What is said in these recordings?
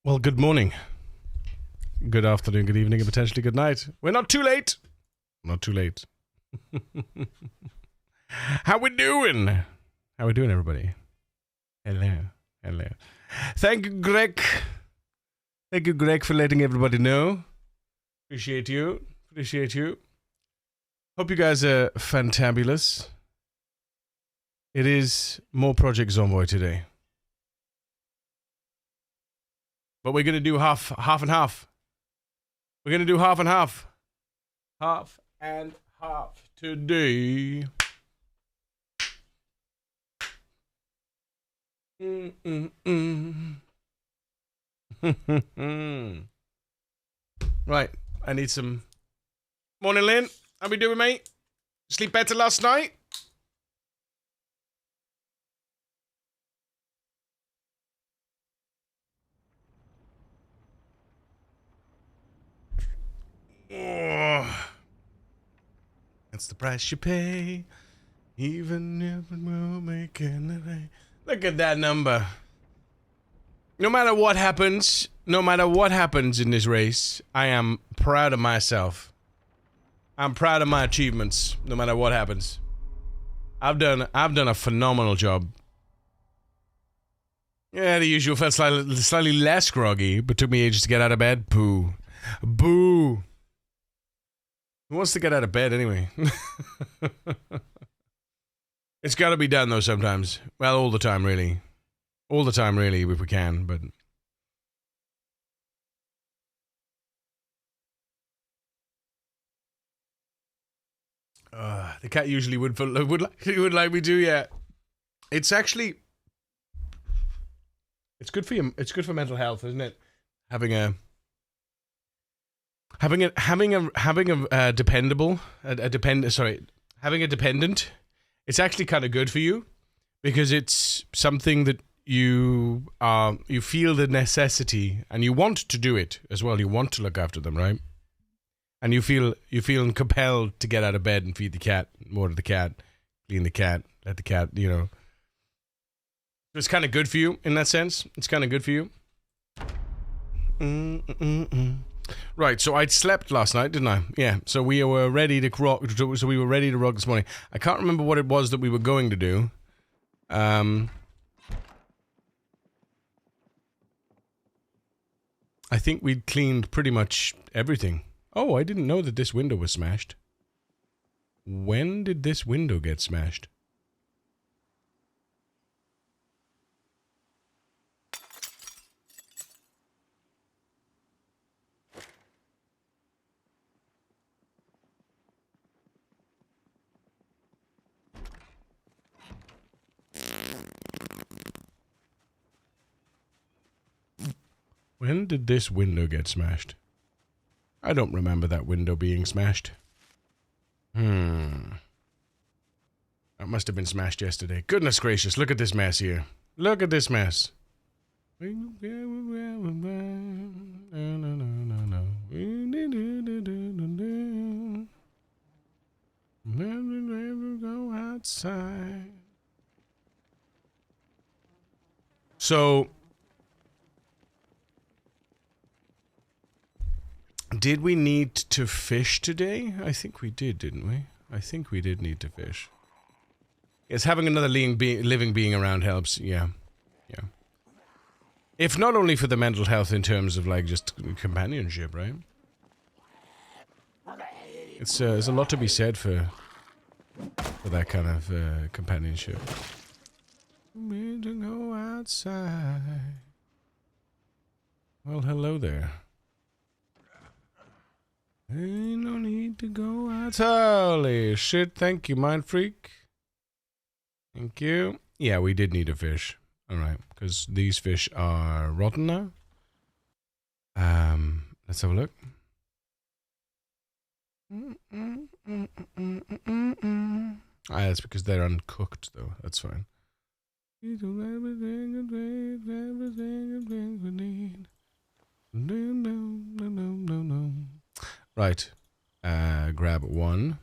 Well, good morning, good afternoon, good evening, and potentially good night. We're not too late. Not too late. How we doing? How we doing, everybody? Hello. Hello. Thank you, Greg. Thank you, Greg, for letting everybody know. Appreciate you. Appreciate you. Hope you guys are fantabulous. It is more Project Zomboid today. But we're going to do half and half. We're going to do half and half. Half and half today. Right, I need some... Morning, Lynn. How we doing, mate? Sleep better last night? Oh, that's the price you pay, even if it will make it. Look at that number. No matter what happens in this race, I am proud of myself. I'm proud of my achievements, no matter what happens. I've done a phenomenal job. Yeah, the usual. Felt slightly less groggy, but took me ages to get out of bed. Boo. Boo. Who wants to get out of bed anyway? It's got to be done though sometimes. Well, all the time really. All the time really, if we can, but... the cat usually would like me to, yeah. It's actually... It's good for you. It's good for mental health, isn't it? Having a dependent. It's actually kind of good for you because it's something that you feel the necessity and you want to do it as well. You want to look after them, right? And you feel compelled to get out of bed and feed the cat, water the cat, clean the cat, let the cat, you know. It's kind of good for you in that sense. It's kind of good for you. Right, so I slept last night, didn't I? Yeah, so we were ready to rock. So we were ready to rock this morning. I can't remember what it was that we were going to do. I think we'd cleaned pretty much everything. Oh, I didn't know that this window was smashed. When did this window get smashed? When did this window get smashed? I don't remember that window being smashed. That must have been smashed yesterday. Goodness gracious, look at this mess here. Look at this mess. Go outside. So... Did we need to fish today? I think we did, didn't we? I think we did need to fish. Yes, having another living being around helps, yeah. Yeah. If not only for the mental health in terms of, like, just companionship, right? It's, there's a lot to be said for that kind of, companionship. Me to go outside. Well, hello there. Ain't no need to go out. Holy shit, thank you, Mind Freak. Thank you. Yeah, we did need a fish. Alright, because these fish are rotten now. Let's have a look. That's because they're uncooked, though. That's fine. Right. Grab one.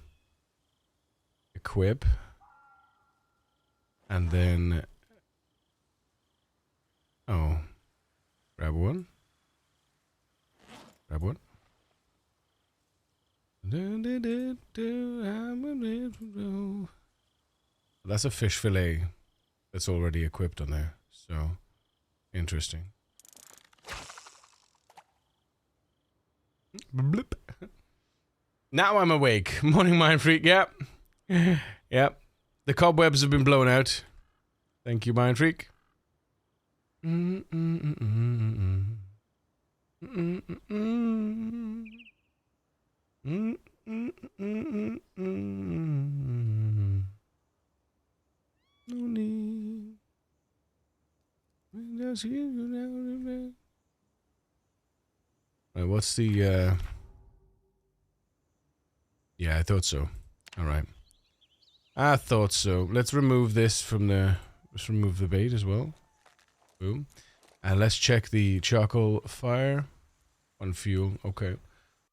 Equip. And then... Oh. Grab one. Grab one. That's a fish fillet that's already equipped on there. So, interesting. Bloop. Now I'm awake. Morning, Mind Freak. Yep. Yep. The cobwebs have been blown out. Thank you, Mind Freak. No need. Right, what's the, Yeah, I thought so. Alright. I thought so. Let's remove this from the... Let's remove the bait as well. Boom. And let's check the charcoal fire. On fuel. Okay.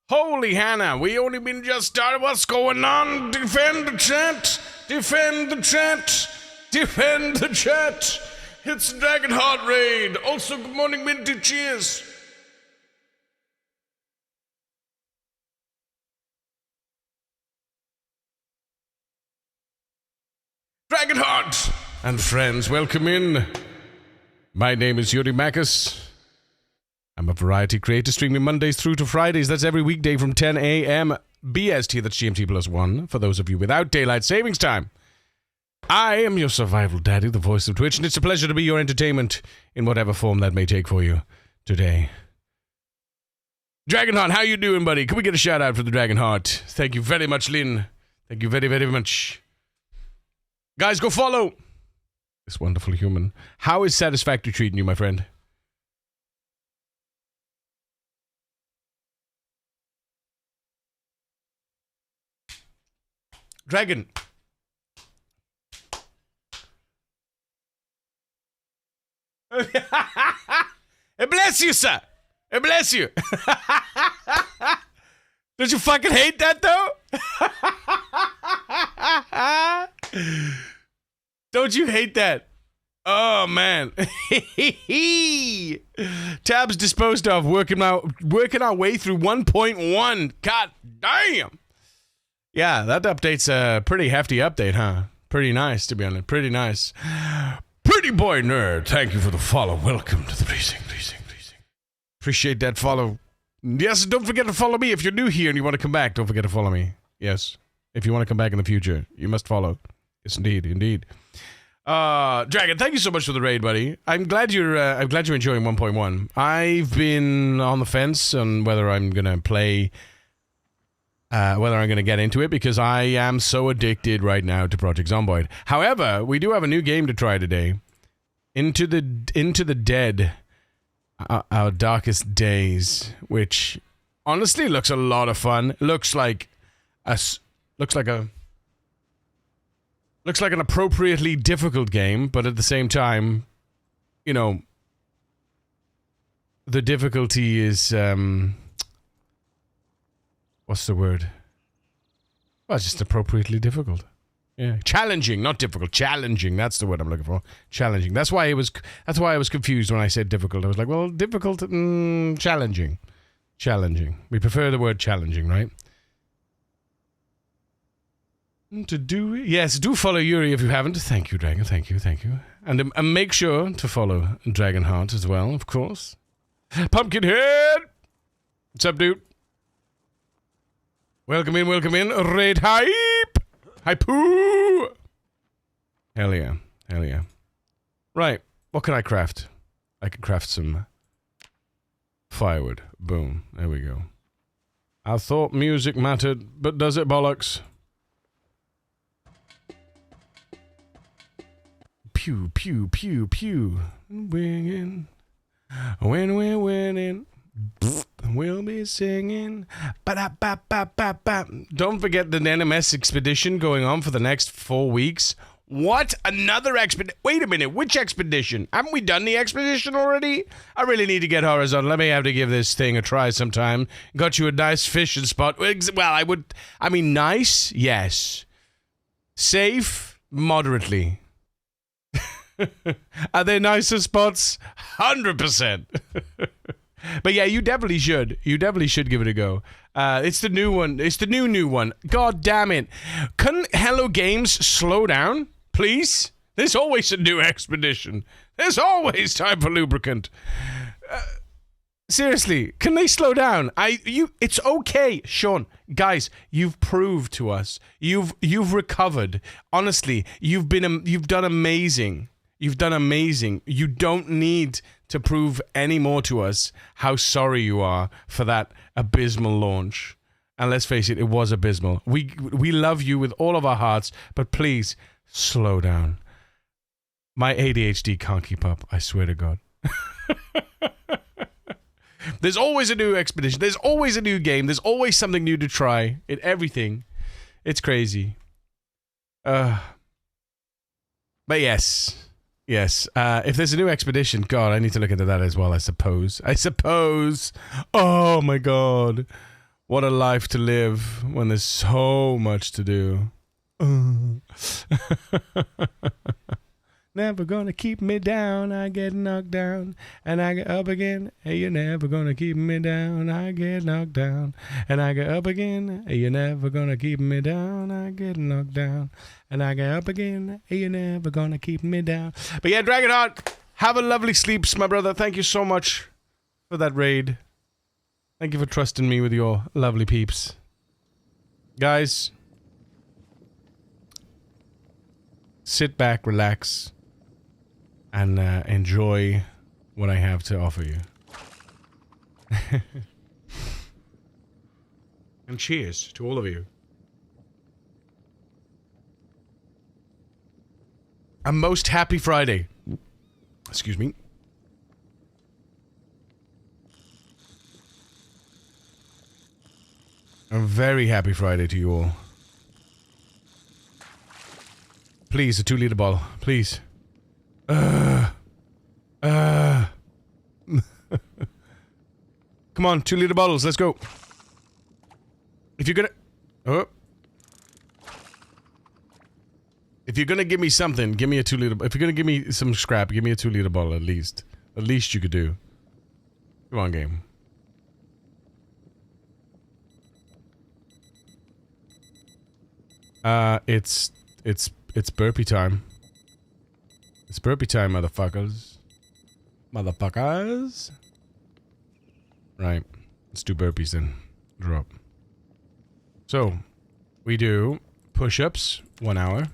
Holy Hannah! We only been just started. What's going on? Defend the chat! Defend the chat! Defend the chat! It's Dragon Heart Raid! Also, good morning, Minty. Cheers! Dragonheart and friends, welcome in. My name is Yuri Makis. I'm a variety creator streaming Mondays through to Fridays. That's every weekday from 10 a.m. BST, that's GMT +1, for those of you without daylight savings time. I am your survival daddy, the voice of Twitch, and it's a pleasure to be your entertainment in whatever form that may take for you today. Dragonheart, how you doing, buddy? Can we get a shout out for the Dragonheart? Thank you very much, Lynn. Thank you very, very much. Guys, go follow this wonderful human. How is Satisfactory treating you, my friend? Dragon. Bless you, sir. Bless you. Don't you fucking hate that, though? Don't you hate that? Oh, man. Tabs disposed of. Working our way through 1.1. God damn. Yeah, that update's a pretty hefty update, huh? Pretty nice, to be honest. Pretty nice. Pretty boy nerd, thank you for the follow. Welcome to the Racing. Appreciate that follow. Yes, don't forget to follow me. If you're new here and you want to come back, don't forget to follow me. Yes. If you want to come back in the future, you must follow. Yes, indeed. Dragon, thank you so much for the raid, buddy. I'm glad you're enjoying 1.1. I've been on the fence on whether I'm gonna play, whether I'm gonna get into it, because I am so addicted right now to Project Zomboid. However, we do have a new game to try today. Into the Dead, Our Darkest Days, which honestly looks a lot of fun. Looks like an appropriately difficult game, but at the same time, you know, the difficulty is, what's the word? Well, it's just appropriately difficult. Yeah, challenging, not difficult. Challenging. That's the word I'm looking for. Challenging. That's why I was confused when I said difficult. I was like, well, difficult, challenging. Challenging. We prefer the word challenging, right? Yes, do follow Yuri if you haven't. Thank you, Dragon. Thank you. And make sure to follow Dragonheart as well, of course. Pumpkinhead! What's up, dude? Welcome in. Raid hype! Hype-oo! Hell yeah. Right, what can I craft? I can craft some firewood. Boom, there we go. I thought music mattered, but does it, bollocks? Pew, pew, pew, pew. When we're winning, we'll be singing. Ba-da-ba-ba-ba-ba. Don't forget the NMS expedition going on for the next 4 weeks. What? Another expedition? Wait a minute, which expedition? Haven't we done the expedition already? I really need to get horizontal. Let me have to give this thing a try sometime. Got you a nice fishing spot. Well, nice? Yes. Safe? Moderately. Are they nicer spots? 100%. But yeah, you definitely should. You definitely should give it a go. It's the new one. It's the new one. God damn it. Couldn't Hello Games slow down, please? There's always a new expedition. There's always time for lubricant. Seriously, can they slow down? It's okay, Sean. Guys, you've proved to us. You've recovered. Honestly, you've done amazing. You've done amazing. You don't need to prove any more to us how sorry you are for that abysmal launch. And let's face it, it was abysmal. We love you with all of our hearts, but please slow down. My ADHD can't keep up, I swear to God. There's always a new expedition. There's always a new game. There's always something new to try in everything. It's crazy. But yes. Yes. If there's a new expedition, God, I need to look into that as well, I suppose. Oh, my God. What a life to live when there's so much to do. Never gonna keep me down, I get knocked down, and I get up again. Hey, you're never gonna keep me down, I get knocked down, and I get up again. Hey, you're never gonna keep me down, I get knocked down, and I get up again. Hey, you're never gonna keep me down. But yeah, Dragonheart, have a lovely sleeps, my brother. Thank you so much for that raid. Thank you for trusting me with your lovely peeps. Guys, sit back, relax, and enjoy what I have to offer you. And cheers to all of you. A most happy Friday. Excuse me. A very happy Friday to you all. Please, a 2-liter bottle. Please. Come on, 2-liter bottles. Let's go. If you're gonna... Oh. If you're gonna give me something, give me a 2-liter... If you're gonna give me some scrap, give me a 2-liter bottle at least. At least you could do. Come on, game. It's burpee time. It's burpee time, motherfuckers. Motherfuckers. Right. Let's do burpees then. Drop. So, we do push-ups, 1 hour.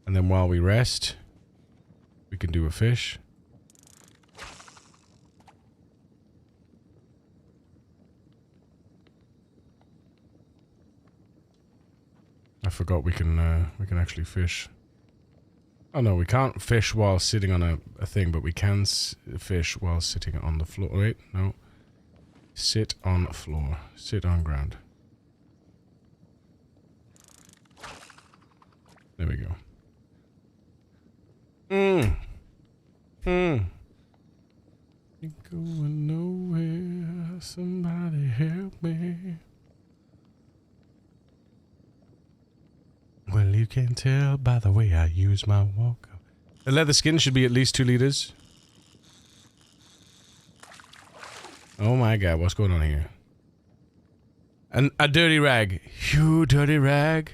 And then while we rest, we can do a fish. I forgot we can actually fish. Oh no, we can't fish while sitting on a thing, but we can fish while sitting on the floor. Wait, no. Sit on floor. Sit on ground. There we go. Ain't going nowhere. Somebody help me. Well, you can tell by the way I use my walk. The leather skin should be at least 2 liters. Oh my god, what's going on here? And a dirty rag. You dirty rag.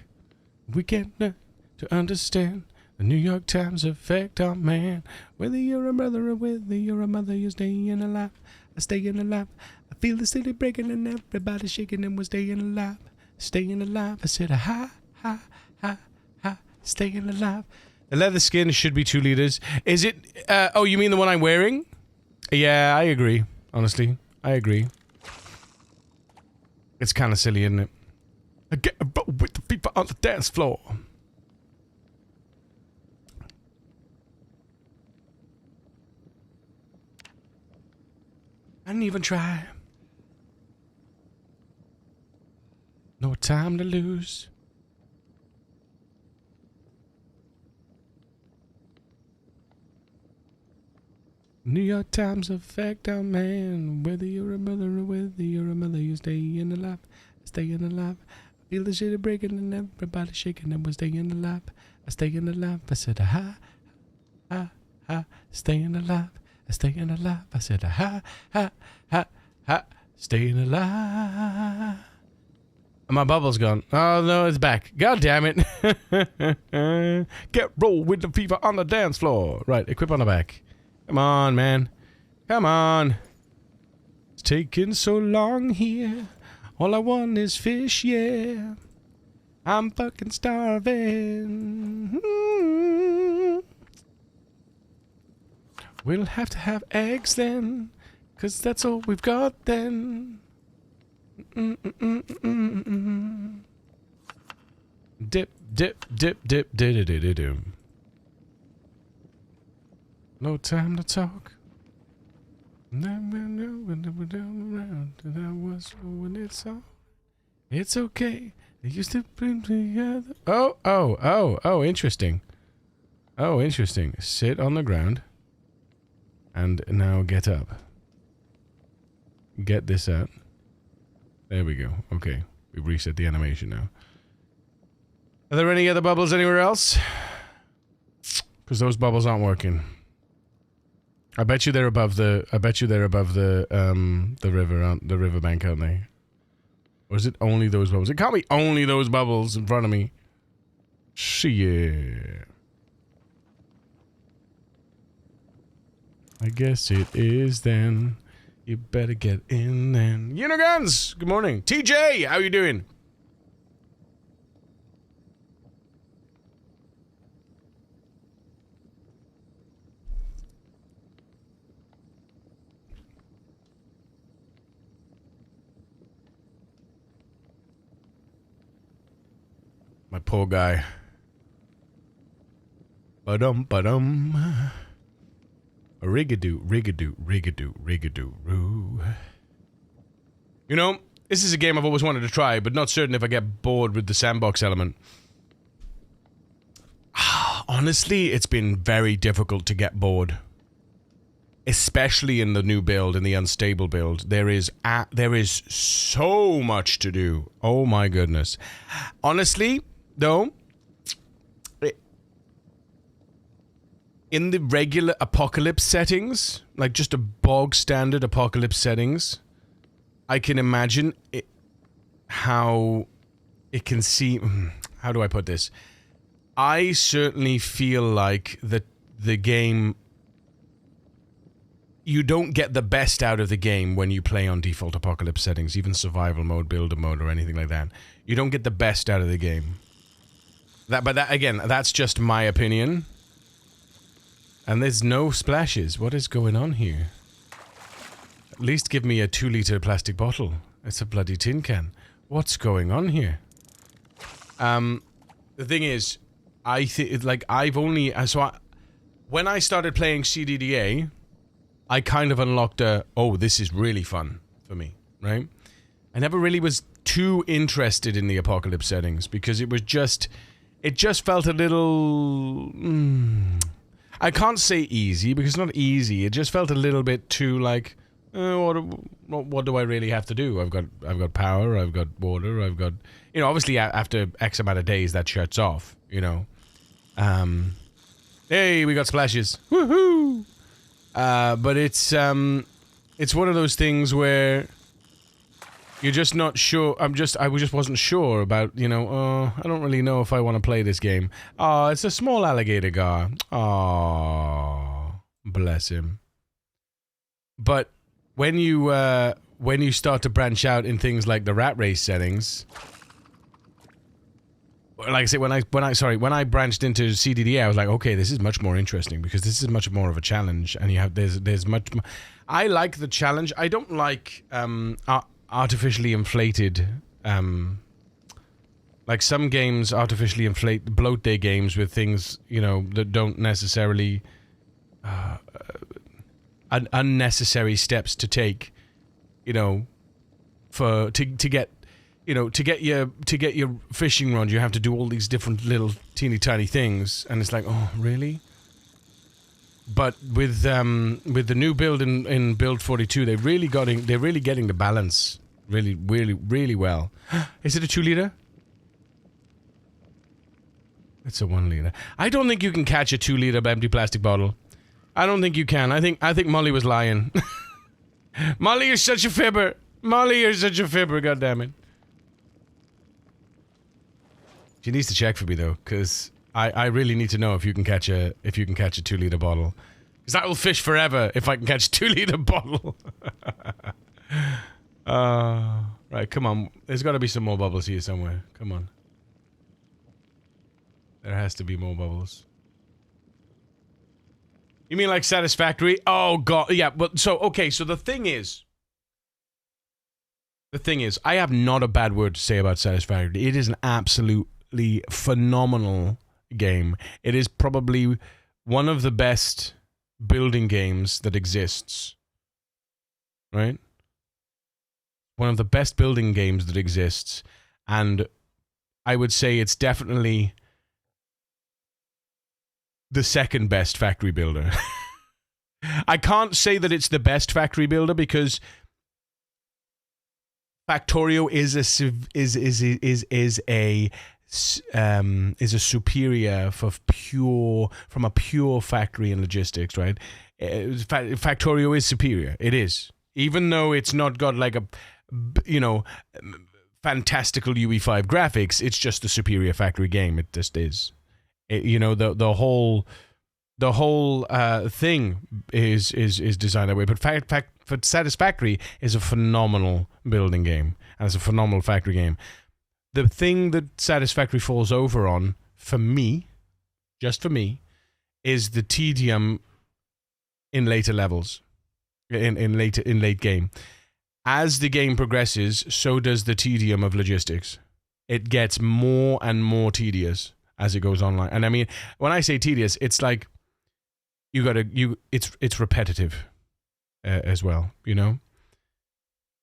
We can't learn to understand the New York Times effect on man. Whether you're a brother or whether you're a mother, you're staying alive. I staying alive. I feel the city breaking and everybody shaking and we're staying alive. Staying alive. I said ha, ha, ha, ha. Staying alive. The leather skin should be 2 liters. Is it, oh, you mean the one I'm wearing? Yeah, I agree. Honestly, I agree. It's kind of silly, isn't it? I get a roll with the people on the dance floor. I didn't even try. No time to lose. New York Times effect on man. Whether you're a brother or whether you're a mother, you're staying alive. Staying alive. I feel the shit breaking and everybody shaking and we're staying alive. staying alive. I said, ha, ha, ha, staying alive. Staying alive. I said, ha, ha, ha, ha, staying alive. My bubble's gone. Oh, no, it's back. God damn it. Get roll with the fever on the dance floor. Right, equip on the back. Come on, man. Come on. It's taking so long here. All I want is fish, yeah. I'm fucking starving. We'll have to have eggs then, 'cause that's all we've got then. Dip, dip, dip, dip, dip. No time to talk. It's okay. They used to bring together. Oh, interesting. Oh, interesting. Sit on the ground. And now get up. Get this out. There we go. Okay. We've reset the animation now. Are there any other bubbles anywhere else? Because those bubbles aren't working. I bet you they're above the the riverbank, aren't they? Or is it only those bubbles? It can't be only those bubbles in front of me. Shit. I guess it is then. You better get in then. Uniguns! Good morning. TJ, how you doing? My poor guy. Ba-dum. Rigadoo, rigadoo, rigadoo, rigadoo, roo. You know, this is a game I've always wanted to try, but not certain if I get bored with the sandbox element. Honestly, it's been very difficult to get bored. Especially in the new build, in the unstable build. There is so much to do. Oh my goodness. Honestly, though, in the regular apocalypse settings, like just a bog standard apocalypse settings, I can imagine how it can seem. How do I put this? I certainly feel like the game, you don't get the best out of the game when you play on default apocalypse settings, even survival mode, builder mode, or anything like that. You don't get the best out of the game. But again, that's just my opinion. And there's no splashes. What is going on here? At least give me a 2-liter plastic bottle. It's a bloody tin can. What's going on here? The thing is, I think, like, I've only... when I started playing CDDA, I kind of unlocked oh, this is really fun for me, right? I never really was too interested in the apocalypse settings because it was just... It just felt a little... I can't say easy, because it's not easy. It just felt a little bit too, like, what do I really have to do? I've got power, I've got water, I've got... You know, obviously, after X amount of days, that shuts off, you know. Hey, we got splashes. Woohoo! But it's one of those things where... You're just not sure. I just wasn't sure about, you know, I don't really know if I want to play this game. Oh, it's a small alligator guy. Oh, bless him. But when you start to branch out in things like the rat race settings, like I said, when I branched into CDDA, I was like, okay, this is much more interesting because this is much more of a challenge, and there's much more. I like the challenge. I don't like artificially inflated, like some games artificially bloat their games with things, you know, that don't necessarily, unnecessary steps to take, you know, to get your fishing rod, you have to do all these different little teeny tiny things, and it's like, oh, really? But with the new build in build 42, they're really getting the balance really well. Is it a 2-liter? It's a 1 liter. I don't think you can catch a 2 liter empty plastic bottle. I don't think you can. I think Molly was lying. Molly, you're such a fibber. Molly, you're such a fibber, goddammit. She needs to check for me though, because I really need to know if you can catch a 2 liter bottle. Because I will fish forever if I can catch a 2 liter bottle. Right, come on. There's got to be some more bubbles here somewhere. Come on. There has to be more bubbles. You mean like satisfactory? Oh god, yeah, but so okay, so the thing is, I have not a bad word to say about Satisfactory. It is an absolutely phenomenal game. It is probably one of the best building games that exists. Right? One of the best building games that exists, and I would say it's definitely the second best factory builder. I can't say that it's the best factory builder because Factorio is a superior from a pure factory and logistics, right? Factorio is superior. It is, even though it's not got like a, you know, fantastical UE5 graphics. It's just a superior factory game. It just is. You know, the whole thing is designed that way. But Satisfactory is a phenomenal building game, and it's a phenomenal factory game. The thing that Satisfactory falls over on, for me, just for me, is the tedium in later levels, in late game. As the game progresses, so does the tedium of logistics. It gets more and more tedious as it goes online. And I mean, when I say tedious, it's like it's repetitive as well, you know?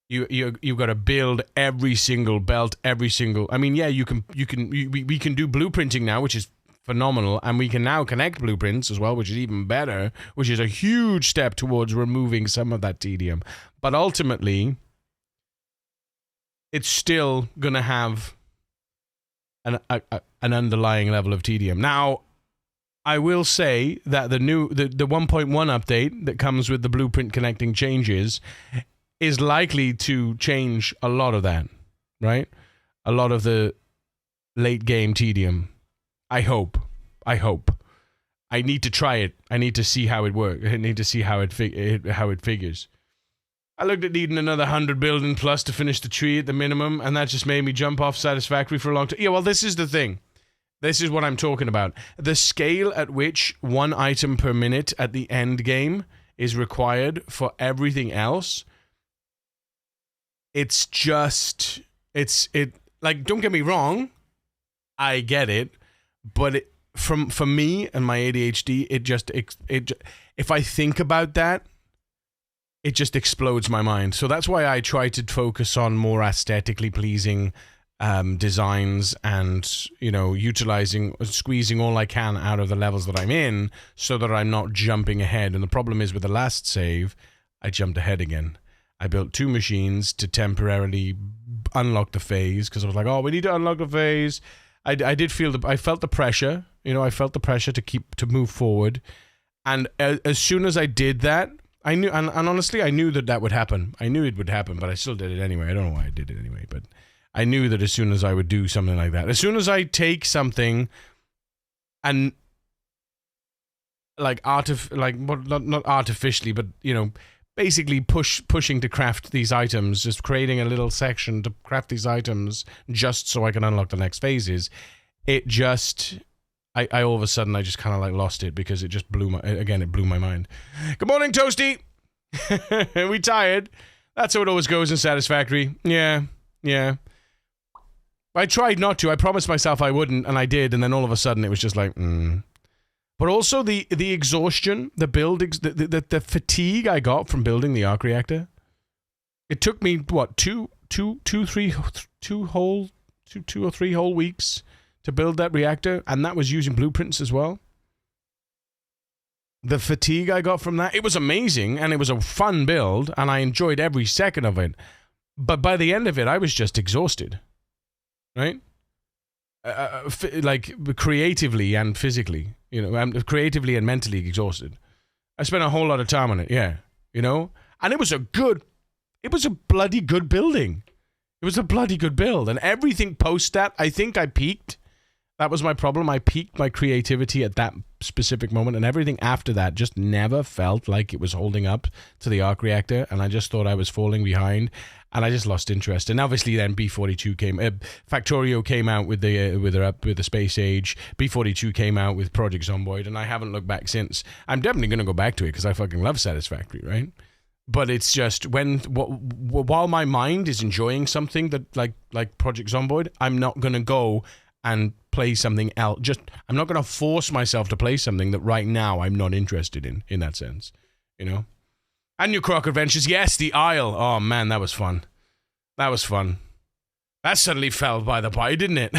You've got to build every single belt, every single, I mean, yeah, we can do blueprinting now, which is phenomenal, and we can now connect blueprints as well, which is even better, which is a huge step towards removing some of that tedium. But ultimately, it's still going to have an underlying level of tedium. Now, I will say that the 1.1 update that comes with the blueprint connecting changes is likely to change a lot of that, right? A lot of the late game tedium. I hope. I need to try it. I need to see how it works. I need to see how it figures. I looked at needing another 100 building plus to finish the tree at the minimum, and that just made me jump off Satisfactory for a long time. Yeah, well, this is the thing. This is what I'm talking about. The scale at which 1 item per minute at the end game is required for everything else, it's like, don't get me wrong, I get it, but for me and my ADHD, if I think about that, it just explodes my mind. So that's why I try to focus on more aesthetically pleasing designs and, you know, squeezing all I can out of the levels that I'm in so that I'm not jumping ahead. And the problem is with the last save, I jumped ahead again. I built 2 machines to temporarily unlock the phase because I was like, oh, we need to unlock the phase. I felt the pressure, you know, to move forward. And as soon as I did that, I knew, and honestly, I knew that would happen. I knew it would happen, but I still did it anyway. I don't know why I did it anyway, but I knew that as soon as I would do something like that, as soon as I take something and not artificially, but, you know, basically pushing to craft these items, just creating a little section to craft these items just so I can unlock the next phases, it just... I all of a sudden, I just kind of like lost it because it just blew my mind. Good morning, Toasty! We tired? That's how it always goes in Satisfactory. Yeah. I tried not to. I promised myself I wouldn't, and I did, and then all of a sudden it was just like, But also the exhaustion, the fatigue I got from building the arc reactor. It took me, what, 2 or 3 whole weeks to build that reactor, and that was using blueprints as well. The fatigue I got from that, it was amazing, and it was a fun build, and I enjoyed every second of it. But by the end of it, I was just exhausted. Right? like creatively and physically, you know, I'm creatively and mentally exhausted. I spent a whole lot of time on it, yeah, you know, and it was a bloody good building. It was a bloody good build, and everything post that, I think I peaked. That was my problem. I peaked my creativity at that specific moment, and everything after that just never felt like it was holding up to the arc reactor, and I just thought I was falling behind, and I just lost interest. And obviously, then B-42 came, Factorio came out with the Space Age. B-42 came out with Project Zomboid, and I haven't looked back since. I'm definitely gonna go back to it because I fucking love Satisfactory, right? But it's just while my mind is enjoying something that like Project Zomboid, I'm not gonna go and play something else. I'm not going to force myself to play something that right now I'm not interested in that sense, you know? And New Croc Adventures, yes, the Isle. Oh, man, that was fun. That suddenly fell by the by, didn't it?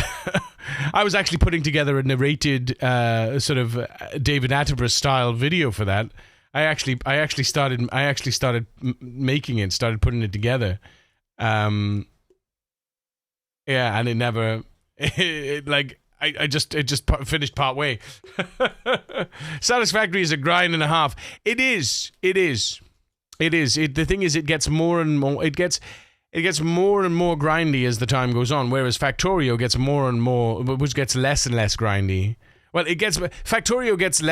I was actually putting together a narrated sort of David Attenborough style video for that. I actually started making it, started putting it together. Yeah, and it never... I just finished part way. Satisfactory is a grind and a half. It is. The thing is, it gets more and more. It gets more and more grindy as the time goes on. Whereas Factorio gets more and more, which gets less and less grindy. Well, Factorio gets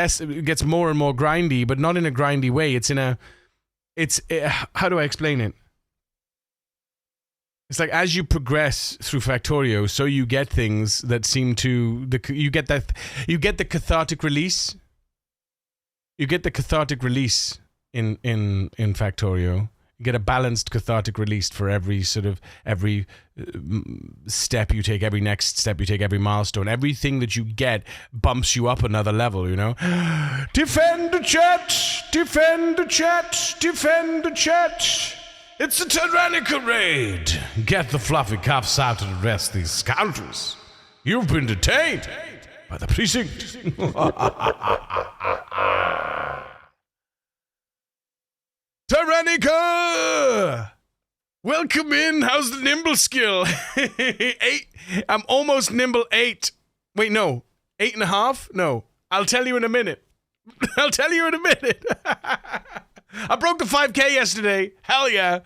more and more grindy, but not in a grindy way. How do I explain it? It's like as you progress through Factorio, so you get things that seem to you get the cathartic release. You get the cathartic release in Factorio. You get a balanced cathartic release for every step you take, every next step you take, every milestone. Everything that you get bumps you up another level, you know? Defend the chat! Defend the chat! Defend the chat! It's a tyrannical raid! Get the fluffy cuffs out and arrest these scoundrels. You've been detained by the precinct. Tyrannica! Welcome in. How's the nimble skill? 8. I'm almost nimble 8. Wait, no. 8.5? No. I'll tell you in a minute. I broke the 5K yesterday. Hell yeah.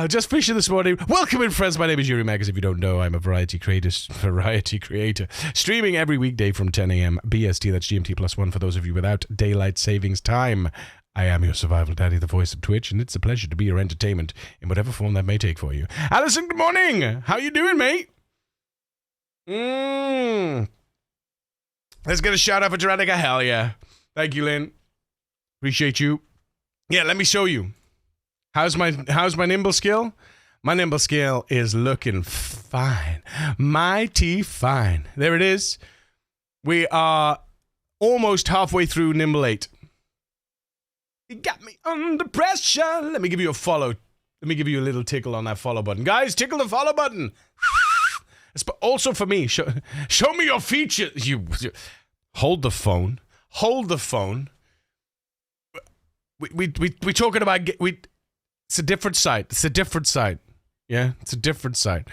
Just fishing this morning. Welcome in, friends. My name is Yuri Magus. If you don't know, I'm a variety creator. Streaming every weekday from 10 a.m. BST. That's GMT +1 for those of you without daylight savings time. I am your survival daddy, the voice of Twitch, and it's a pleasure to be your entertainment in whatever form that may take for you. Allison, good morning. How you doing, mate? Let's get a shout out for Tyrannica. Hell yeah. Thank you, Lynn. Appreciate you. Yeah, let me show you. How's my nimble skill? My nimble skill is looking fine. Mighty fine. There it is. We are almost halfway through nimble 8. You got me under pressure. Let me give you a follow. Let me give you a little tickle on that follow button. Guys, tickle the follow button. Also for me, show me your features. You hold the phone. Hold the phone. We talking about it's a different site. It's a different site. Yeah, it's a different site.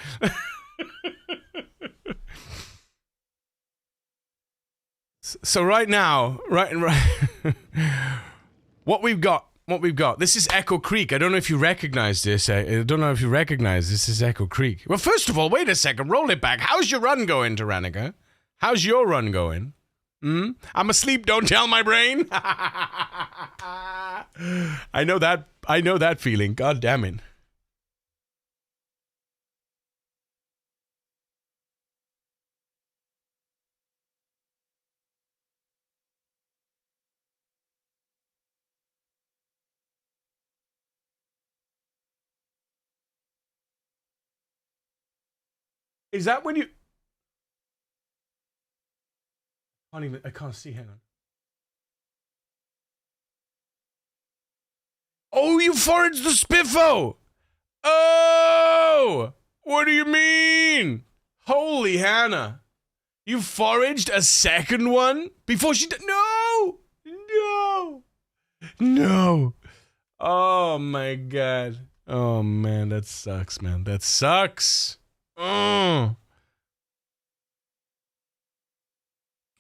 So right now, right. What we've got. This is Echo Creek. I don't know if you recognize this. I don't know if you recognize this is Echo Creek. Well, first of all, wait a second. Roll it back. How's your run going, Tyrannica? How's your run going? I'm asleep. Don't tell my brain. I know that feeling. God damn it. Is that when you... I can't see. Hang on. Oh, you foraged the Spiffo! Oh! What do you mean? Holy Hannah. You foraged a second one? Before she did... No! Oh my god. Oh man, that sucks, man. That sucks.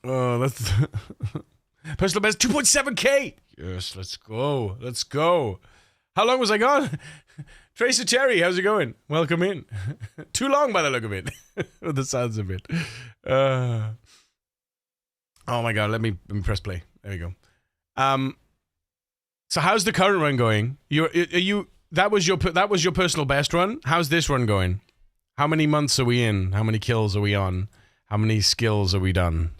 Oh, that's personal best 2.7k. Yes, let's go. Let's go. How long was I gone? Tracer Terry, how's it going? Welcome in. Too long by the look of it. Or the sounds of it. Oh my god, let me press play. There we go. So how's the current run going? That was your personal best run? How's this run going? How many months are we in? How many kills are we on? How many skills are we done?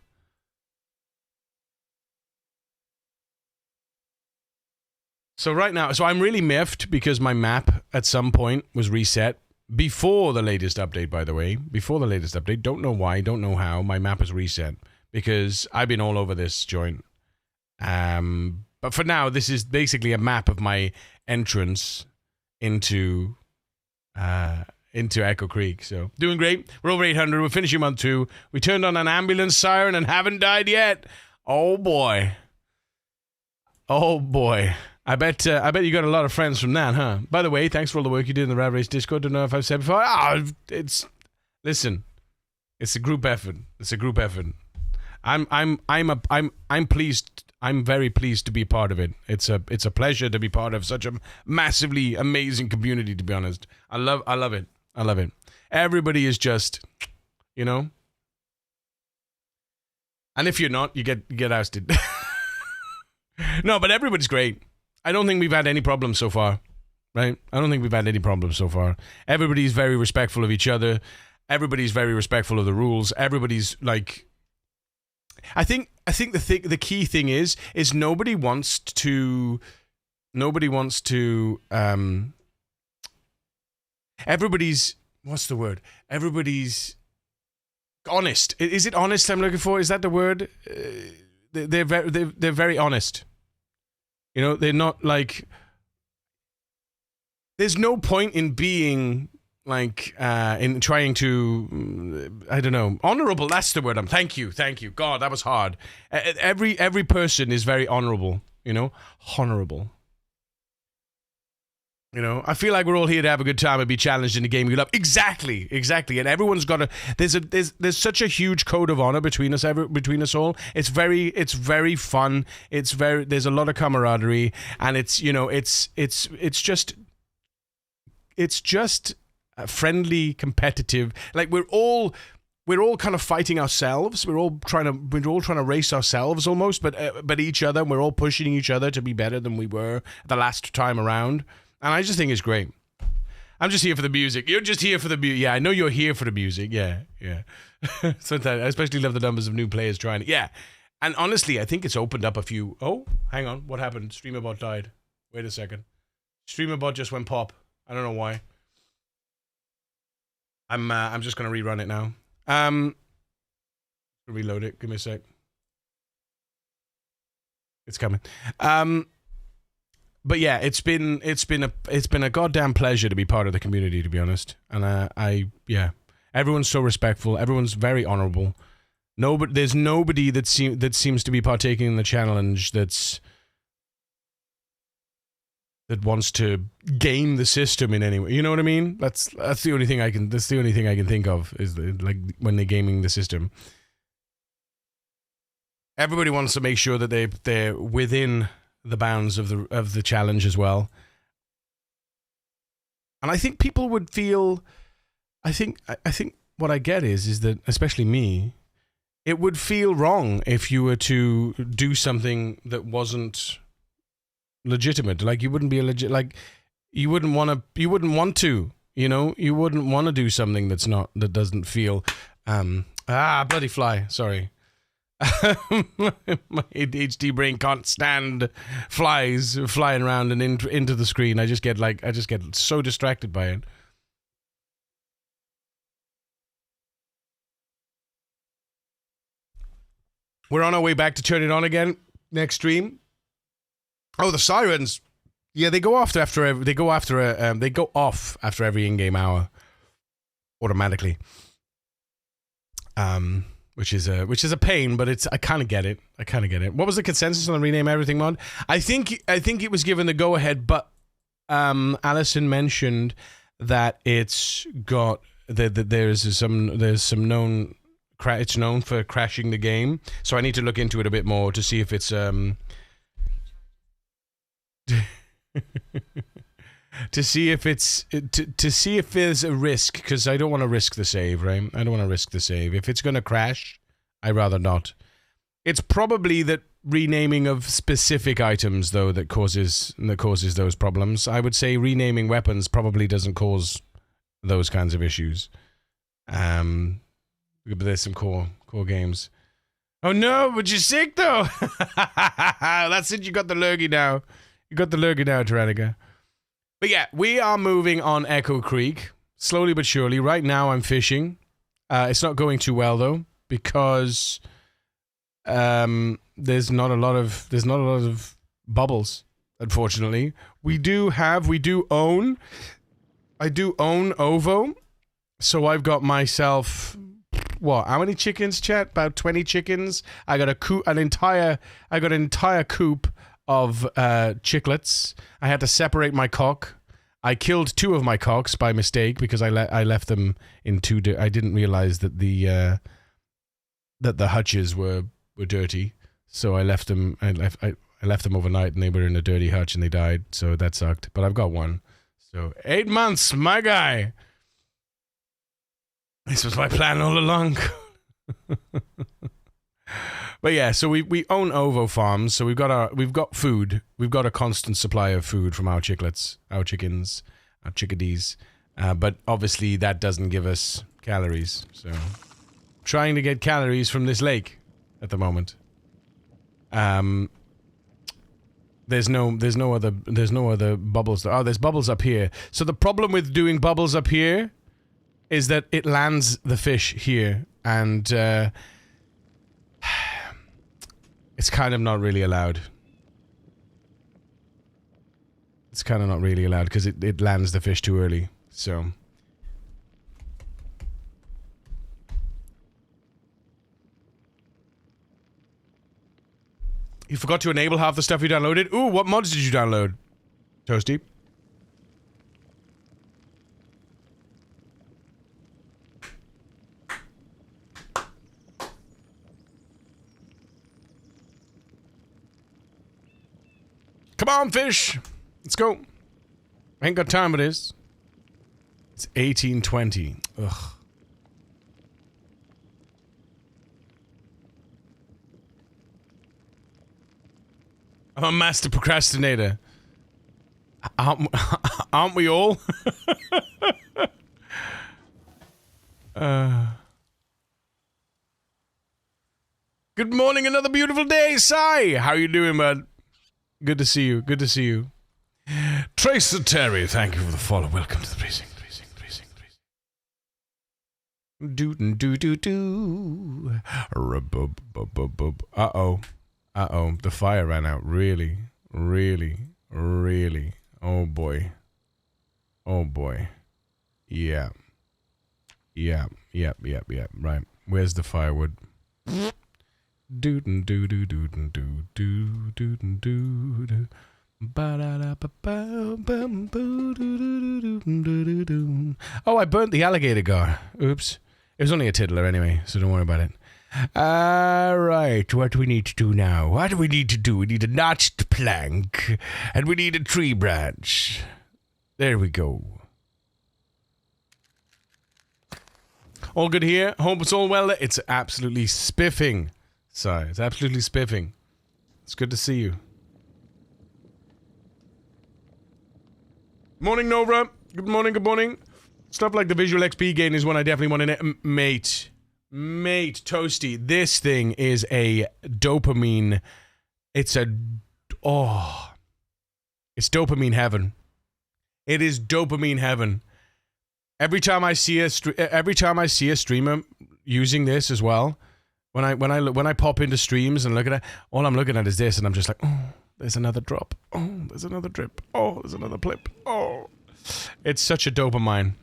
So right now, I'm really miffed because my map at some point was reset before the latest update, by the way. Before the latest update. Don't know why, don't know how. My map is reset because I've been all over this joint. But for now, this is basically a map of my entrance into Echo Creek. So doing great. We're over 800. We're finishing month 2. We turned on an ambulance siren and haven't died yet. Oh boy. Oh boy. I bet you got a lot of friends from that, huh? By the way, thanks for all the work you did in the Rad Race Discord. Don't know if I've said before. Listen, it's a group effort. It's a group effort. I'm pleased. I'm very pleased to be part of it. It's a pleasure to be part of such a massively amazing community. To be honest, I love it. I love it. Everybody is just, you know. And if you're not, you get ousted. No, but everybody's great. I don't think we've had any problems so far, right? I don't think we've had any problems so far. Everybody's very respectful of each other. Everybody's very respectful of the rules. Everybody's like, I think the key thing is nobody wants to everybody's, what's the word? Everybody's honest. Is it honest I'm looking for? Is that the word? They're very honest. You know, they're not like, there's no point in being like, in trying to, I don't know, honorable, that's the word. Thank you. God, that was hard. Every person is very honorable, you know, honorable. You know, I feel like we're all here to have a good time and be challenged in the game we love. Exactly. And everyone's got a. There's such a huge code of honor between us all. It's very fun. There's a lot of camaraderie, and it's just friendly, competitive. Like we're all kind of fighting ourselves. We're all trying to race ourselves almost, but each other. And we're all pushing each other to be better than we were the last time around. And I just think it's great. I'm just here for the music. You're just here for the music. Yeah, I know you're here for the music. Yeah. Sometimes I especially love the numbers of new players trying it. Yeah. And honestly, I think it's opened up a few. Oh, hang on. What happened? StreamerBot died. Wait a second. StreamerBot just went pop. I don't know why. I'm just going to rerun it now. Reload it. Give me a sec. It's coming. But yeah, it's been a goddamn pleasure to be part of the community, to be honest. And everyone's so respectful. Everyone's very honorable. There's nobody that seems to be partaking in the challenge that wants to game the system in any way. You know what I mean? That's the only thing I can. That's the only thing I can think of is like when they're gaming the system. Everybody wants to make sure that they're within the bounds of the challenge as well. And I think people would feel, I think what I get is that, especially me, it would feel wrong if you were to do something that wasn't legitimate. Like you wouldn't be you wouldn't want to, you know, you wouldn't want to do something that doesn't feel, bloody fly. Sorry. My ADHD brain can't stand flies flying around and into the screen. I just get so distracted by it. We're on our way back to turn it on again next stream. Oh, the sirens. Yeah, they go off after every in-game hour automatically. Which is a pain, but I kind of get it. What was the consensus on the rename everything mod? I think it was given the go ahead, but Allison mentioned that it's got there's some known it's known for crashing the game. So I need to look into it a bit more to see if it's to see if there's a risk, because I don't want to risk the save, right? I don't want to risk the save. If it's going to crash, I'd rather not. It's probably that renaming of specific items, though, that causes those problems. I would say renaming weapons probably doesn't cause those kinds of issues. But there's some core games. Oh no, but you're sick though. That's it. You got the lurgy now. You got the lurgy now, Tyrannica. But yeah, we are moving on Echo Creek slowly but surely. Right now, I'm fishing. It's not going too well though, because there's not a lot of bubbles. Unfortunately, I do own Ovo, so I've got myself. What? How many chickens, chat? About 20 chickens. I got an entire coop of chicklets. I had to separate my cock. I killed 2 of my cocks by mistake because I left them in 2. I didn't realize that the hutches were dirty, so I left them. I left them overnight, and they were in a dirty hutch, and they died. So that sucked. But I've got one. So 8 months, my guy. This was my plan all along. But yeah, so we own Ovo Farms, so we've got food. We've got a constant supply of food from our chicklets, our chickens, our chickadees. But obviously that doesn't give us calories. So trying to get calories from this lake at the moment. There's no other bubbles. Oh, there's bubbles up here. So the problem with doing bubbles up here is that it lands the fish here, and it's kind of not really allowed. It's kind of not really allowed because it lands the fish too early. So you forgot to enable half the stuff you downloaded. Ooh, what mods did you download, Toasty? Come on, fish! Let's go. I ain't got time for this. It's 1820. Ugh. I'm a master procrastinator. Aren't we all? Good morning, another beautiful day, Sai! How you doing, bud? Good to see you. Good to see you. Tracer Terry, thank you for the follow. Welcome to the precinct. Uh-oh. The fire ran out. Really. Oh, boy. Yeah. Right. Where's the firewood? Oh, I burnt the alligator gar. Oops. It was only a tiddler anyway, so don't worry about it. Alright, what do we need to do now? What do we need to do? We need a notched plank, and we need a tree branch. There we go. All good here? Hope it's all well. It's absolutely spiffing. Sorry, it's absolutely spiffing. It's good to see you. Morning, Nova. Good morning. Stuff like the visual XP gain is one I definitely want in it. Mate, Toasty, this thing is a dopamine. It's dopamine heaven. It is dopamine heaven. Every time I see a streamer using this as well, when I pop into streams and look at it, all I'm looking at is this, and I'm just like, oh, there's another drop. Oh, there's another drip. Oh, there's another plip. Oh, it's such a dopamine.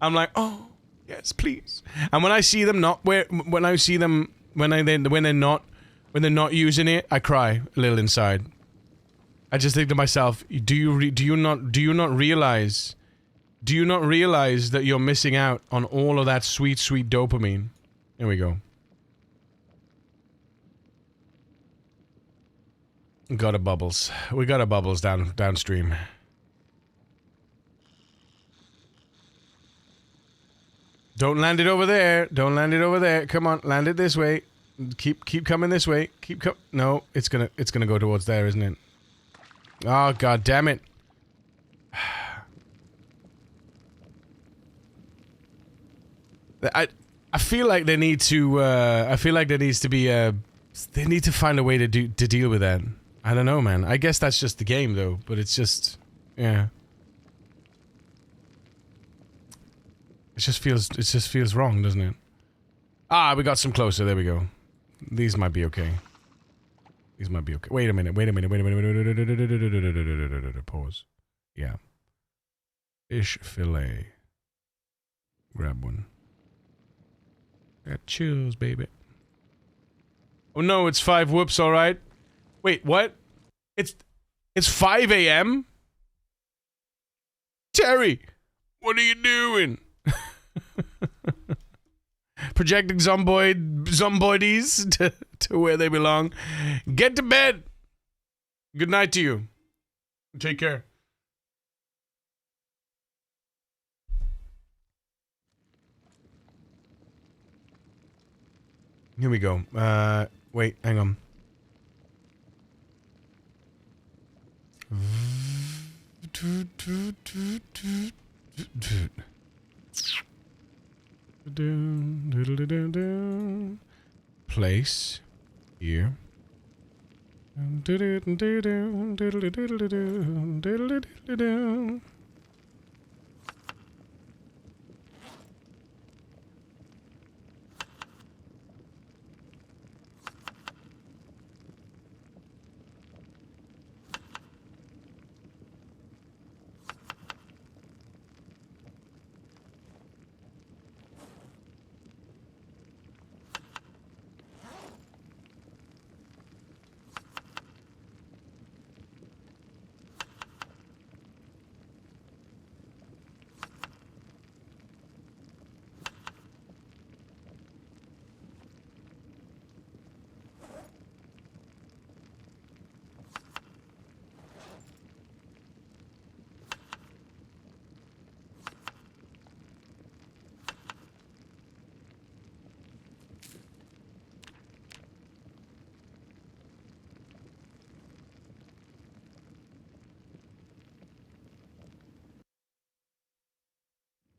I'm like, oh, yes, please. And when I see them when they're not using it, I cry a little inside. I just think to myself, do you not realize Do you not realize that you're missing out on all of that sweet, sweet dopamine? There we go. Got a bubbles. We got a bubbles downstream. Don't land it over there. Don't land it over there. Come on, land it this way. Keep coming this way. No, it's gonna go towards there, isn't it? Oh, god damn it. I feel like they need to I feel like there needs to be they need to find a way to deal with that. I don't know, man. I guess that's just the game though, but it's just yeah. It just feels wrong, doesn't it? Ah, we got some closer. There we go. These might be okay. These might be okay. Wait a minute. Pause. Yeah. Fish fillet. Grab one. Got chills, baby. Oh no, it's 5. Whoops, alright. Wait, what? It's 5 a.m.? Terry! What are you doing? Projecting zomboides to where they belong. Get to bed! Good night to you. Take care. Here we go. Wait, hang on. Place here.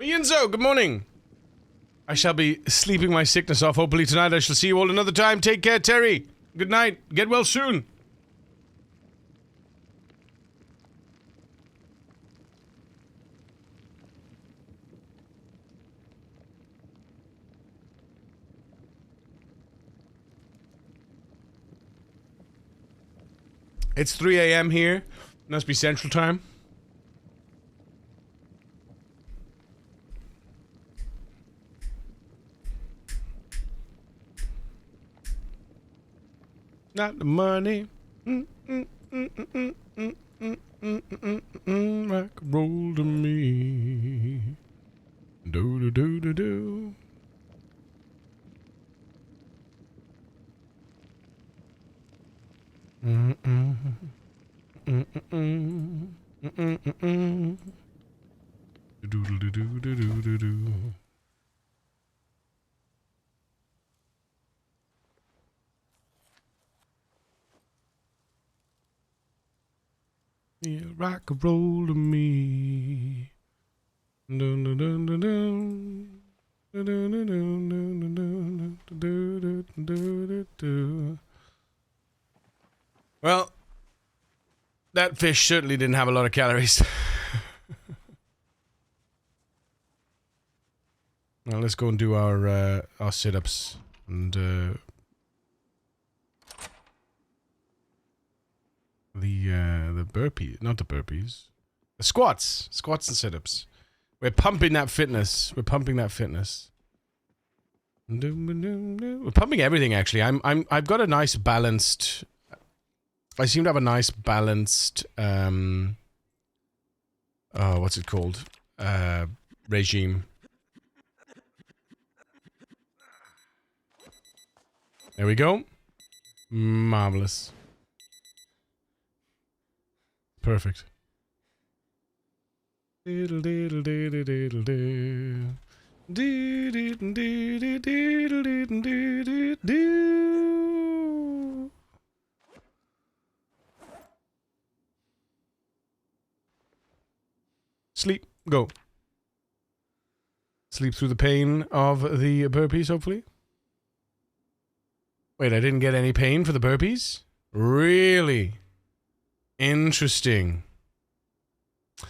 Yinzo, good morning. I shall be sleeping my sickness off hopefully tonight. I shall see you all another time. Take care, Terry. Good night. Get well soon. It's 3 a.m. here. Must be Central Time. Not the money. Rock and roll to me. Do do do do do. Do do do do do do do. Yeah, rock and roll to me. Dun, dun, dun, dun, dun. Dun, dun, dun, dun, dun, dun, dun, dun, dun, dun. Well, that fish certainly didn't have a lot of calories. Now let's go and do our sit-ups and the burpee, not the burpees, the squats and sit-ups. We're pumping that fitness. We're pumping everything. Actually, I've got a nice balanced. I seem to have a nice balanced. What's it called? regime. There we go. Marvelous. Perfect. Diddle diddle diddle diddle do. Do do do do do do do do. Sleep. Go. Sleep through the pain of the burpees, hopefully. Wait, I didn't get any pain for the burpees? Really? Interesting. I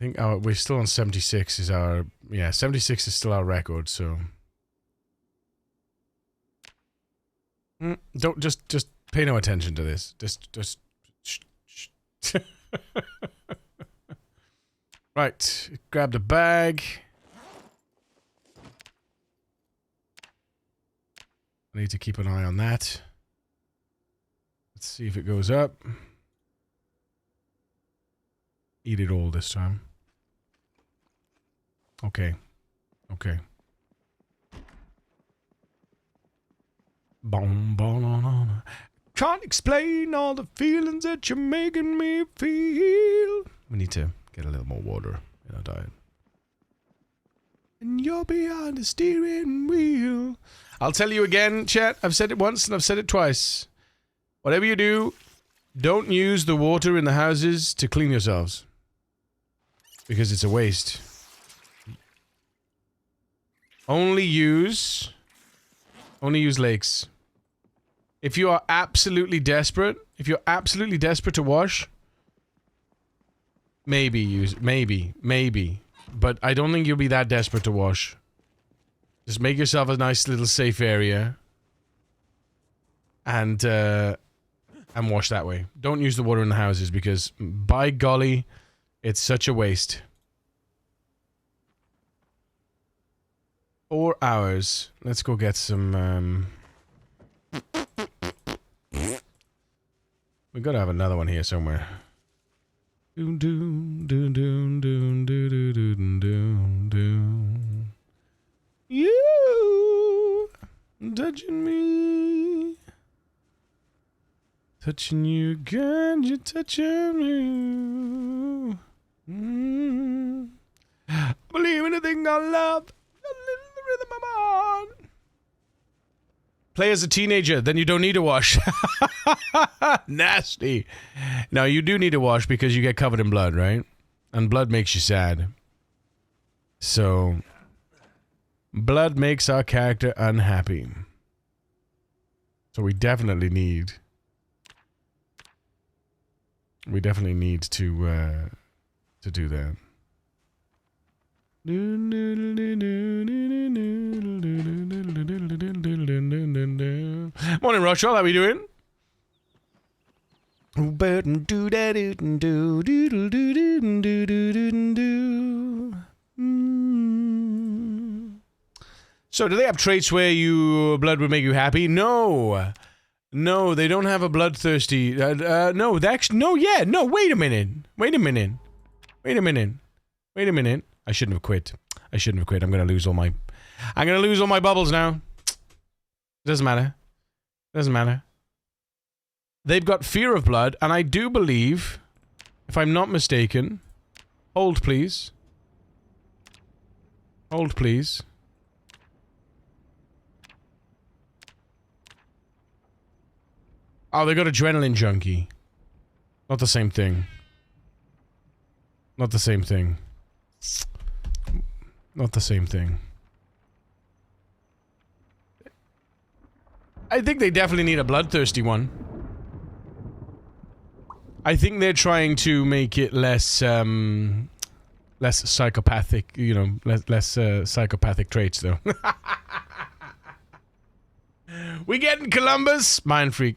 think we're still on 76 is our... Yeah, 76 is still our record, so... Don't... Just pay no attention to this. Just... Shh. Right. Grab the bag. I need to keep an eye on that. Let's see if it goes up. Eat it all this time. Okay. Okay. Boom, boom, boom. Can't explain all the feelings that you're making me feel. We need to get a little more water in our diet. And you're behind the steering wheel. I'll tell you again, chat. I've said it once and I've said it twice. Whatever you do, don't use the water in the houses to clean yourselves. Because it's a waste. Only use lakes. If you are absolutely desperate, to wash, maybe. But I don't think you'll be that desperate to wash. Just make yourself a nice little safe area. And wash that way. Don't use the water in the houses because, by golly, it's such a waste. 4 hours. Let's go get some, we gotta have another one here somewhere. Doom doom doom doom doom doom doom doom doom. You touching me, touching you again. You're touching me. I believe in the thing I love. The rhythm I'm on. Play as a teenager, then you don't need to wash. Nasty. Now, you do need to wash because you get covered in blood, right? And blood makes you sad. So, blood makes our character unhappy. So we definitely need... to do that. Morning, Rush. How are we doing? So, do they have traits where your blood would make you happy? No. No, they don't have a bloodthirsty... no, wait a minute. I shouldn't have quit. I'm gonna lose all my bubbles now. Doesn't matter. They've got fear of blood, and I do believe, if I'm not mistaken... Hold, please. Oh, they got adrenaline junkie. Not the same thing. I think they definitely need a bloodthirsty one. I think they're trying to make it less psychopathic, you know, less psychopathic traits, though. We getting Columbus? Mind freak.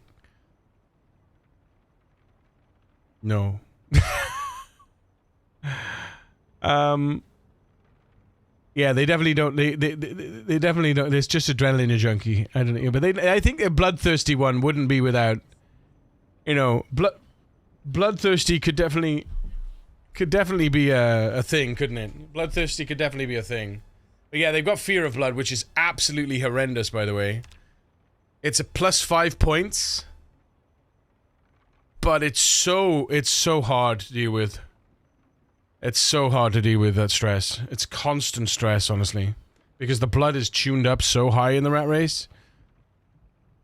No. Yeah, they definitely don't. They definitely don't. It's just adrenaline junkie. I don't know, but I think a bloodthirsty one wouldn't be without. You know, bloodthirsty could definitely could definitely be a thing, couldn't it? Bloodthirsty could definitely be a thing. But yeah, they've got Fear of Blood, which is absolutely horrendous, by the way. It's a +5 points. But it's so hard to deal with. It's so hard to deal with that stress. It's constant stress, honestly. Because the blood is tuned up so high in the rat race.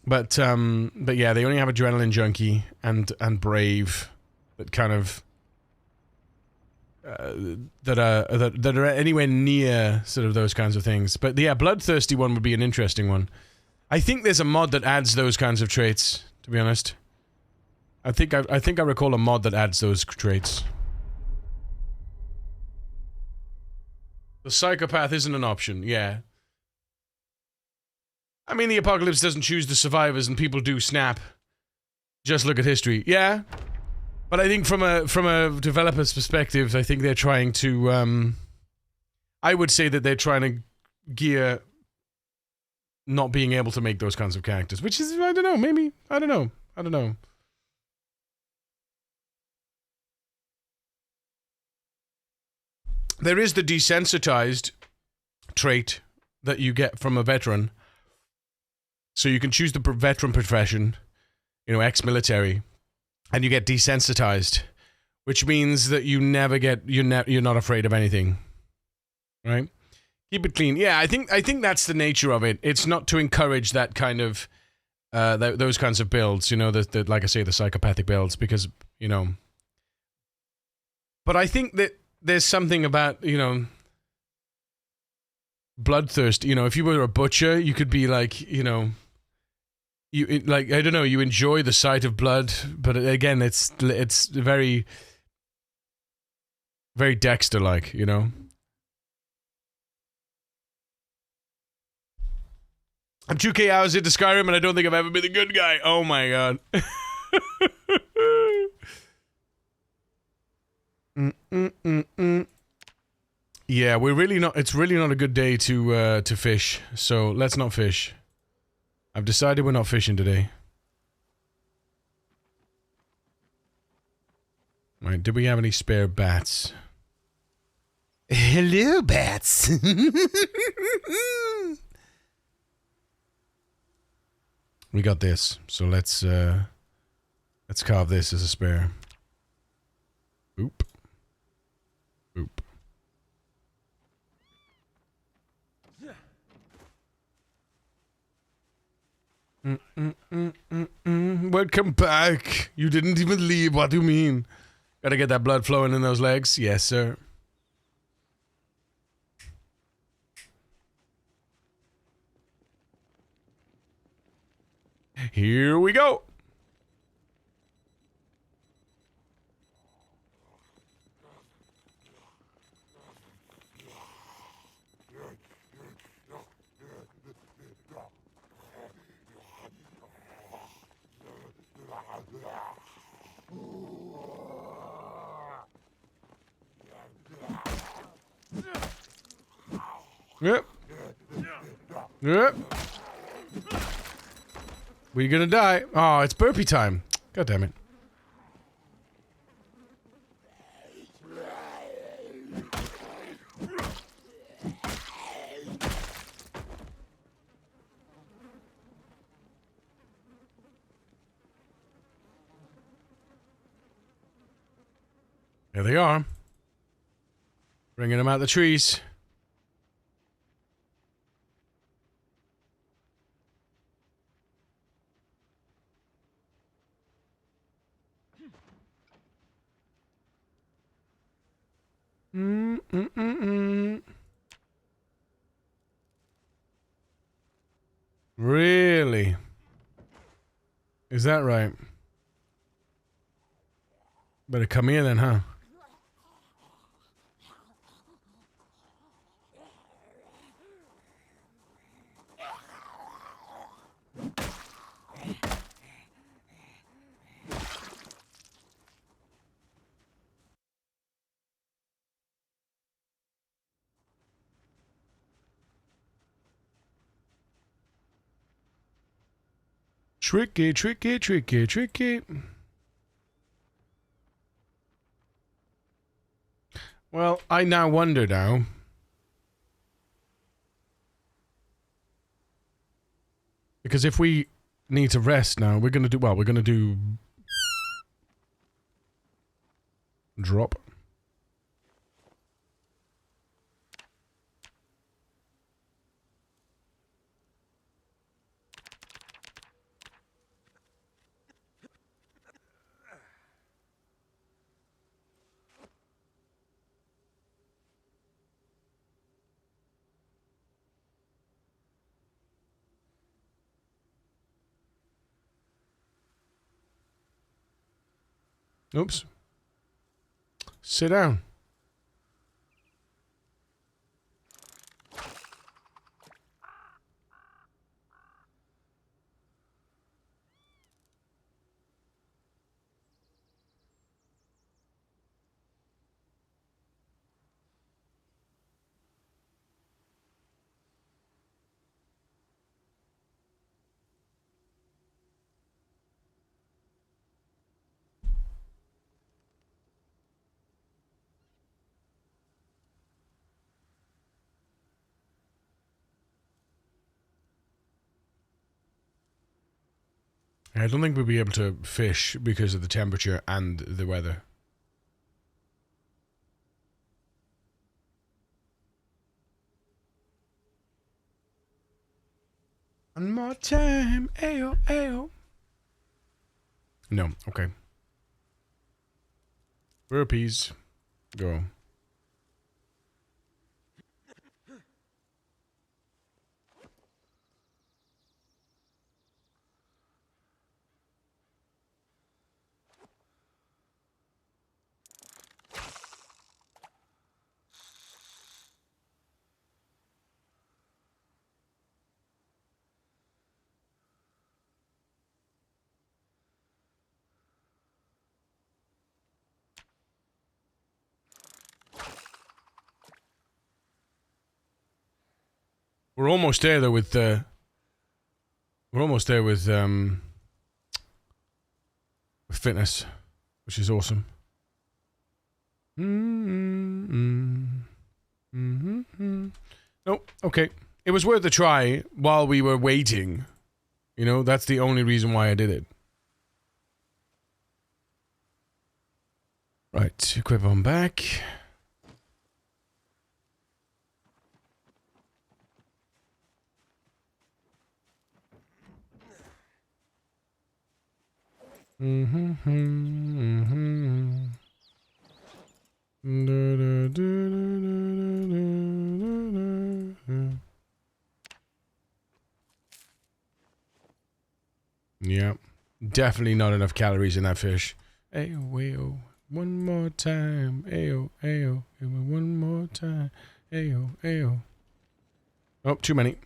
But yeah, they only have Adrenaline Junkie and Brave that kind of that are anywhere near sort of those kinds of things. But yeah, Bloodthirsty one would be an interesting one. I think there's a mod that adds those kinds of traits, to be honest. I think I recall a mod that adds those traits. The psychopath isn't an option, yeah. I mean, the apocalypse doesn't choose the survivors and people do snap. Just look at history. Yeah. But I think from a developer's perspective, I think they're trying to, I would say that they're trying to gear not being able to make those kinds of characters. Which is, I don't know, maybe. I don't know. There is the desensitized trait that you get from a veteran. So you can choose the veteran profession, you know, ex-military, and you get desensitized, which means that you never get, you're not afraid of anything, right? Keep it clean. Yeah, I think that's the nature of it. It's not to encourage that kind of, those kinds of builds, you know, the like I say, the psychopathic builds, because, you know. But I think that there's something about, you know, bloodthirst. You know, if you were a butcher, you could be like, you know, like, I don't know, you enjoy the sight of blood, but again, it's very, very Dexter-like, you know? I'm 2K hours into Skyrim and I don't think I've ever been a good guy. Oh my god. Yeah, we're really not, it's really not a good day to fish, so let's not fish. I've decided we're not fishing today. Right, do we have any spare bats? Hello, bats! We got this, so let's carve this as a spare. Oop. Oop. Welcome back. You didn't even leave. What do you mean? Gotta get that blood flowing in those legs. Yes, sir. Here we go. Yep. Yep. We're gonna die. Oh, it's burpee time. God damn it. There they are. Bringing them out the trees. Really? Is that right? Better come here then, huh? Tricky, tricky, tricky, tricky. Well, I now wonder now. Because if we need to rest now, we're gonna do, well, we're gonna do... drop. Oops. Sit down. I don't think we'll be able to fish because of the temperature and the weather. One more time, ayo, ayo. No, okay. Burpees. Go. We're almost there though with we're almost there with fitness, which is awesome. Nope, okay. It was worth a try while we were waiting. You know, that's the only reason why I did it. Right, equip on back. Yeah, definitely not enough calories in that fish. Ayo, ayo, one more time. Ayo, ayo, one more time. Ayo, ayo. Oh, too many.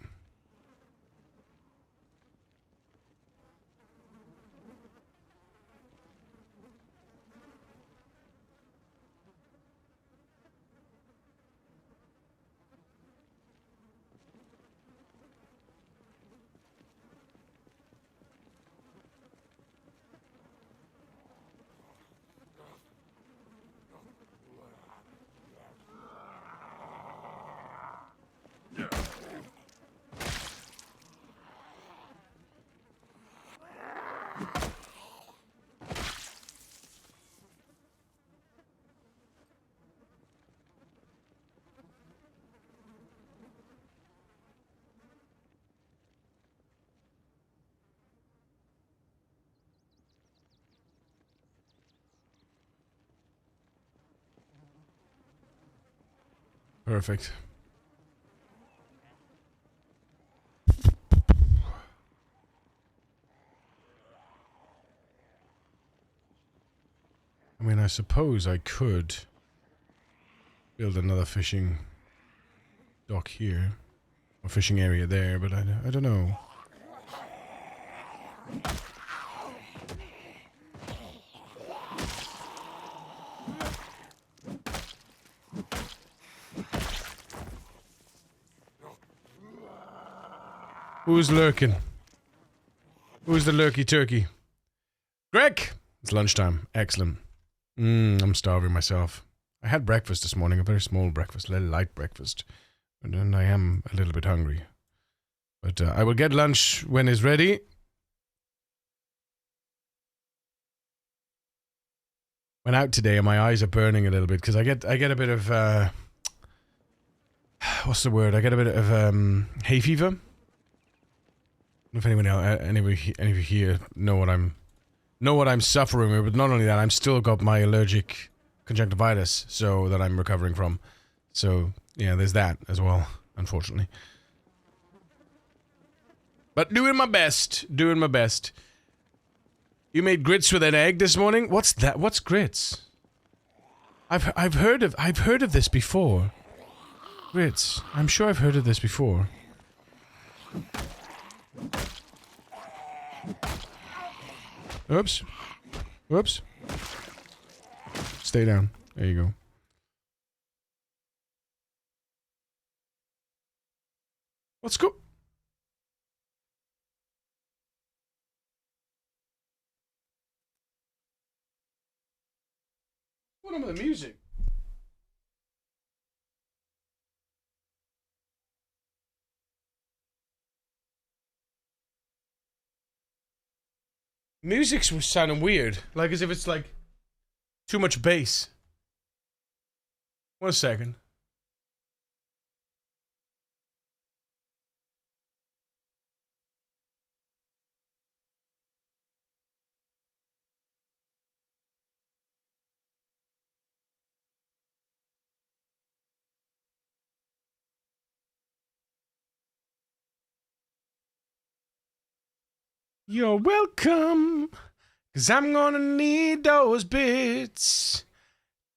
Perfect. I mean, I suppose I could build another fishing dock here, or fishing area there, but I don't know. Who's lurking? Who's the lurky turkey? Greg! It's lunchtime. Excellent. I'm starving myself. I had breakfast this morning, a very small breakfast, a little light breakfast. And I am a little bit hungry. But I will get lunch when it's ready. Went out today and my eyes are burning a little bit because I get a bit of what's the word? I get a bit of hay fever. I don't know if anyone else, any of you here know what I'm suffering with, but not only that, I'm still got my allergic conjunctivitis, so that I'm recovering from. So yeah, there's that as well, unfortunately. But doing my best. You made grits with an egg this morning? What's that? What's grits? I've heard of this before. Grits. I'm sure I've heard of this before. Oops. Whoops. Stay down. There you go. Let's go. What am I the music? Music's sounding weird. Like as if it's like too much bass. 1 second. You're welcome, 'cause I'm gonna need those bits.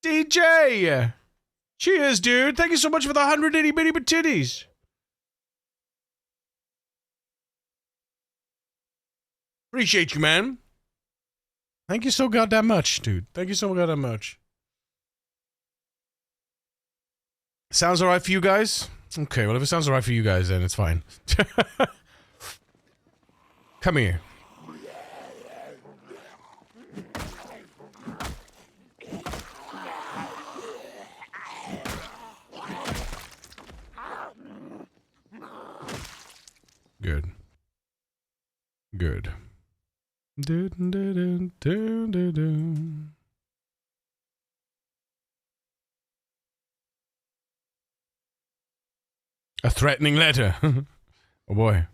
DJ! Cheers, dude. Thank you so much for the 180 bitty titties. Appreciate you, man. Thank you so goddamn much, dude. Thank you so goddamn much. Sounds alright for you guys? Okay, well, if it sounds alright for you guys, then it's fine. Come here. Good. Good. A threatening letter. Oh boy.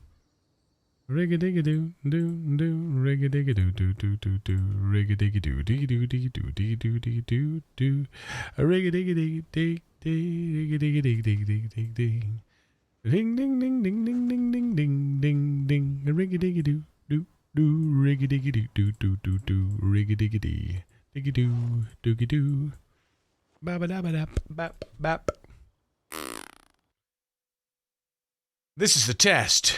Rig-a-dig-a-doo, doo, doo, rig-a-dig-a-doo, doo, doo, doo, doo, rig-a-dig-a-doo, dee-doo, dee-doo, dee-doo, dee-doo, doo, a rig-a-dig-a-dig, dig, dig, rig-a-dig-a-dig, dig, dig, dig, dig. Ding, ding, ding, ding, ding, ding, ding, ding, ding, ding, a rig-a-dig-a-doo, doo, doo, rig-a-dig-a-doo, doo, doo, doo, doo, rig-a-dig-a-dee, dig-a-doo, doo-ga-doo, ba-ba-da-ba-dap, bap, bap. This is the test.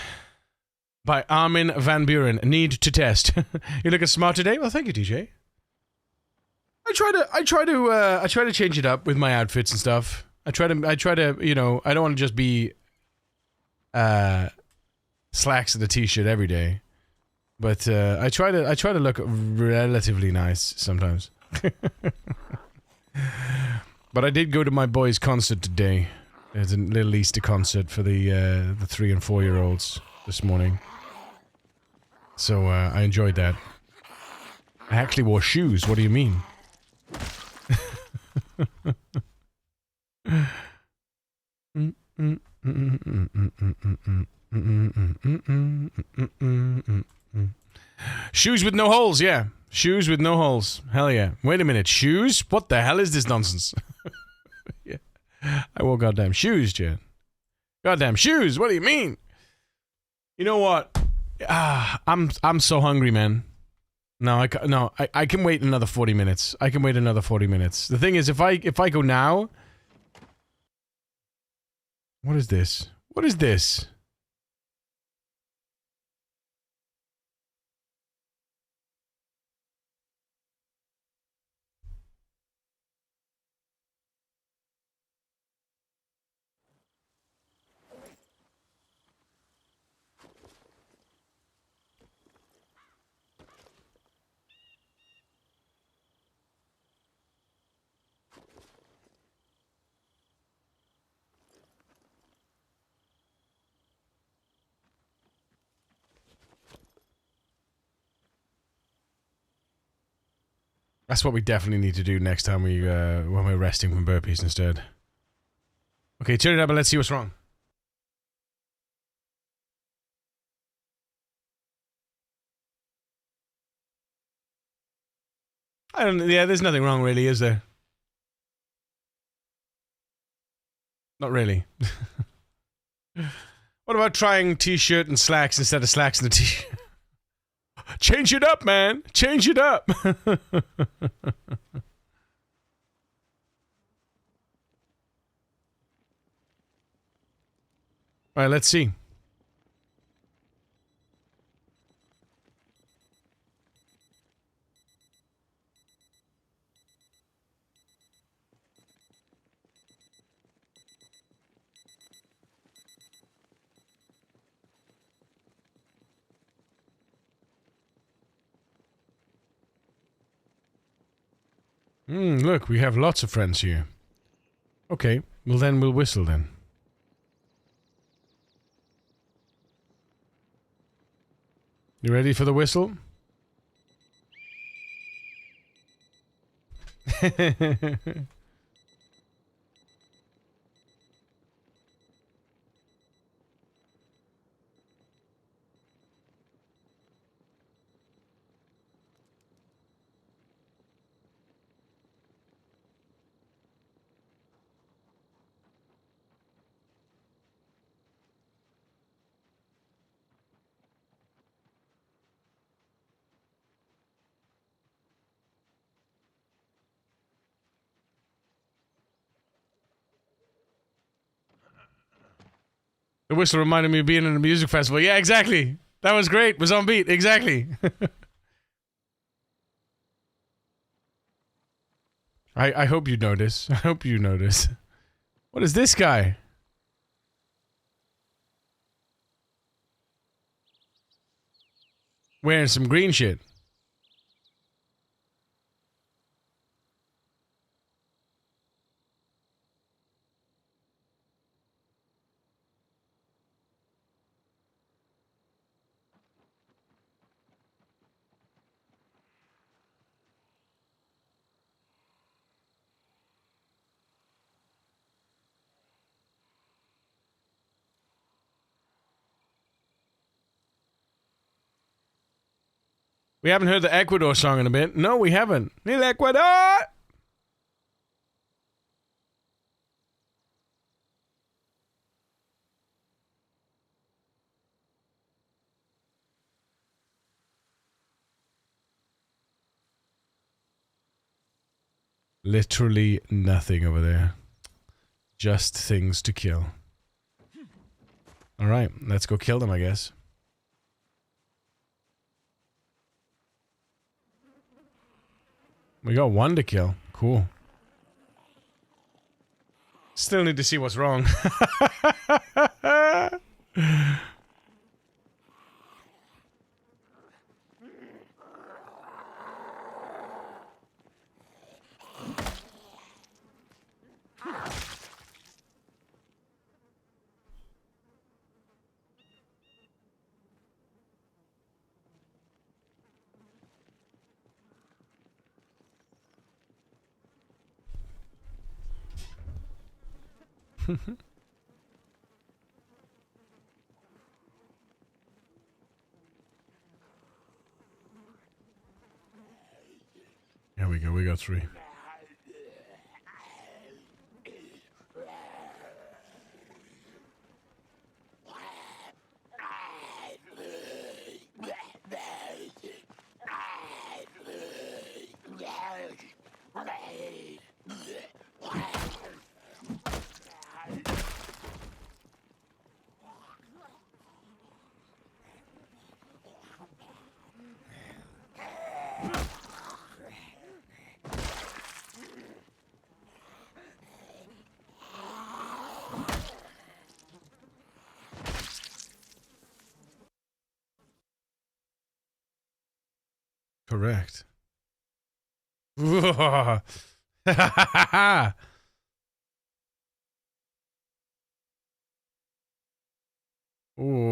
By Armin van Buren. Need to test. You looking smart today? Well, thank you, DJ. I try to change it up with my outfits and stuff. I try to, you know, I don't want to just be slacks and a t-shirt every day. But I try to look relatively nice sometimes. But I did go to my boys' concert today. There's a little Easter concert for the 3 and 4 year olds this morning. So, I enjoyed that. I actually wore shoes, what do you mean? Shoes with no holes, yeah. Shoes with no holes. Hell yeah. Wait a minute, shoes? What the hell is this nonsense? Yeah. I wore goddamn shoes, Jen. Goddamn shoes, what do you mean? You know what? I'm so hungry, man. No, I can wait another 40 minutes. I can wait another 40 minutes. The thing is, if I go now... What is this? What is this? That's what we definitely need to do next time when we're resting from burpees instead. Okay, turn it up and let's see what's wrong. Yeah, there's nothing wrong really, is there? Not really. What about trying t-shirt and slacks instead of slacks and a t-shirt? Change it up, man! Change it up! Alright, let's see. Look, we have lots of friends here. Okay, well then we'll whistle then. You ready for the whistle? The whistle reminded me of being in a music festival. Yeah, exactly. That was great. Was on beat. Exactly. I hope you notice. I hope you notice. What is this guy? Wearing some green shit. We haven't heard the Ecuador song in a bit. No, we haven't. El Ecuador! Literally nothing over there. Just things to kill. Alright, let's go kill them, I guess. We got one to kill. Cool. Still need to see what's wrong. Here we go, we got three. Correct. Ooh,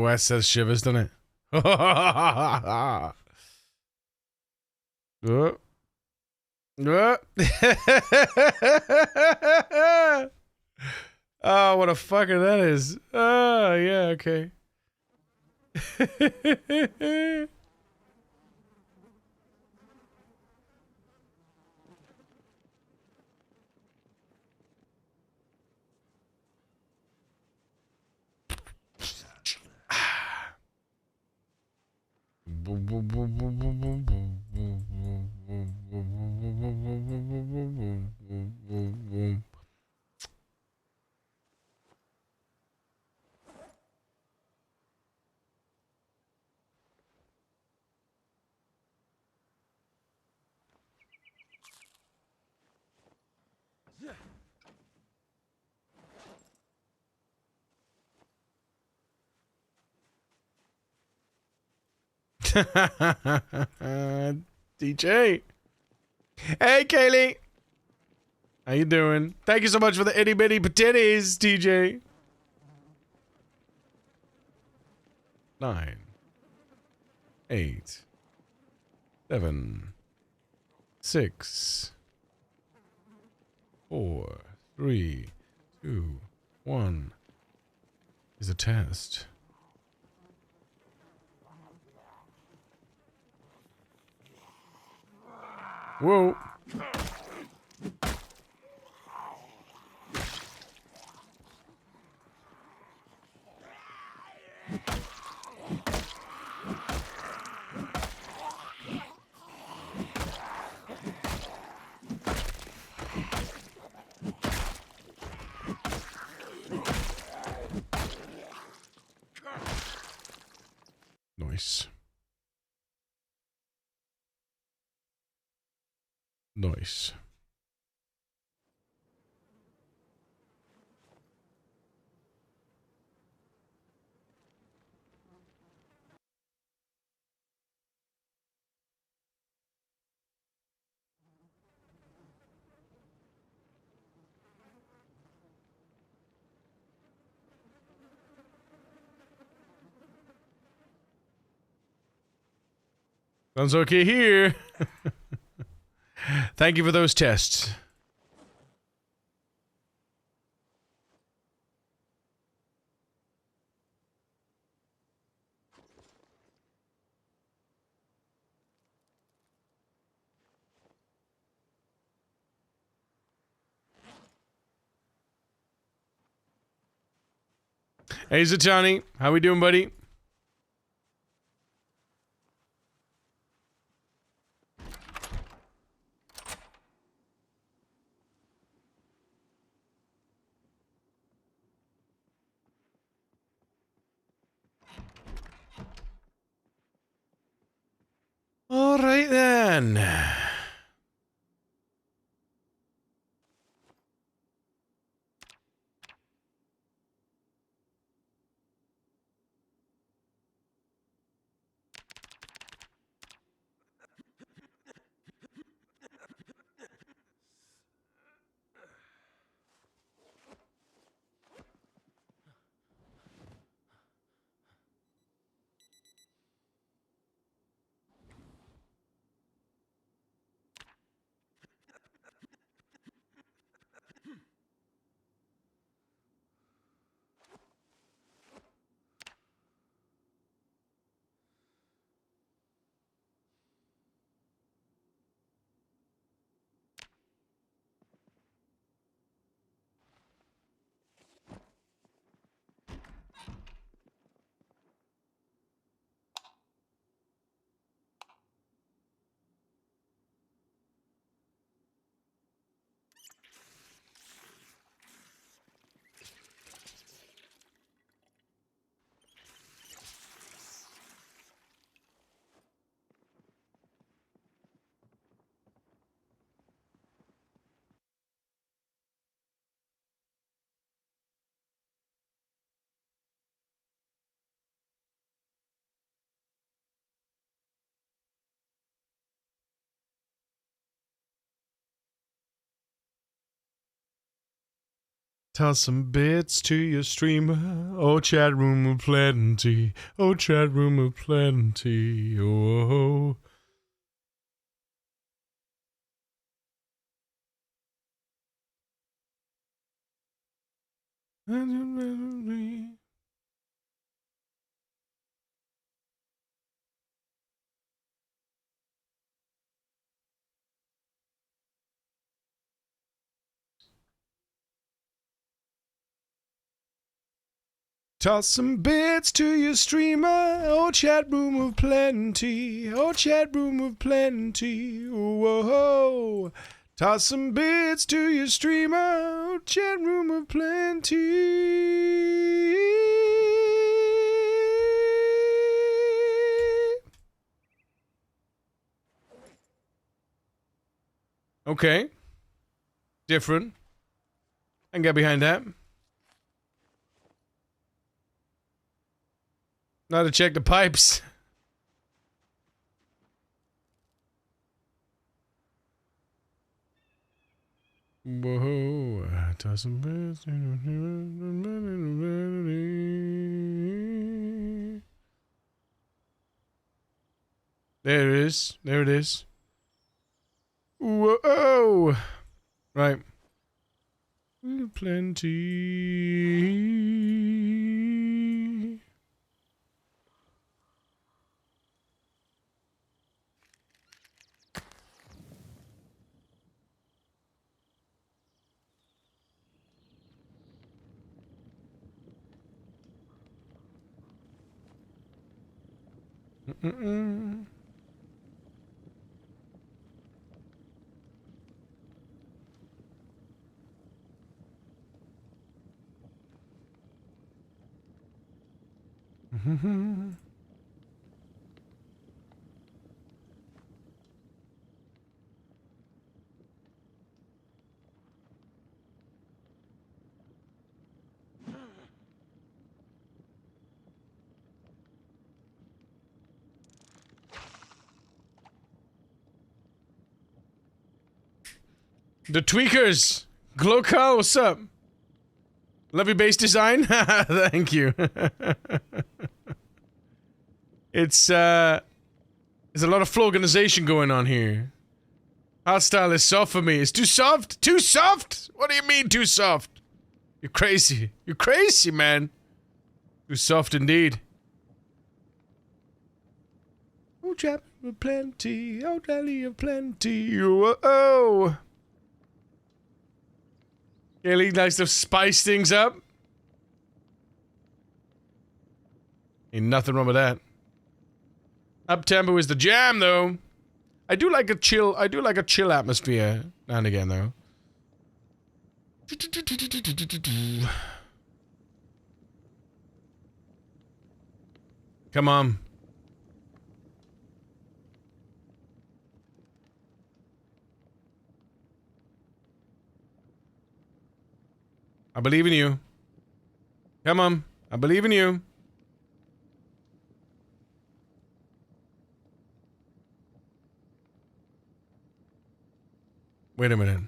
that says shivers, doesn't it? Oh, oh, what a fucker that is. Oh, yeah, okay. DJ. Hey, Kaylee. How you doing? Thank you so much for the itty bitty patitties, DJ. 9, 8, 7, 6, 4, 3, 2, 1. Is a test. Whoa. Nice. Nice. Sounds okay here. Thank you for those tests. Hey, Zatani. How we doing, buddy? All right, then. Toss some bits to your streamer. Oh, chat room of plenty. Oh, chat room of plenty. Oh. Toss some bits to your streamer, oh chat room of plenty, oh chat room of plenty, whoa. Toss some bits to your streamer, oh chat room of plenty. Okay. Different. I can get behind that. Now to check the pipes. Whoa, toss some bits. There it is. There it is. Whoa! Right. Plenty. Mm-mm. The tweakers! Glowcar, what's up? Love your base design? Thank you. It's there's a lot of organization going on here. Hostile is soft for me. It's too soft? Too soft? What do you mean too soft? You're crazy. You're crazy, man. Too soft indeed. Oh, chap, plenty. Oh, Dally of plenty. Oh. Kelly likes to spice things up. Ain't nothing wrong with that. Up tempo is the jam, though. I do like a chill atmosphere now and again, though. Come on. I believe in you. Come on. I believe in you. Wait a minute.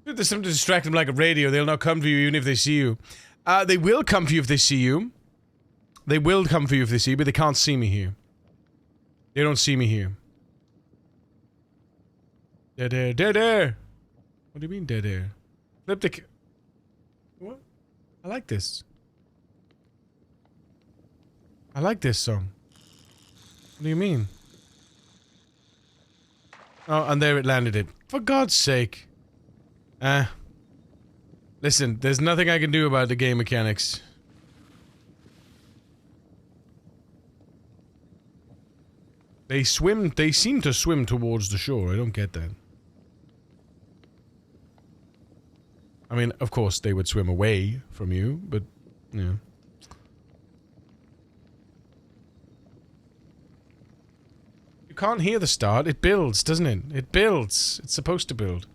There's something to distract them like a radio. They'll not come for you even if they see you. They will come for you if they see you. They will come for you if they see you, but they can't see me here. They don't see me here. Dead air, dead air! What do you mean dead air? Flip the what? I like this. I like this song. What do you mean? Oh, and there it landed it. For God's sake. Listen, there's nothing I can do about the game mechanics. They seem to swim towards the shore. I don't get that. I mean, of course they would swim away from you, but, yeah. You can't hear the start. It builds, doesn't it? It builds. It's supposed to build.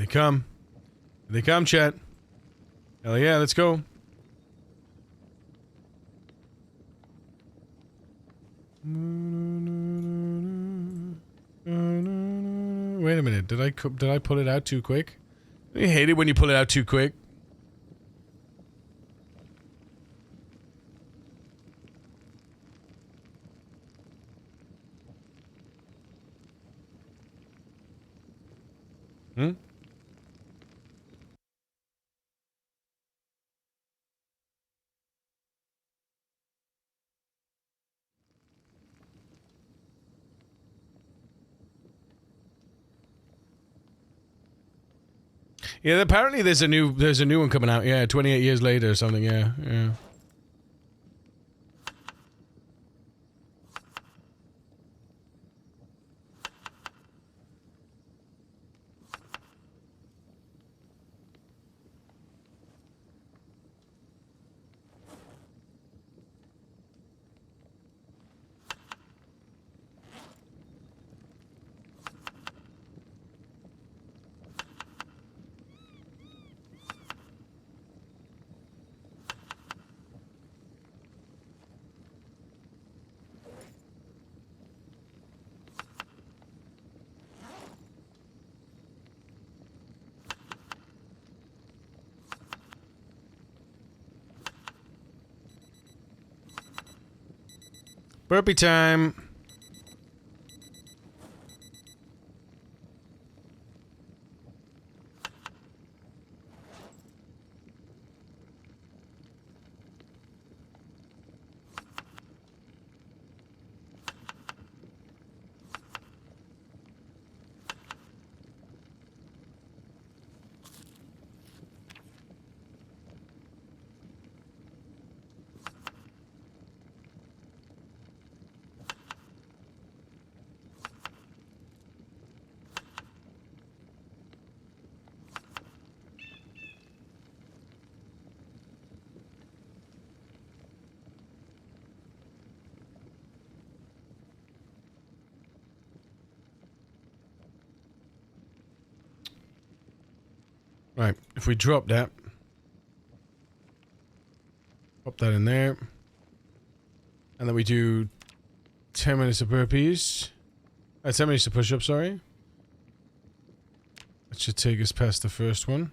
they come. Here they come, chat. Hell yeah, let's go. Wait a minute, did I pull it out too quick? I hate it when you pull it out too quick. Hmm? Yeah, apparently there's a new one coming out. Yeah, 28 years later or something. Yeah, yeah. Burpee time. Right, if we drop that, pop that in there, and then we do 10 minutes of burpees. 10 minutes of push-ups, sorry. That should take us past the first one.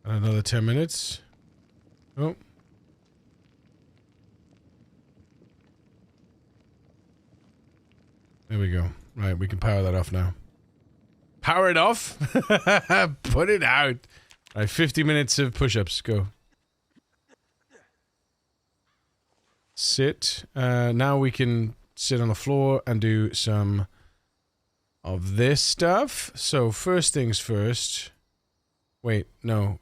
And another 10 minutes. Oh. There we go. Right, we can power that off now. Power it off? Put it out. Alright, 50 minutes of push-ups. Go. Sit. Now we can sit on the floor and do some of this stuff. So, first things first. Wait, no.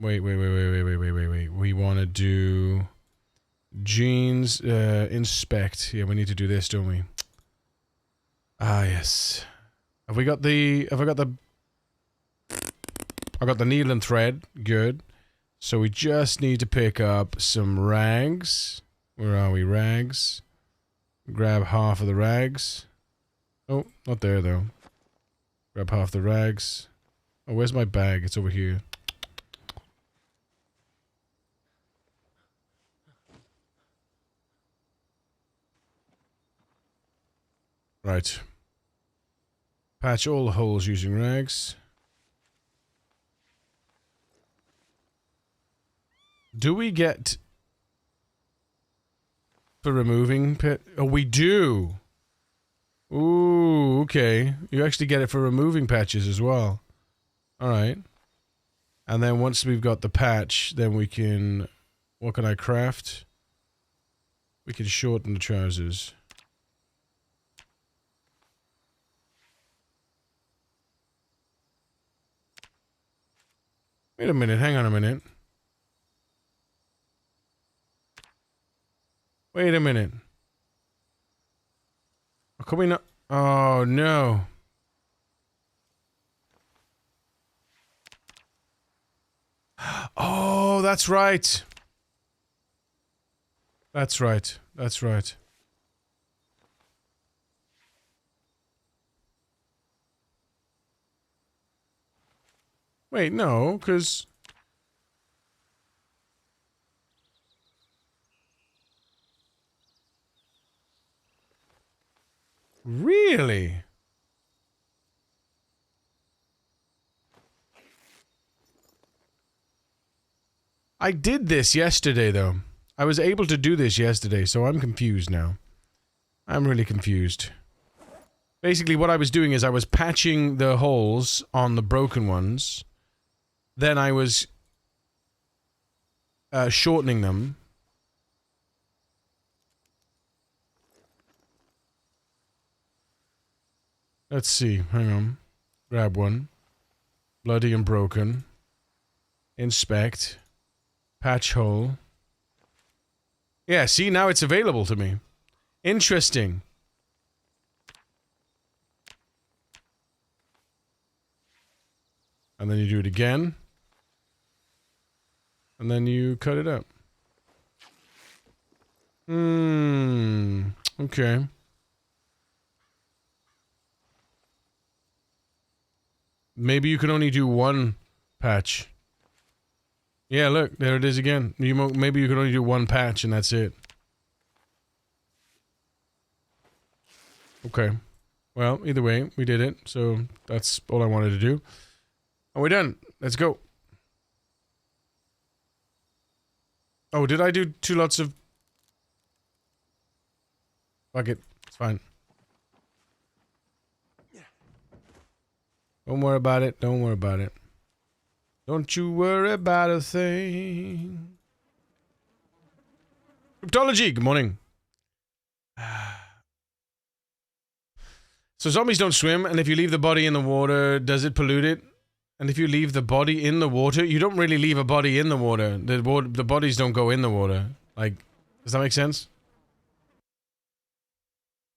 Wait. We want to do genes, inspect. Yeah, we need to do this, don't we? Ah, yes. I got the needle and thread. Good. So we just need to pick up some rags. Where are we? Rags. Grab half of the rags. Oh, not there though. Grab half the rags. Oh, where's my bag? It's over here. Right. Patch all the holes using rags. Do we get for removing pit? Oh, we do. Ooh, okay. You actually get it for removing patches as well. Alright. And then once we've got the patch, then we can... What can I craft? We can shorten the trousers. Wait a minute, hang on a minute. Wait a minute. Can we not... Oh, no. Oh, that's right. That's right. That's right. Wait, no, because... Really? I did this yesterday, though. I was able to do this yesterday, so I'm confused now. I'm really confused. Basically, what I was doing is I was patching the holes on the broken ones. Then I was shortening them. Let's see. Hang on. Grab one. Bloody and broken. Inspect. Patch hole. Yeah, see, now it's available to me. Interesting. And then you do it again. And then you cut it up. Okay. Maybe you can only do one patch. Yeah, look, there it is again. Maybe you can only do one patch and that's it. Okay. Well, either way, we did it. So that's all I wanted to do. And we're done. Let's go. Oh, did I do 2 lots of... Fuck it. It's fine. Don't worry about it. Don't worry about it. Don't you worry about a thing. Cryptology, good morning. So zombies don't swim, and if you leave the body in the water, does it pollute it? And if you leave the body in the water, you don't really leave a body in the water. The bodies don't go in the water. Like, does that make sense?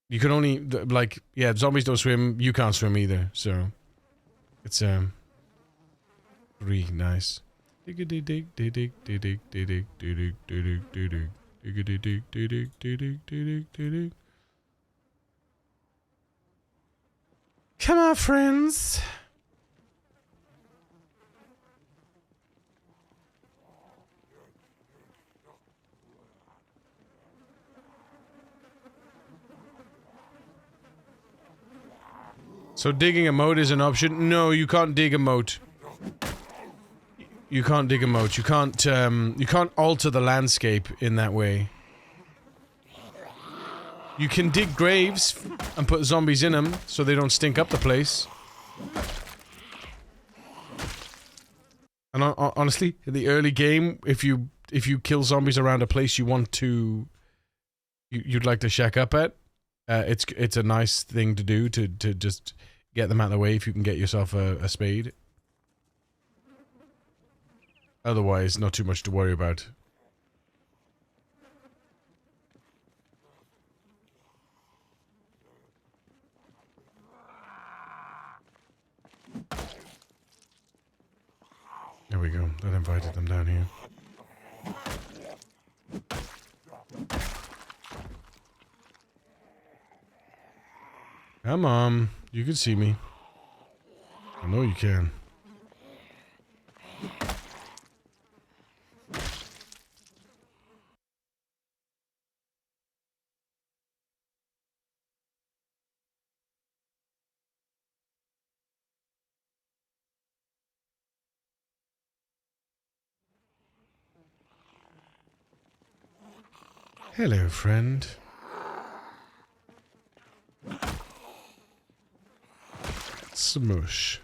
You can only, like, yeah, zombies don't swim, you can't swim either, so... It's, really nice. Come on, friends! So digging a moat is an option? No, you can't dig a moat. You can't dig a moat. You can't alter the landscape in that way. You can dig graves and put zombies in them so they don't stink up the place. And honestly, in the early game, if you kill zombies around a place you want to... You'd like to shack up at, it's a nice thing to do to just get them out of the way if you can get yourself a spade. Otherwise, not too much to worry about. There we go. That invited them down here. Come on. You can see me. I know you can. Hello, friend. Smush.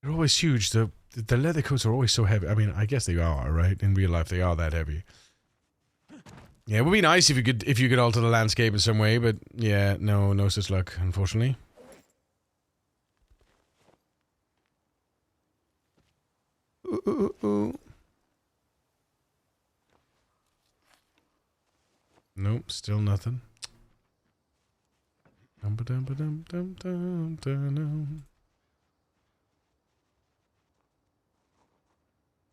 They're always huge. The leather coats are always so heavy. I mean, I guess they are, right? In real life, they are that heavy. Yeah, it would be nice if you could alter the landscape in some way, but yeah, no such luck, unfortunately. Ooh. Nope, still nothing. The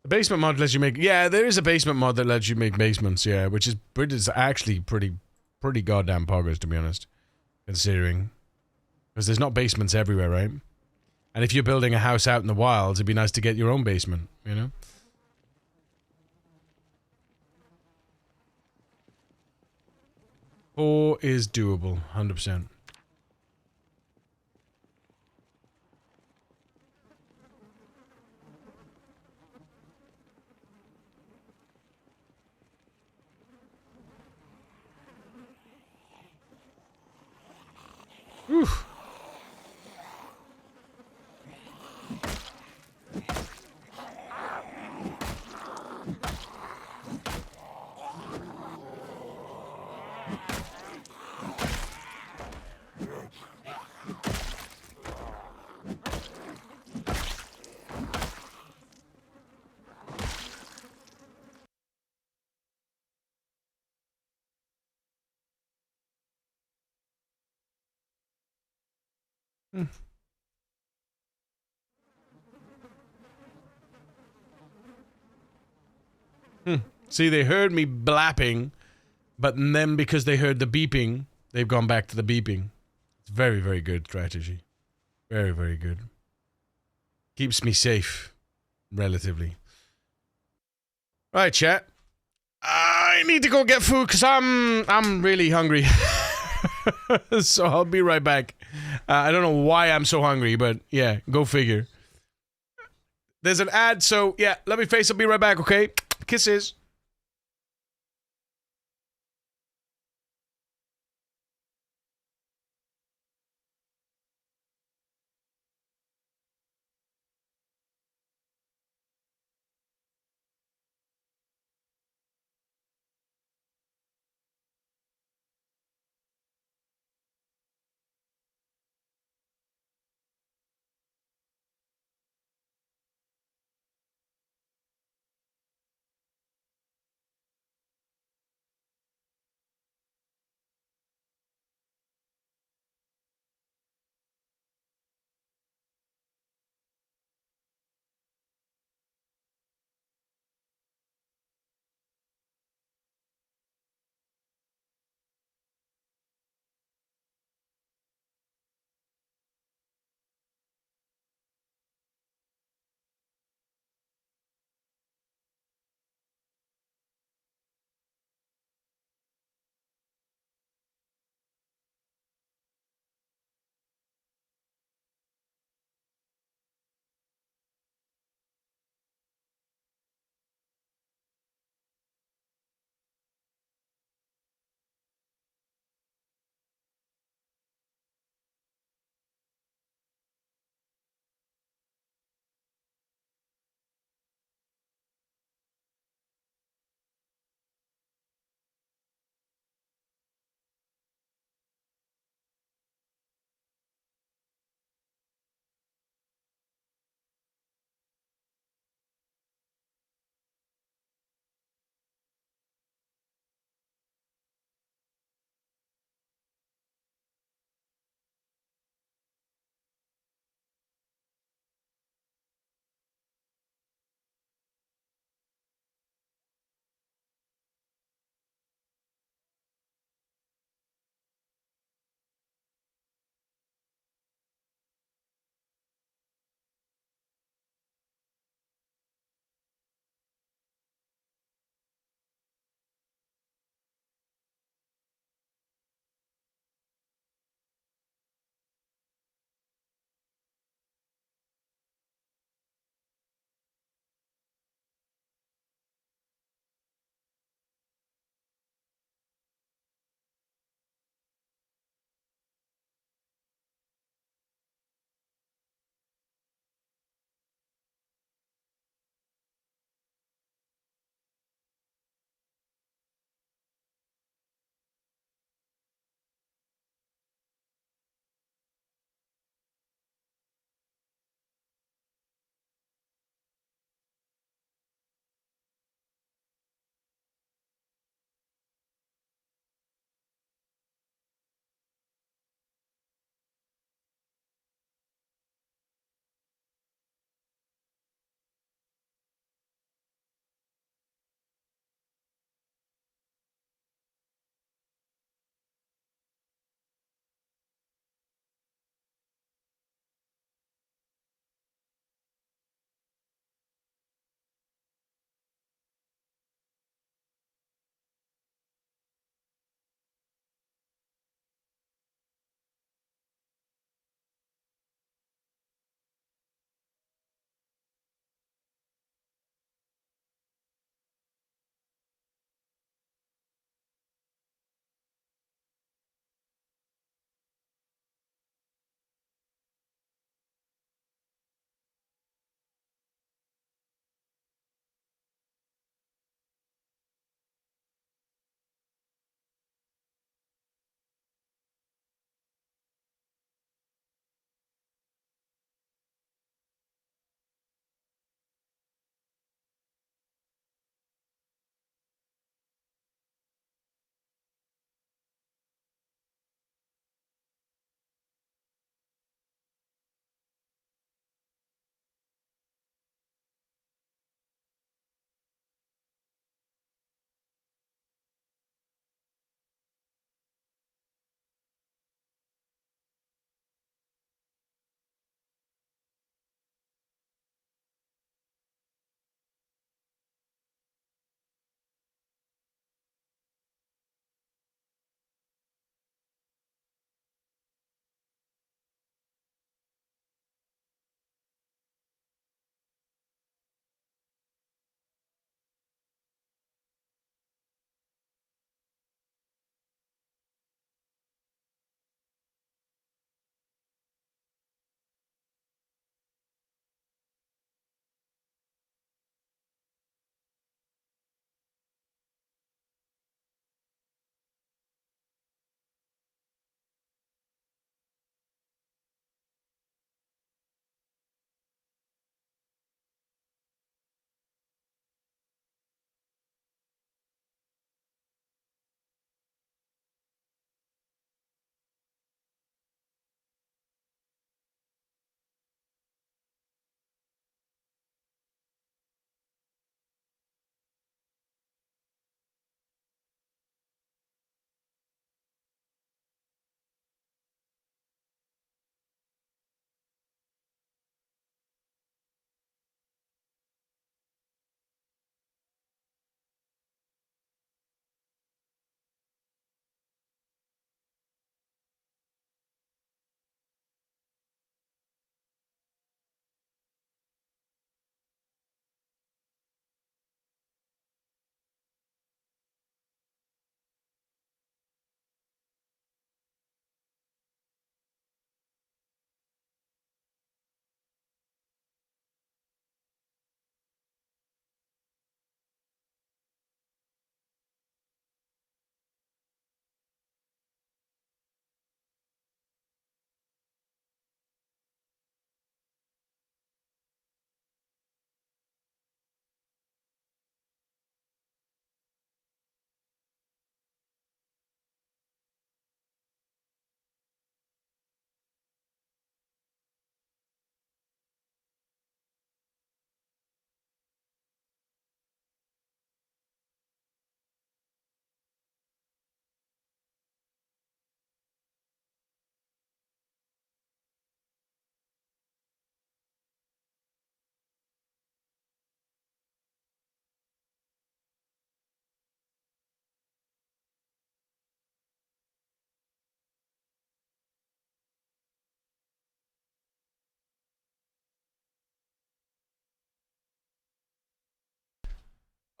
basement mod lets you make... Yeah, there is a basement mod that lets you make basements, yeah, which is actually pretty goddamn poggers, to be honest. Considering. Because there's not basements everywhere, right? And if you're building a house out in the wilds, it'd be nice to get your own basement, you know? Four is doable, 100%. Oof. See, they heard me blapping, but then because they heard the beeping, they've gone back to the beeping. It's very, very good strategy. Very, very good. Keeps me safe, relatively. Right, chat. I need to go get food because I'm really hungry. So I'll be right back. I don't know why I'm so hungry, but yeah, go figure. There's an ad, so yeah, let me face. I'll be right back, okay? Kisses.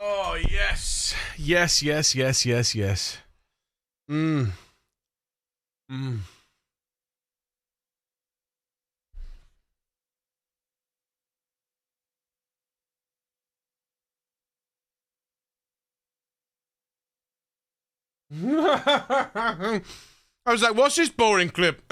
Oh, yes. Yes, yes, yes, yes, yes. Mmm. Mmm. I was like, what's this boring clip?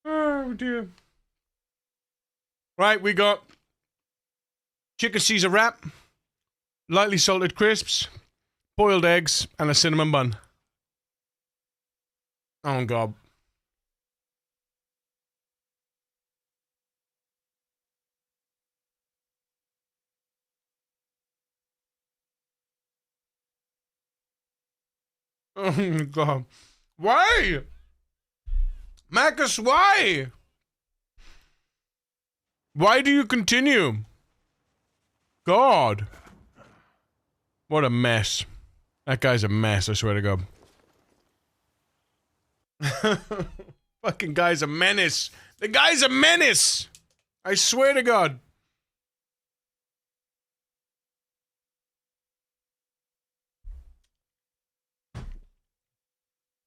Oh, dear. Right, we got chicken Caesar wrap, lightly salted crisps, boiled eggs, and a cinnamon bun. Oh, God. Oh, God. Why? Marcus, why? Why do you continue? God. What a mess. That guy's a mess, I swear to God. Fucking guy's a menace. The guy's a menace. I swear to God.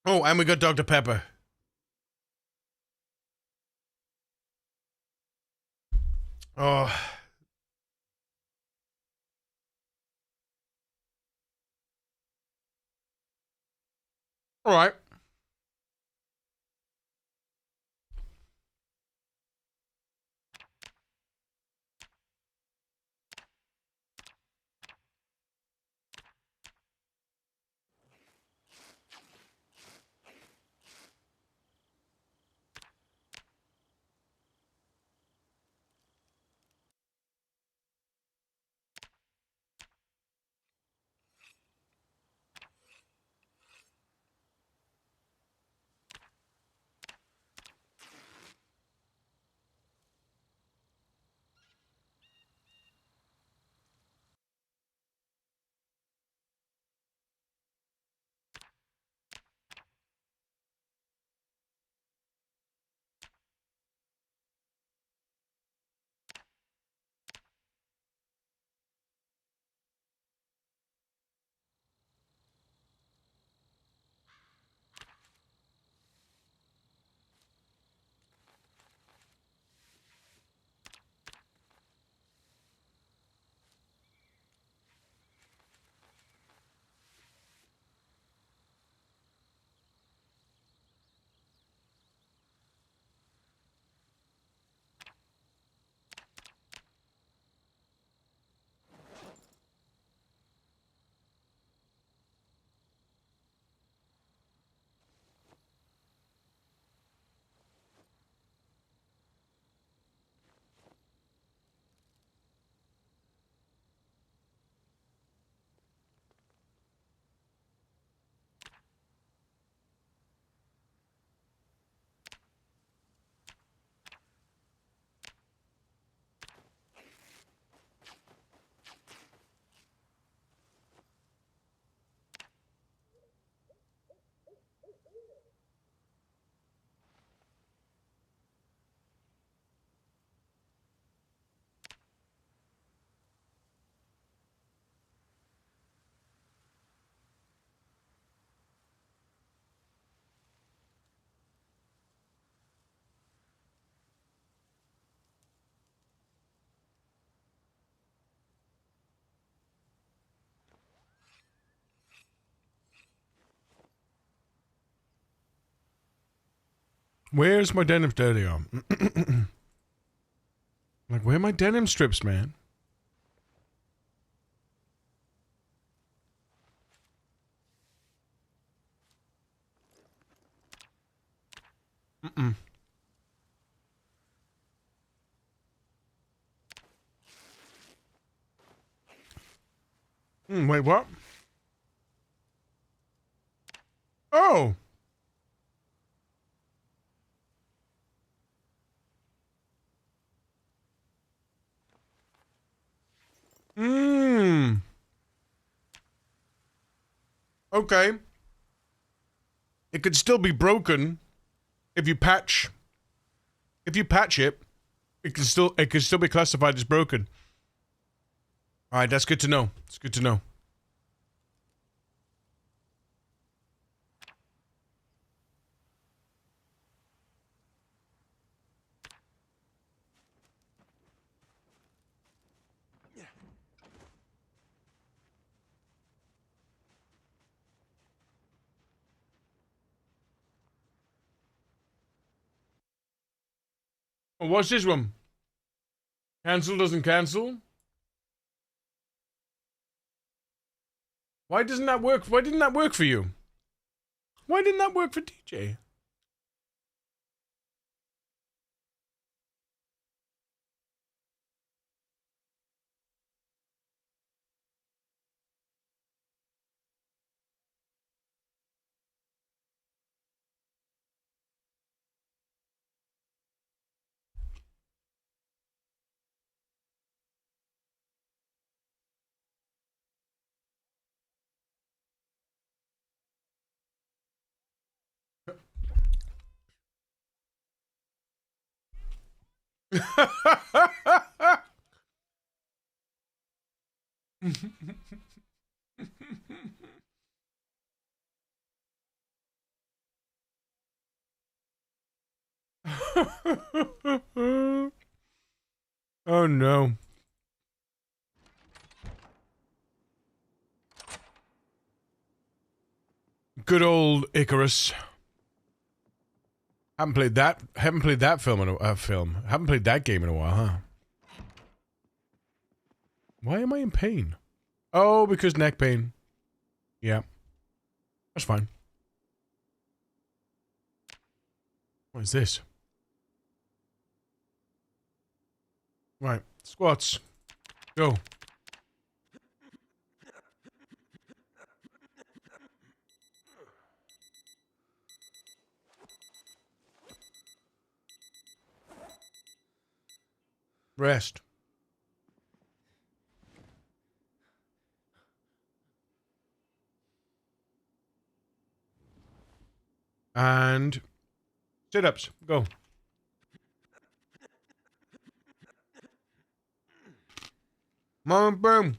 Oh, and we got Dr. Pepper. Oh. All right. Where's my denim stereo? Like, where are my denim strips, man? Mm-mm. Wait, what? Oh! Okay. It could still be broken if you patch. If you patch it, it can still be classified as broken. All right, that's good to know. It's good to know. Oh, what's this one? Cancel doesn't cancel? Why doesn't that work? Why didn't that work for you? Why didn't that work for DJ? Oh no. Good old Icarus. Haven't played that film in a film. Haven't played that game in a while, huh? Why am I in pain? Oh, because neck pain. Yeah. That's fine. What is this? Right. Squats. Go. Rest. And sit-ups. Go. Mom, boom.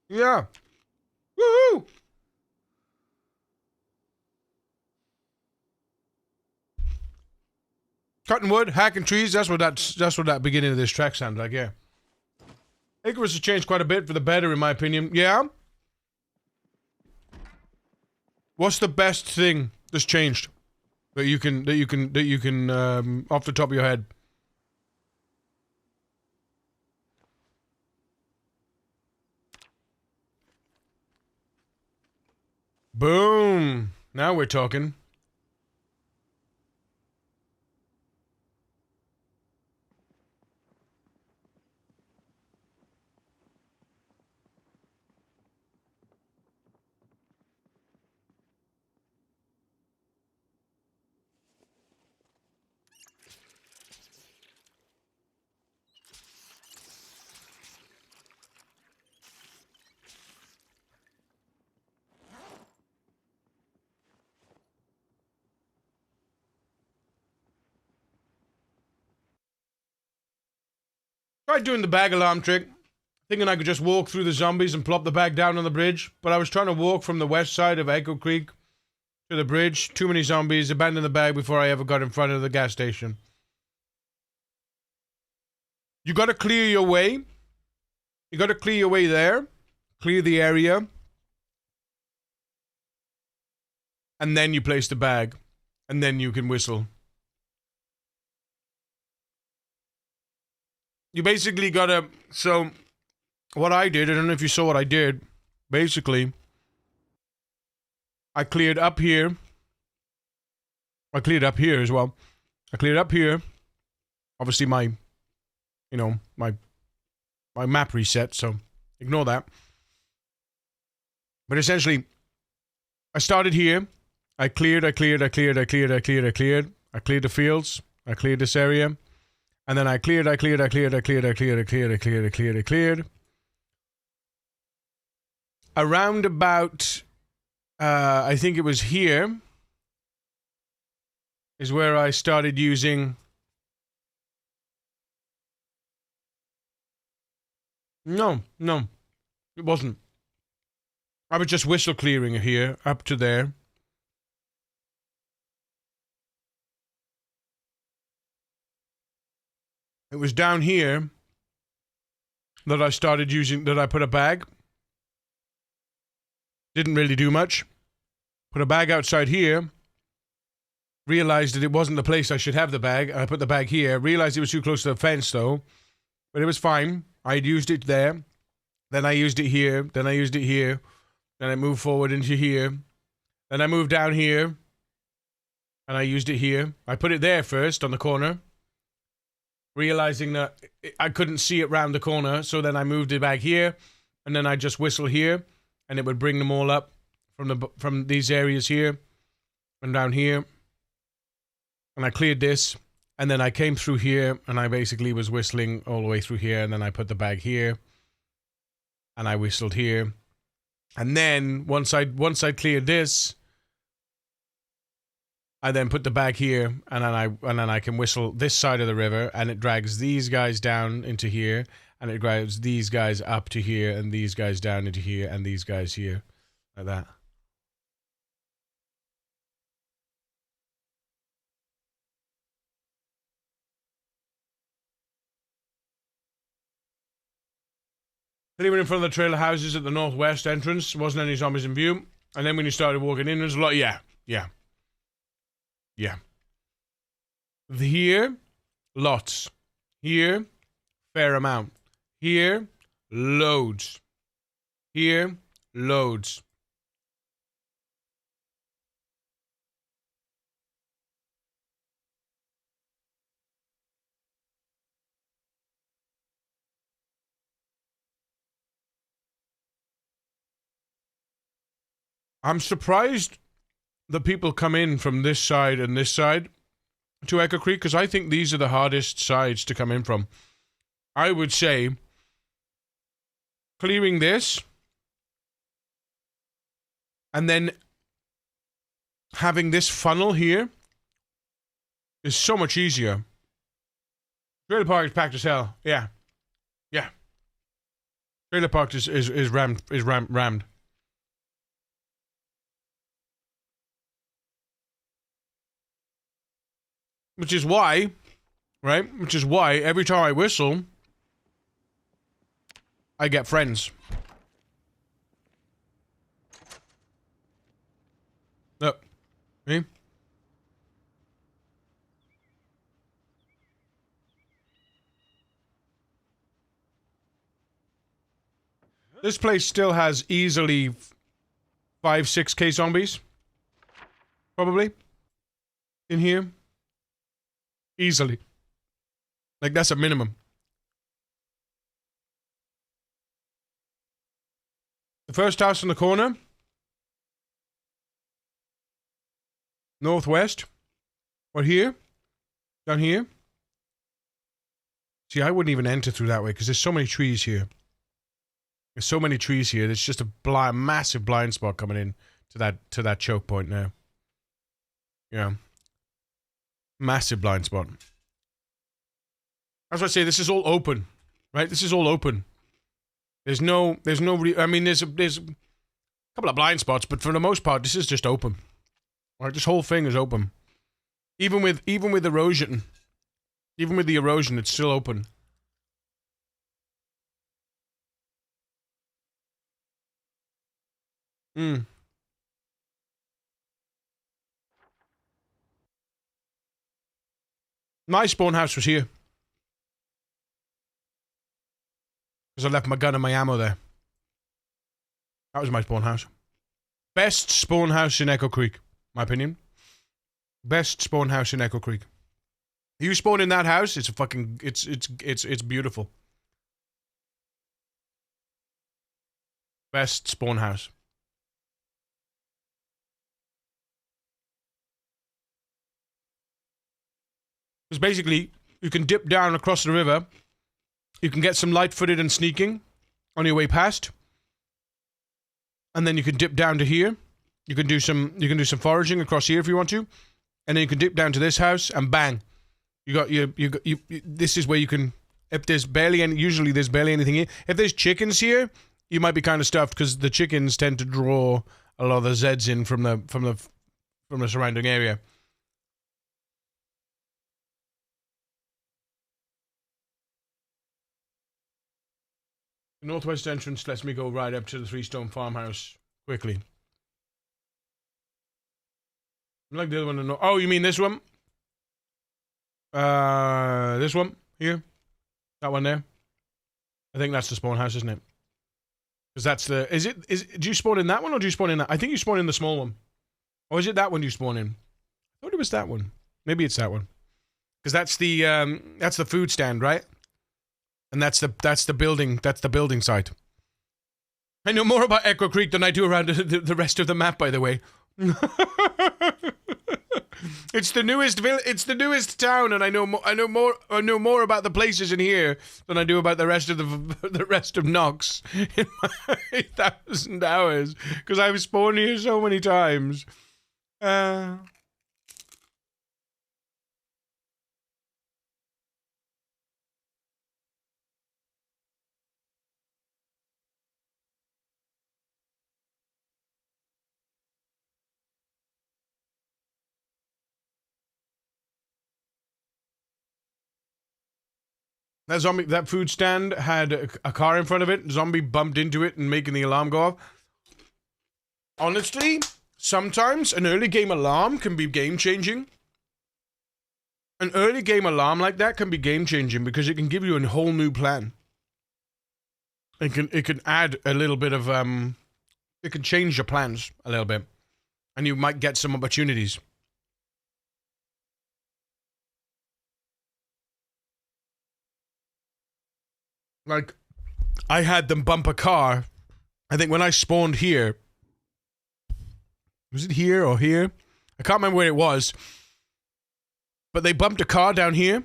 Yeah. Woohoo! Cutting wood, hacking trees. That's what that beginning of this track sounds like. Yeah. Icarus has changed quite a bit for the better, in my opinion. Yeah. What's the best thing that's changed that you can off the top of your head? Boom. Now we're talking. Tried doing the bag alarm trick, thinking I could just walk through the zombies and plop the bag down on the bridge, but I was trying to walk from the west side of Echo Creek to the bridge. Too many zombies, abandoned the bag before I ever got in front of the gas station. You gotta clear your way. You gotta clear your way there. Clear the area. And then you place the bag. And then you can whistle. You basically gotta... So, what I did, I don't know if you saw what I did. Basically, I cleared up here. I cleared up here as well. I cleared up here. Obviously my map reset, so ignore that. But essentially, I started here. I cleared the fields. I cleared this area. And then I cleared. around about, I think it was here, is where I started using... No, it wasn't. I was just whistle clearing here, up to there. It was down here that I started using, that I put a bag. Didn't really do much. Put a bag outside here. Realized that it wasn't the place I should have the bag. I put the bag here. Realized it was too close to the fence though. But it was fine. I'd used it there. Then I used it here. Then I used it here. Then I moved forward into here. Then I moved down here. And I used it here. I put it there first on the corner. Realizing that I couldn't see it round the corner. So then I moved it back here. And then I just whistle here. And it would bring them all up from these areas here. And down here. And I cleared this. And then I came through here. And I basically was whistling all the way through here. And then I put the bag here. And I whistled here. And then once I cleared this, I then put the bag here, and then I can whistle this side of the river, and it drags these guys down into here, and it drags these guys up to here, and these guys down into here, and these guys here, like that. Clearing in front of the trailer houses at the northwest entrance. Wasn't any zombies in view. And then when you started walking in, there's a lot. Yeah. Here, lots. Here, fair amount. Here, loads. Here, loads. I'm surprised that people come in from this side and this side to Echo Creek, because I think these are the hardest sides to come in from. I would say clearing this and then having this funnel here is so much easier. Trailer park is packed as hell. Yeah. Trailer park is rammed. Which is why, right? Which is why every time I whistle, I get friends. Look. See? This place still has easily 5-6k zombies. Probably. In here. Easily. Like, that's a minimum. The first house in the corner. Northwest. What, here? Down here? See, I wouldn't even enter through that way, because there's so many trees here. There's so many trees here. There's just a massive blind spot coming in to that choke point now. Yeah. Massive blind spot. As I say, this is all open, right? This is all open. There's no I mean, there's a couple of blind spots, but for the most part, this is just open. Right, this whole thing is open. Even with erosion, even with the erosion, it's still open. My spawn house was here. Because I left my gun and my ammo there. That was my spawn house. Best spawn house in Echo Creek, my opinion. Best spawn house in Echo Creek. You spawn in that house, it's a fucking it's beautiful. Best spawn house. Because basically, you can dip down across the river. You can get some light-footed and sneaking on your way past. and then you can dip down to here. You can do some foraging across here if you want to, and then you can dip down to this house, and bang, you got this is where you can. If there's barely any, usually there's barely anything here. If there's chickens here, you might be kind of stuffed because the chickens tend to draw a lot of the Zeds in from the surrounding area. The northwest entrance lets me go right up to the 3-stone farmhouse quickly. I like the other one. Oh, you mean this one? This one here, that one there. I think that's the spawn house, isn't it? Because that's the. Is it? Do you spawn in that one or do you spawn in that? I think you spawn in the small one. Or is it that one you spawn in? I thought it was that one. Maybe it's that one. Because that's the food stand, right? And that's the building site. I know more about Echo Creek than I do around the rest of the map, by the way. It's the newest town, and I know more about the places in here than I do about the rest of the rest of Nox in my 1,000 hours, because I've spawned here so many times. That food stand had a car in front of it. Zombie bumped into it and making the alarm go off. Honestly, sometimes an early game alarm can be game changing. An early game alarm like that can be game changing because it can give you a whole new plan. It can add a little bit of it can change your plans a little bit, and you might get some opportunities. Like, I had them bump a car. I think when I spawned here, was it here or here? I can't remember where it was. But they bumped a car down here,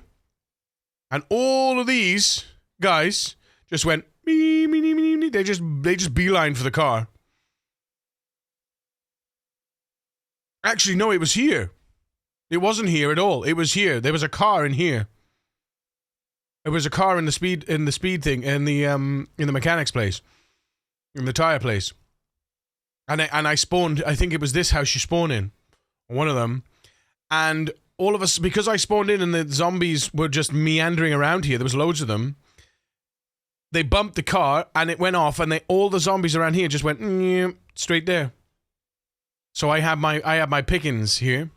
and all of these guys just went me. They just beeline for the car. Actually, no, it was here. It wasn't here at all. It was here. There was a car in here. It was a car in the speed thing in the mechanics place, in the tire place, and I spawned. I think it was this house you spawn in, one of them, and all of us, because I spawned in and the zombies were just meandering around here. There was loads of them. They bumped the car and it went off, and all the zombies around here just went straight there. So I had my pickings here.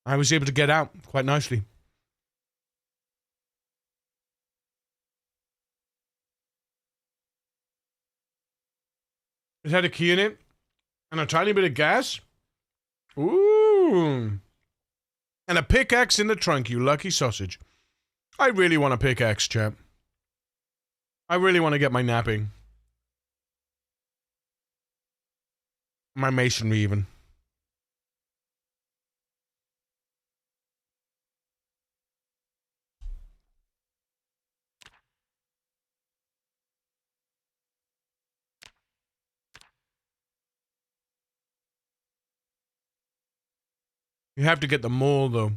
I was able to get out quite nicely. It had a key in it and a tiny bit of gas. Ooh. And a pickaxe in the trunk, you lucky sausage. I really want a pickaxe, chap. I really want to get my napping. My masonry, even. You have to get the mole, though.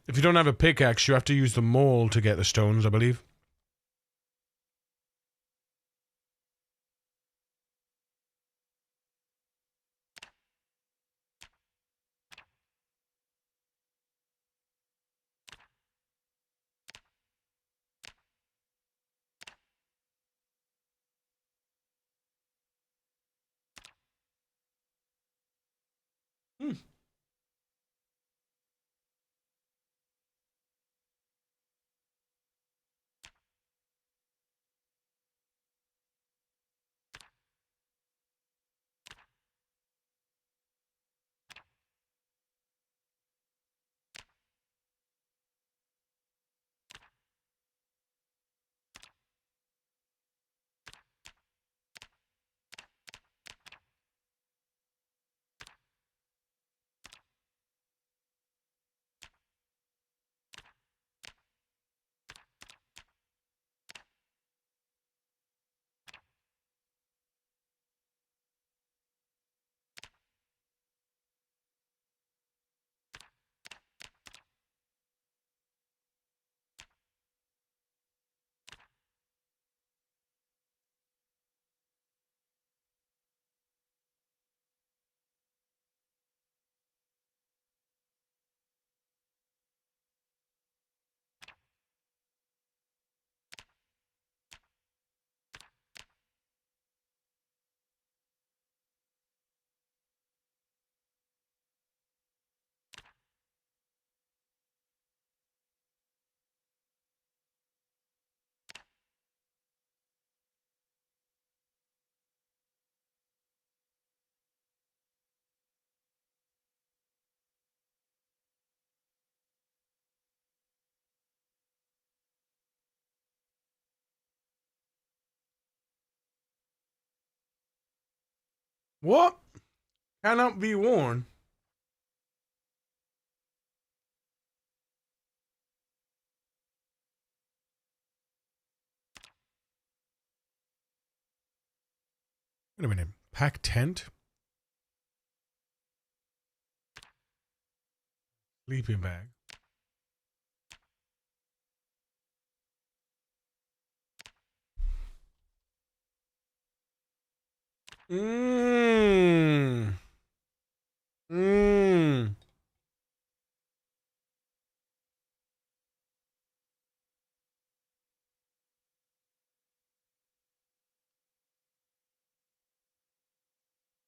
If you don't have a pickaxe, you have to use the mole to get the stones, I believe. What? Cannot be worn. Wait a minute. Pack tent? Sleeping bag. Mmm. Mmm.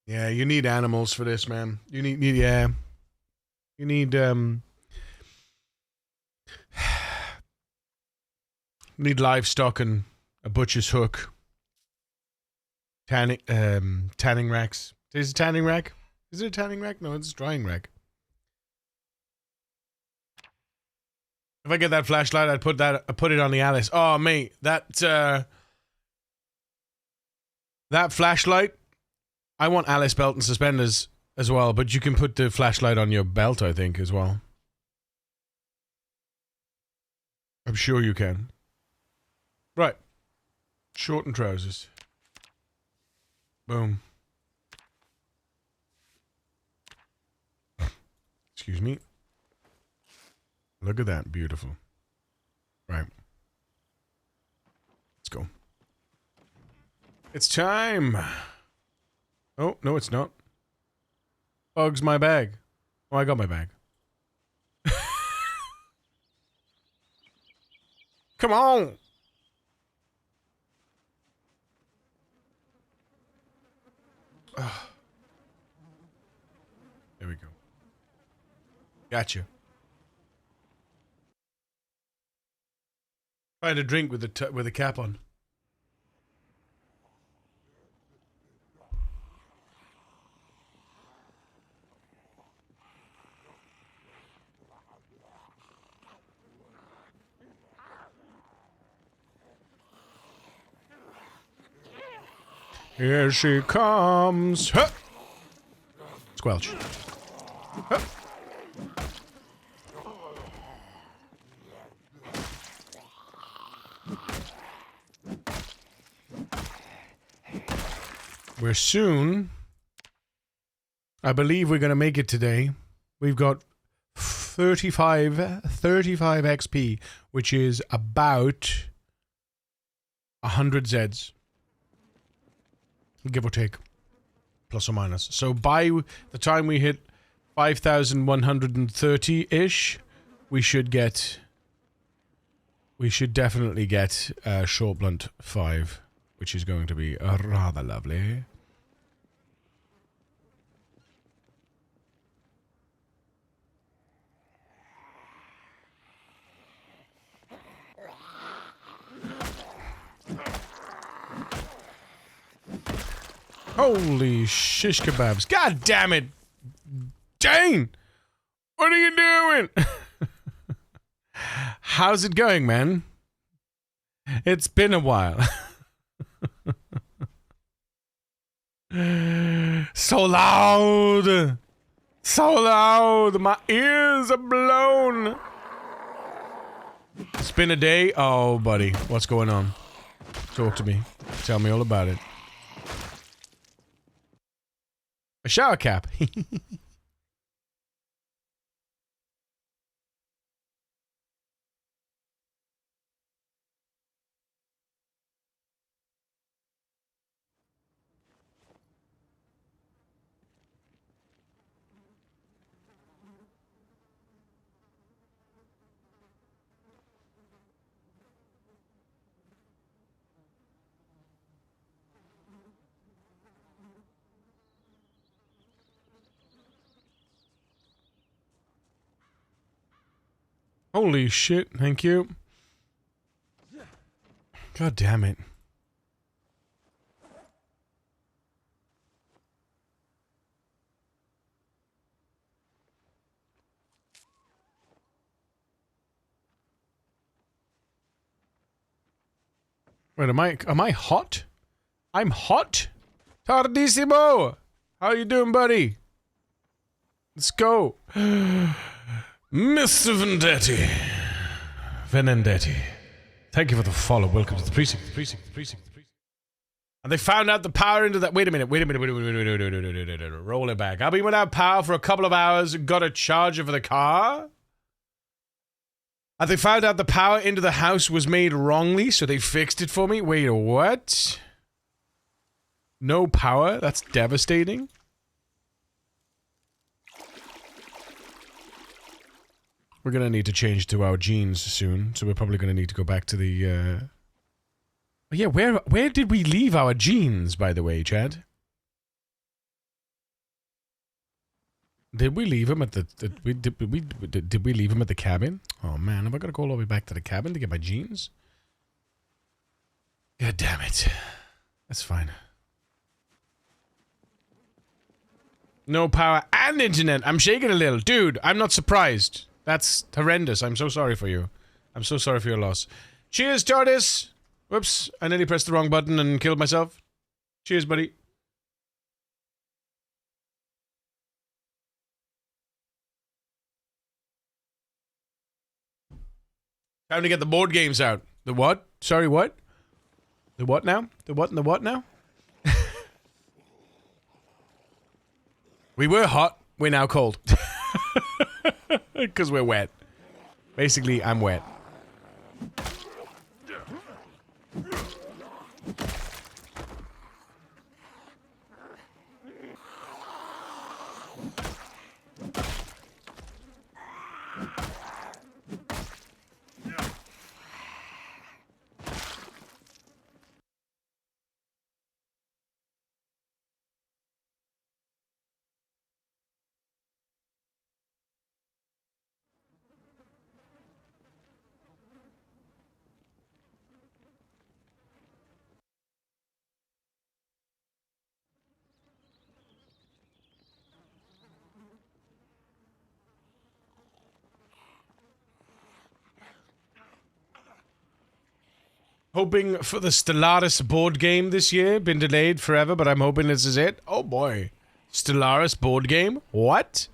Yeah, you need animals for this, man. You need yeah. You need livestock and a butcher's hook. Tanning racks. Is it a tanning rack? Is it a tanning rack? No, it's a drying rack. If I get that flashlight, I'd put it on the Alice. Oh, mate, that flashlight. I want Alice belt and suspenders as well, but you can put the flashlight on your belt, I think, as well. I'm sure you can. Right. Short and trousers. Boom. Excuse me. Look at that. Beautiful. Right. Let's go. It's time. Oh, no, it's not. Bugs my bag. Oh, I got my bag. Come on. There we go. Gotcha. Find a drink with the cap on. Here she comes. Huh! Squelch. Huh! We're soon. I believe we're going to make it today. We've got 35 XP, which is about 100 Zeds. Give or take. Plus or minus. So by the time we hit 5,130-ish, we should definitely get Short Blunt 5, which is going to be rather lovely. Holy shish kebabs. God damn it. Dane! What are you doing? How's it going, man? It's been a while. So loud. So loud. My ears are blown. It's been a day. Oh, buddy. What's going on? Talk to me. Tell me all about it. A shower cap. Holy shit, thank you. God damn it. Wait, am I hot? I'm hot? Tardissimo! How you doing, buddy? Let's go. Mr. Vendetti. Thank you for the follow. Welcome to the precinct. And they found out the power into that. Wait a minute. Roll it back. I've been without power for a couple of hours. Got a charger for the car. And they found out the power into the house was made wrongly, so they fixed it for me. Wait, what? No power? That's devastating. We're gonna need to change to our jeans soon, so we're probably gonna need to go back to the, Oh yeah, where did we leave our jeans, by the way, Chad? Did we leave them at the, did we leave them at the cabin? Oh man, am I gonna go all the way back to the cabin to get my jeans? God damn it. That's fine. No power and internet. I'm shaking a little. Dude, I'm not surprised. That's horrendous. I'm so sorry for you. I'm so sorry for your loss. Cheers, Tortoise! Whoops, I nearly pressed the wrong button and killed myself. Cheers, buddy. Time to get the board games out. The what? Sorry, what? The what now? The what and the what now? We were hot. We're now cold. Because we're wet. Basically, I'm wet. Hoping for the Stellaris board game this year. Been delayed forever, but I'm hoping this is it. Oh boy. Stellaris board game? What?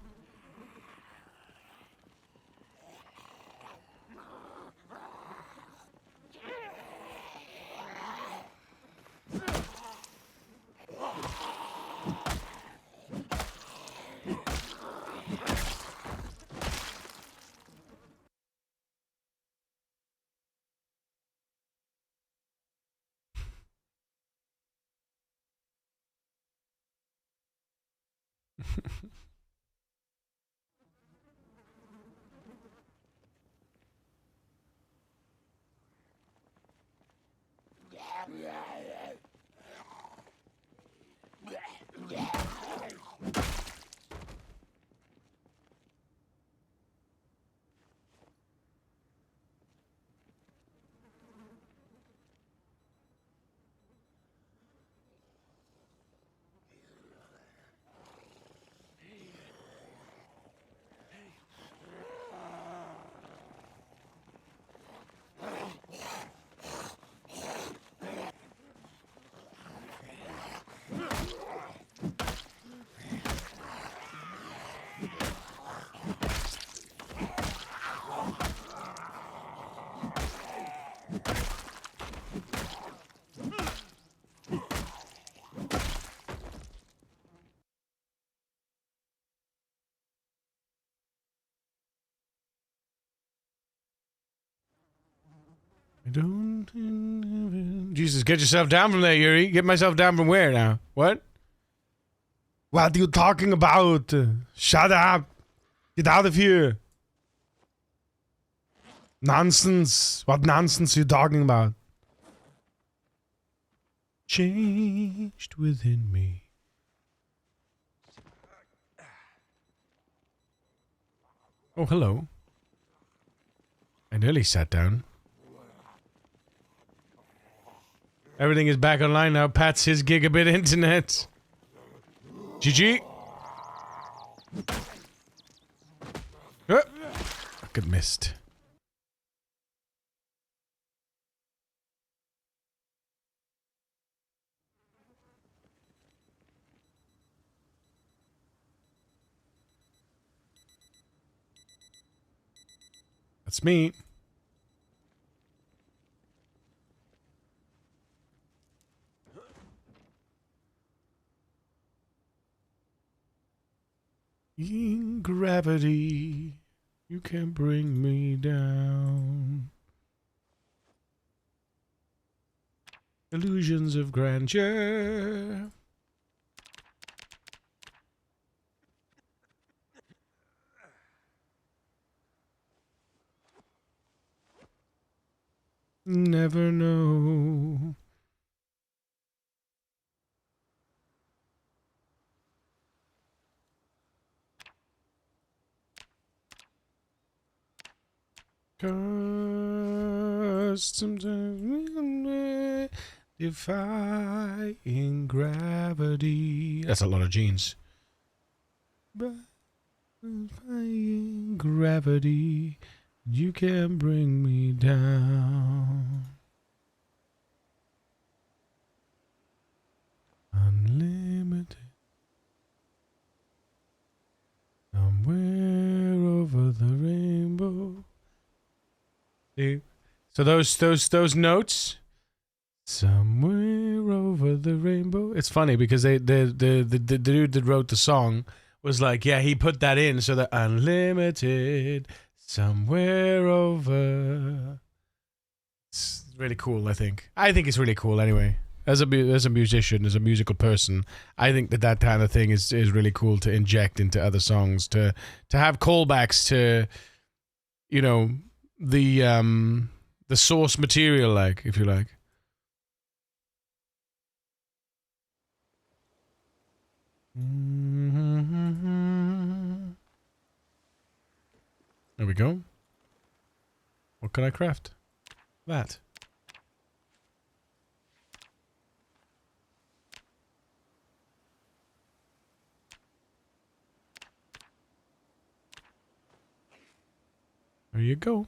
Jesus, get yourself down from there, Yuri. Get myself down from where now? What? What are you talking about? Shut up. Get out of here. Nonsense. What nonsense are you talking about? Changed within me. Oh, hello. I nearly sat down. Everything is back online now. Pat's his gigabit internet. GG. Fucking missed. That's me. In gravity, you can bring me down. Illusions of grandeur. Never know. Cause sometimes we defying gravity. That's a lot of jeans. But defying gravity, you can bring me down. Unlimited. Somewhere over the rainbow. See? So those notes. Somewhere over the rainbow. It's funny because the dude that wrote the song was like, yeah, he put that in so that unlimited somewhere over. It's really cool. I think it's really cool. Anyway, as a musician, as a musical person, I think that kind of thing is really cool to inject into other songs, to have callbacks to, you know, the source material, like, if you like. There we go. What can I craft? That. There you go.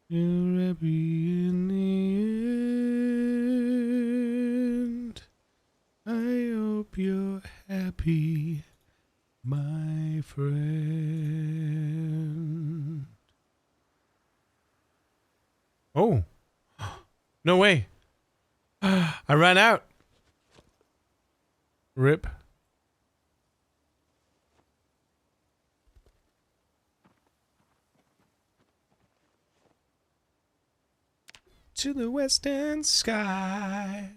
You're happy in the end. I hope you're happy, my friend. Oh. No way. I ran out. Rip. To the western sky.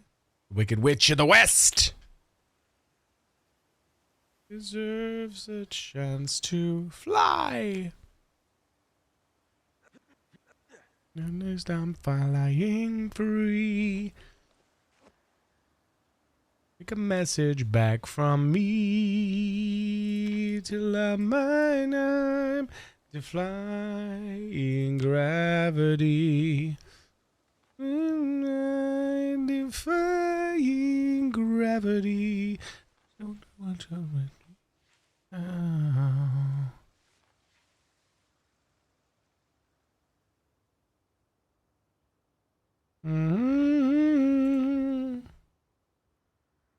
Wicked Witch of the West deserves a chance to fly. And as I'm flying free, take a message back from me till I'm mine, I'm defying gravity. I'm defying gravity. Don't want to let me down.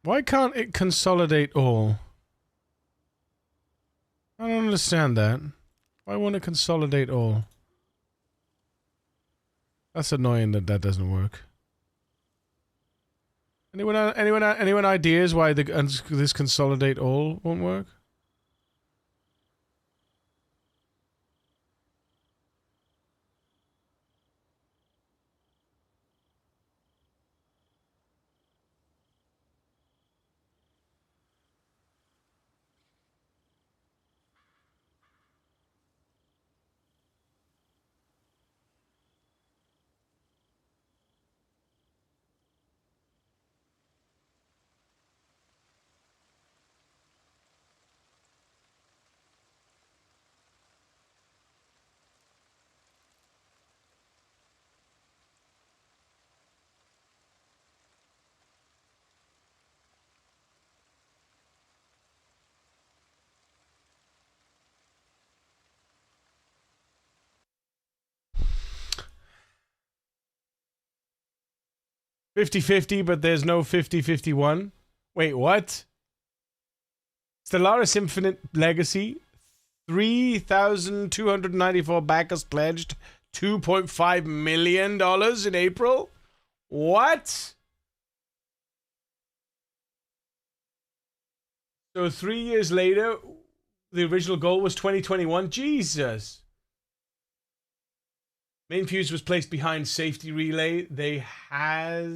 Why can't it consolidate all? I don't understand that. Why won't it consolidate all? That's annoying that doesn't work. Anyone ideas why this consolidate all won't work? 50-50, but there's no 50-51. Wait, what? Stellaris Infinite Legacy. 3,294 backers pledged. $2.5 million in April? What? So 3 years later, the original goal was 2021. Jesus. Main fuse was placed behind safety relay. They had.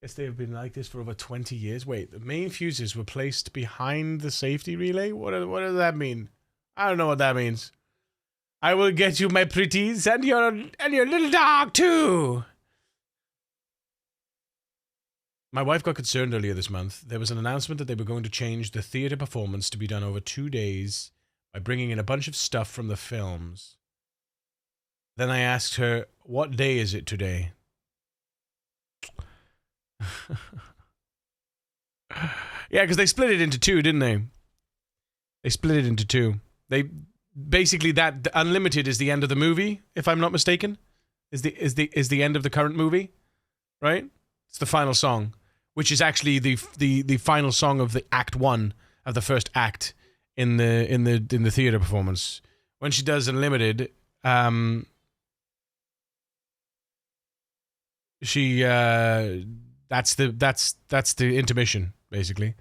Guess they've been like this for over 20 years. Wait, the main fuses were placed behind the safety relay? What does that mean? I don't know what that means. I will get you, my pretties, and your little dog too. My wife got concerned earlier this month. There was an announcement that they were going to change the theater performance to be done over 2 days by bringing in a bunch of stuff from the films. Then I asked her, what day is it today? Yeah, because they split it into two, didn't they? They split it into two. They basically that Unlimited is the end of the movie, if I'm not mistaken. Is the end of the current movie, right? It's the final song, which is actually the final song of the act one of the first act in the theater performance. When she does Unlimited, she that's the intermission, basically.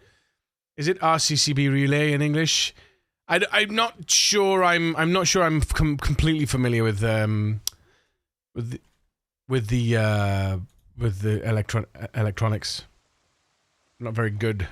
Is it RCCB relay in English? I'm not sure. I'm not sure. I'm completely familiar with the electronics. I'm not very good.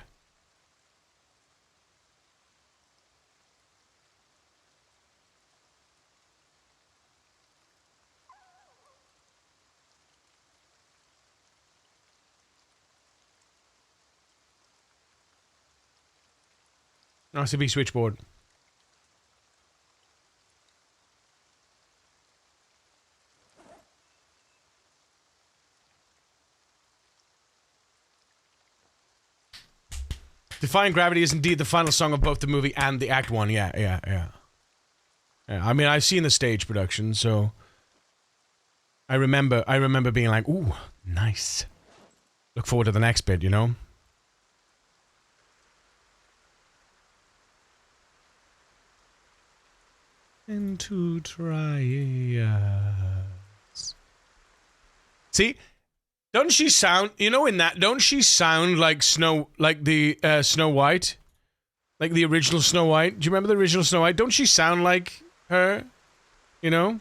RCB switchboard. Defying Gravity is indeed the final song of both the movie and the Act 1. Yeah. I mean, I've seen the stage production, so I remember being like, ooh, nice. Look forward to the next bit, you know? Into trials. See? Doesn't she sound, you know, in that, don't she sound like Snow White? Like the original Snow White? Do you remember the original Snow White? Don't she sound like her? You know?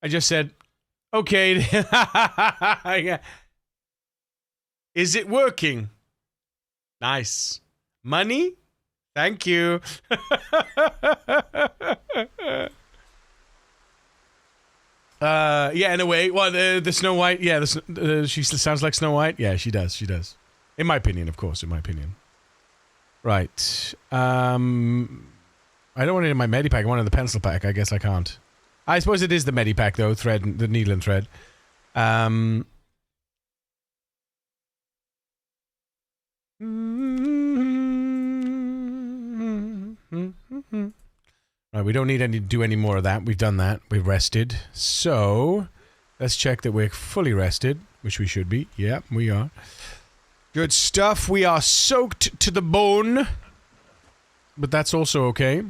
I just said, okay. Yeah. Is it working? Nice. Money? Thank you. Yeah, in a way. Well, the Snow White, yeah, she sounds like Snow White. Yeah, she does. In my opinion, of course, in my opinion. Right. I don't want it in my Medipack. I want it in the pencil pack. I guess I can't. I suppose it is the Medipack, though, thread, the needle and thread. Right, we don't need to do any more of that. We've done that. We've rested. So, let's check that we're fully rested, which we should be. Yeah, we are. Good stuff. We are soaked to the bone. But that's also okay.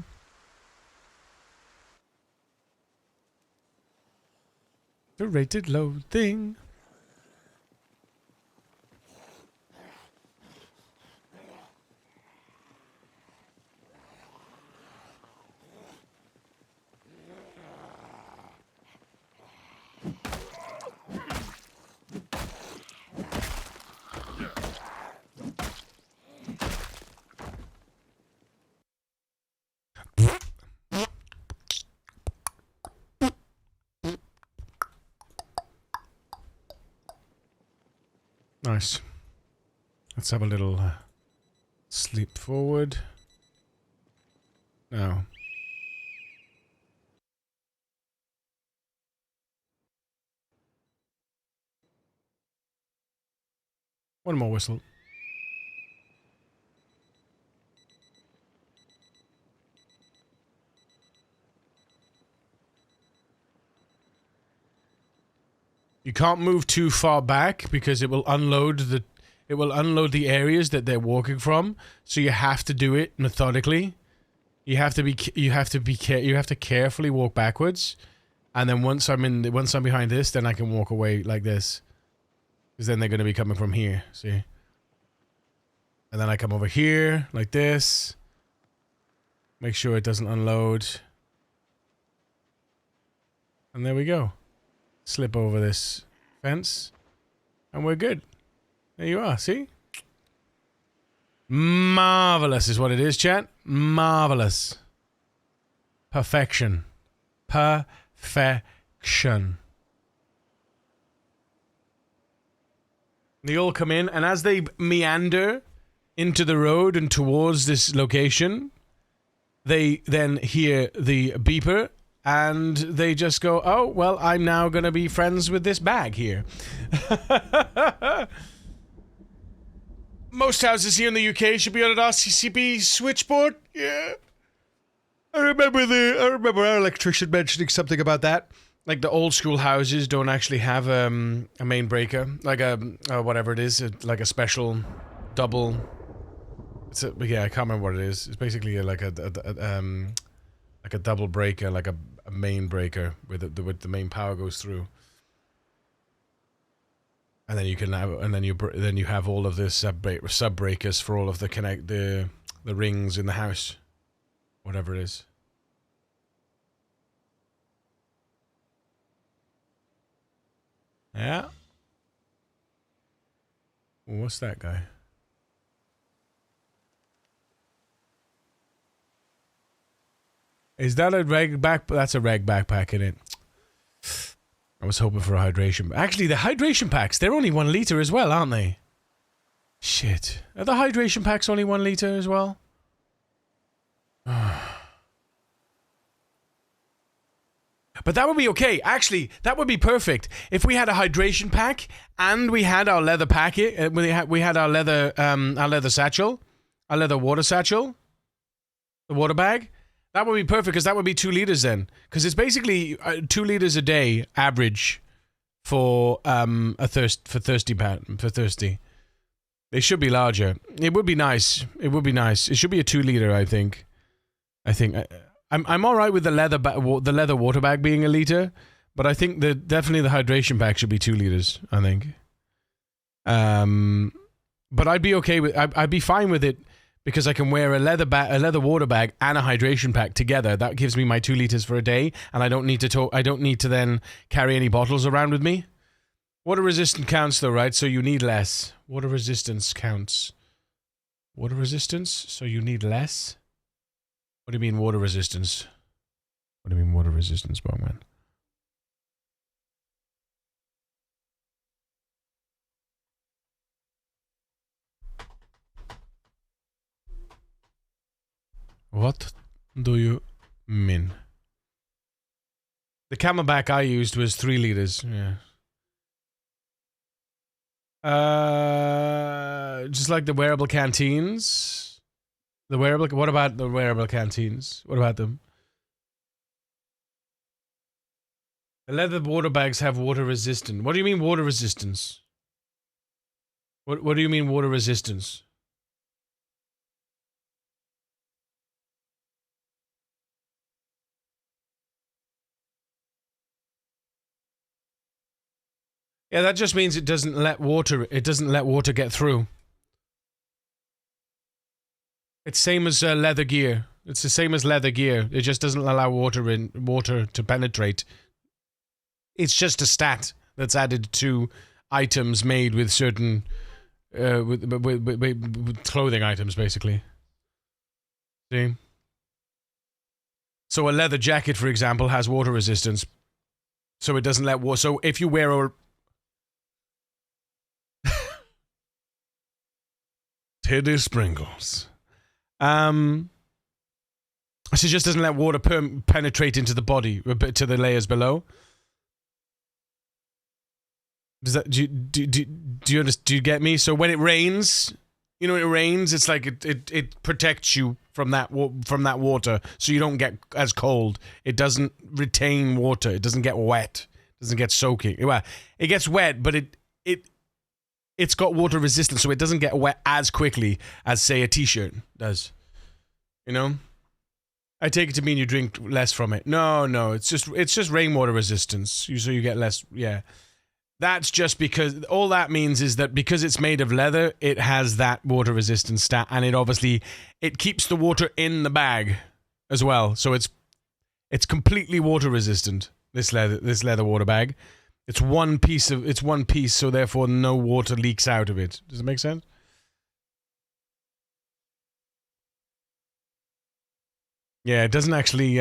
The rated load thing. Nice. Let's have a little sleep forward. Now. One more whistle. You can't move too far back because it will unload the areas that they're walking from. So you have to do it methodically. You have to carefully walk backwards, and then once I'm behind this, then I can walk away like this, because then they're going to be coming from here. See, and then I come over here like this. Make sure it doesn't unload, and there we go. Slip over this fence, and we're good. There you are. See. Marvelous is what it is, chat. Marvelous. Perfection. Perfection. They all come in, and as they meander into the road and towards this location, they then hear the beeper, and they just go, oh, well, I'm now going to be friends with this bag here. Most houses here in the UK should be on an RCCB switchboard. Yeah. I remember our electrician mentioning something about that. Like the old school houses don't actually have a main breaker, like a whatever it is, like a special double. Yeah, I can't remember what it is. It's basically like a double breaker, like a main breaker with the main power goes through. And then you can have, and then you have all of the sub breakers for all of the rings in the house, whatever it is. Yeah. What's that guy? Is that a reg back? That's a reg backpack in it. I was hoping for a hydration. Actually, the hydration packs, they're only 1 liter as well, aren't they? Shit. Are the hydration packs only 1 liter as well? But that would be okay. Actually, that would be perfect. If we had a hydration pack and we had our leather packet, we had our leather satchel, our leather water satchel, the water bag. That would be perfect, because that would be 2 liters then. Because it's basically 2 liters a day average for thirsty. They should be larger. It would be nice. It would be nice. It should be a 2 liter, I think. I'm all right with the leather water bag being a liter, but I think that definitely the hydration pack should be 2 liters. I think. But I'd be okay with. I'd be fine with it. Because I can wear a leather water bag and a hydration pack together. That gives me my 2 liters for a day, and I don't need to then carry any bottles around with me. Water resistance counts though, right? So you need less. Water resistance counts. Water resistance? So you need less? What do you mean water resistance? What do you mean water resistance, Bogman? What do you mean? The Camelback I used was 3 liters. Yeah. Just like the wearable canteens. What about the wearable canteens? What about them? The leather water bags have water resistance. What do you mean water resistance? What do you mean water resistance? Yeah, that just means it doesn't let water get through. It's same as leather gear. It's the same as leather gear. It just doesn't allow water to penetrate. It's just a stat that's added to items made with certain with clothing items, basically. See? So a leather jacket, for example, has water resistance. So it doesn't let water. So if you wear a Teddy Sprinkles. So it just doesn't let water penetrate into the body, to the layers below. Does that do you understand? Do you get me? So when it rains, you know, when it rains, it's like it protects you from that water, so you don't get as cold. It doesn't retain water. It doesn't get wet. Doesn't get soaking. Well, it gets wet, but it's got water resistance, so it doesn't get wet as quickly as, say, a t-shirt does. You know? I take it to mean you drink less from it. No, it's just rainwater resistance. So you get less, yeah. That's just because, all that means is that because it's made of leather, it has that water resistance stat, and it keeps the water in the bag as well. So it's completely water resistant, this leather water bag. It's one piece, so therefore no water leaks out of it. Does it make sense? Yeah, it doesn't actually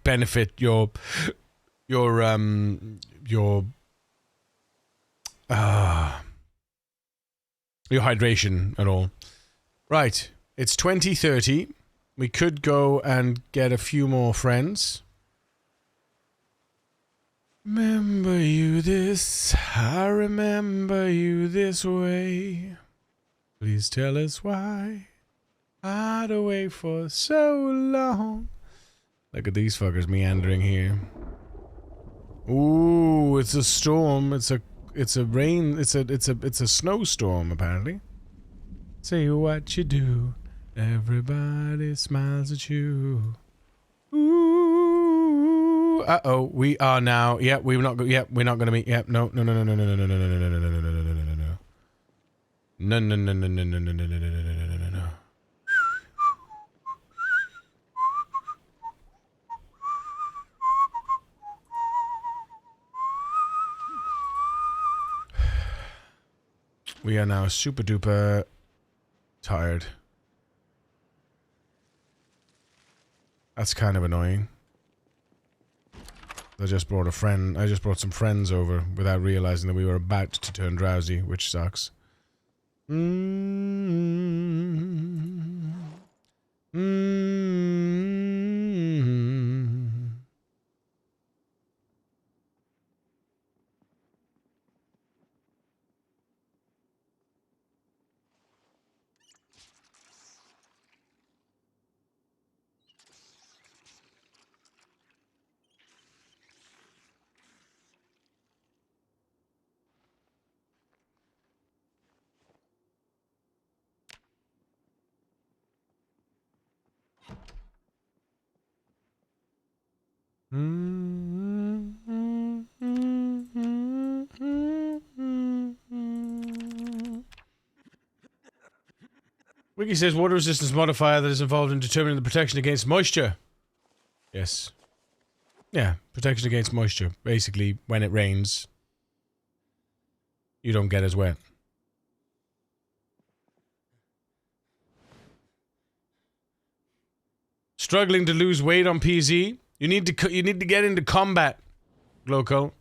benefit your hydration at all. Right, it's 20:30. We could go and get a few more friends. Remember you this, I remember you this way. Please tell us why I'd wait for so long. Look at these fuckers meandering here. Ooh, it's a storm. It's a snowstorm apparently. Say what you do, everybody smiles at you. Ooh, uh-oh, we are now. Yep, we're not gonna meet. Yep, no. We are now super duper tired. That's kind of annoying. I just brought some friends over without realizing that we were about to turn drowsy, which sucks. Wiki says water resistance modifier that is involved in determining the protection against moisture. Yes. Yeah, protection against moisture. Basically, when it rains, you don't get as wet. Struggling to lose weight on PZ? You need to get into combat, Gloco.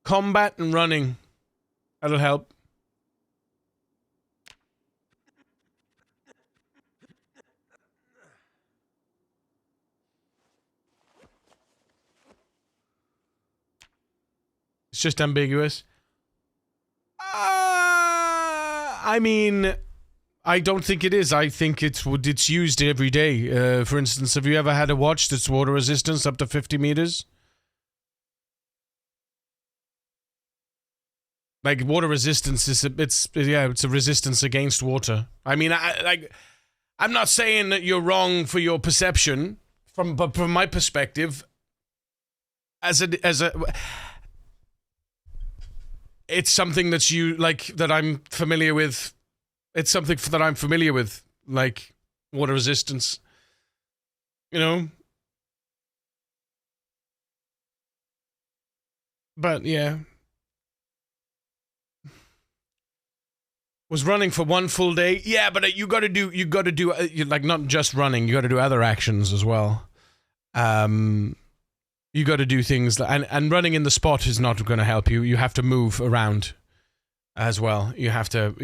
Combat and running. That'll help. It's just ambiguous. I mean, I don't think it is. I think it's used every day. For instance, have you ever had a watch that's water resistance up to 50 meters? Like, water resistance is it's a resistance against water. I mean, I'm not saying that you're wrong for your perception, but from my perspective, it's something that I'm familiar with. It's something that I'm familiar with, like water resistance. You know? But yeah. Was running for one full day. Yeah, but you gotta do like not just running, you gotta do other actions as well. You got to do things, and running in the spot is not going to help you. You have to move around as well. You have to.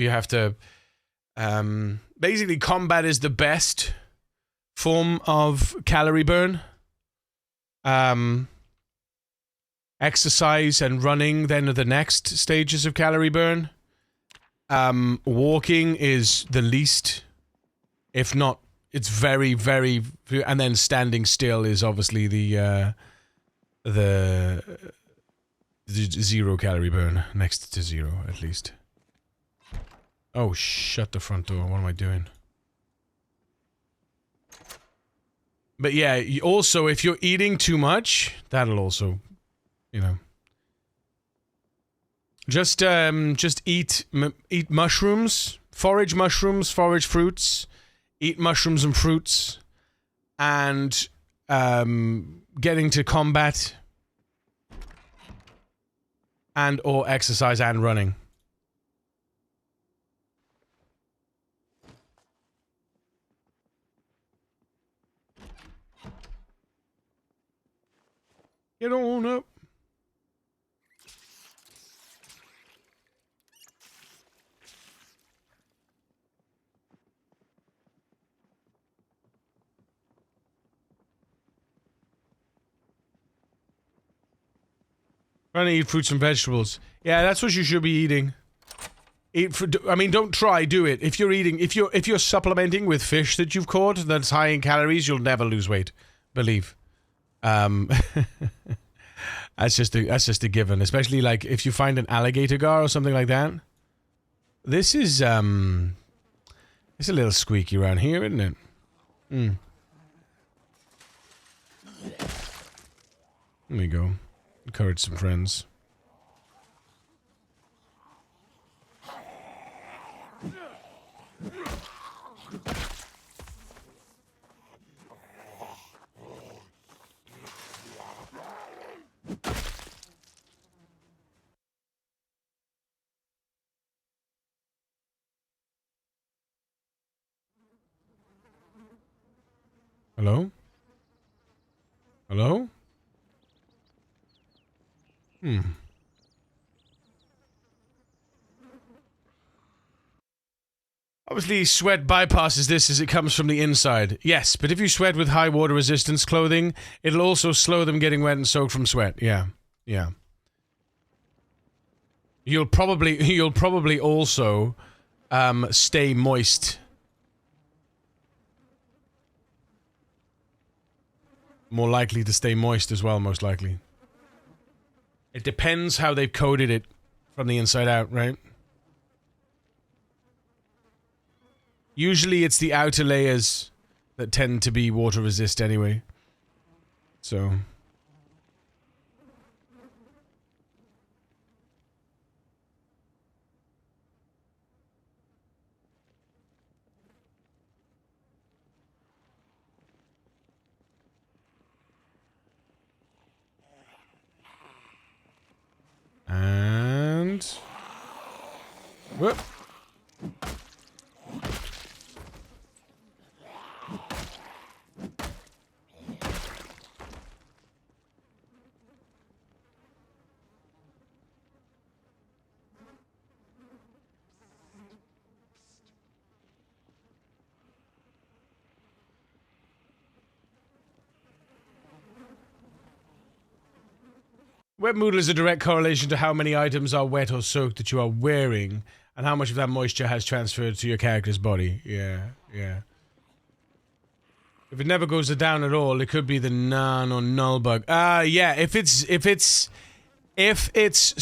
Basically, combat is the best form of calorie burn. Exercise and running then are the next stages of calorie burn. Walking is the least, if not, it's very, very, and then standing still is obviously the the 0 calorie burn, next to 0 at least. Oh, shut the front door. What am I doing? But yeah, also if you're eating too much, that'll also, you know. Just eat mushrooms, forage fruits, eat mushrooms and fruits, and getting to combat and or exercise and running. Get on up. Trying to eat fruits and vegetables. Yeah, that's what you should be eating. I mean, don't try, do it. If you're eating, if you're supplementing with fish that you've caught that's high in calories, you'll never lose weight. Believe. That's just a given. Especially like if you find an alligator gar or something like that. This is it's a little squeaky around here, isn't it? There we go. Encourage some friends. Hello? Hello? Obviously, sweat bypasses this as it comes from the inside. Yes, but if you sweat with high water resistance clothing, it'll also slow them getting wet and soaked from sweat. Yeah. Yeah. You'll probably also stay moist. More likely to stay moist as well, most likely. It depends how they've coated it from the inside out, right? Usually it's the outer layers that tend to be water resist anyway. So... And... Whoop. Wet mood is a direct correlation to how many items are wet or soaked that you are wearing, and how much of that moisture has transferred to your character's body. Yeah, yeah. If it never goes down at all, it could be the nan or null bug. Yeah, if it's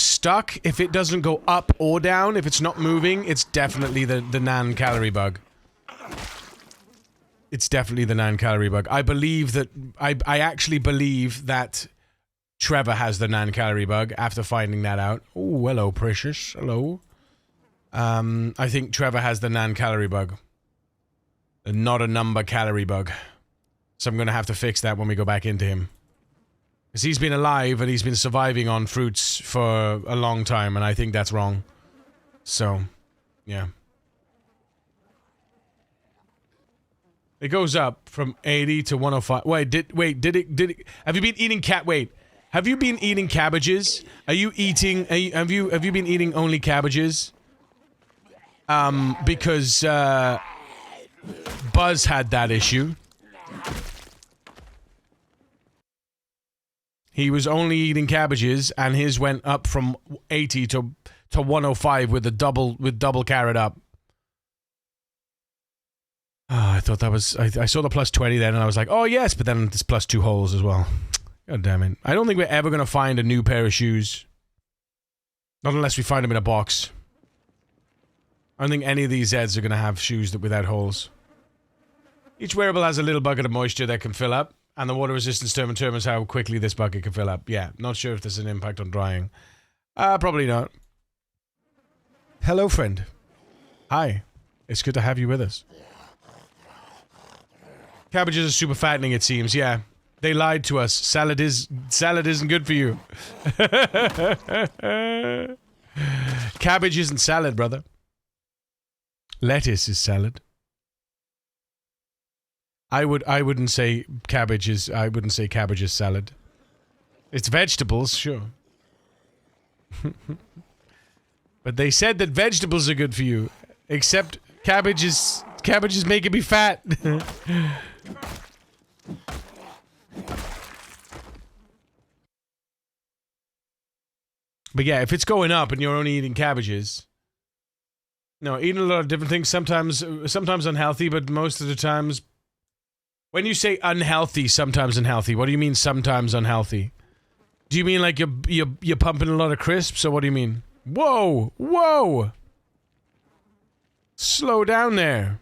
stuck, if it doesn't go up or down, if it's not moving, it's definitely the nan calorie bug. It's definitely the nan calorie bug. I believe that, I actually believe that Trevor has the nan-calorie bug after finding that out. Oh, hello, precious. Hello. I think Trevor has the nan-calorie bug. Not a number calorie bug. So I'm going to have to fix that when we go back into him. Because he's been alive and he's been surviving on fruits for a long time, and I think that's wrong. So, yeah. It goes up from 80 to 105. Did it, have you been eating have you been eating cabbages? Have you been eating only cabbages? Because, Buzz had that issue. He was only eating cabbages, and his went up from 80 to 105 with double carrot up. I thought that was, I saw the plus 20 then, and I was like, oh yes, but then there's plus 2 holes as well. God damn it. I don't think we're ever going to find a new pair of shoes. Not unless we find them in a box. I don't think any of these Zeds are going to have shoes that without holes. Each wearable has a little bucket of moisture that can fill up, and the water resistance term determines how quickly this bucket can fill up. Yeah, not sure if there's an impact on drying. Probably not. Hello, friend. Hi. It's good to have you with us. Cabbages are super fattening, it seems. Yeah. They lied to us. Salad isn't good for you. Cabbage isn't salad, brother. Lettuce is salad. I wouldn't say cabbage is salad. It's vegetables, sure. But they said that vegetables are good for you. Except cabbage is making me fat. But yeah, if it's going up and you're only eating cabbages... No, eating a lot of different things, sometimes unhealthy, but most of the times... When you say unhealthy, sometimes unhealthy, what do you mean sometimes unhealthy? Do you mean like you're pumping a lot of crisps, or what do you mean? Whoa! Whoa! Slow down there.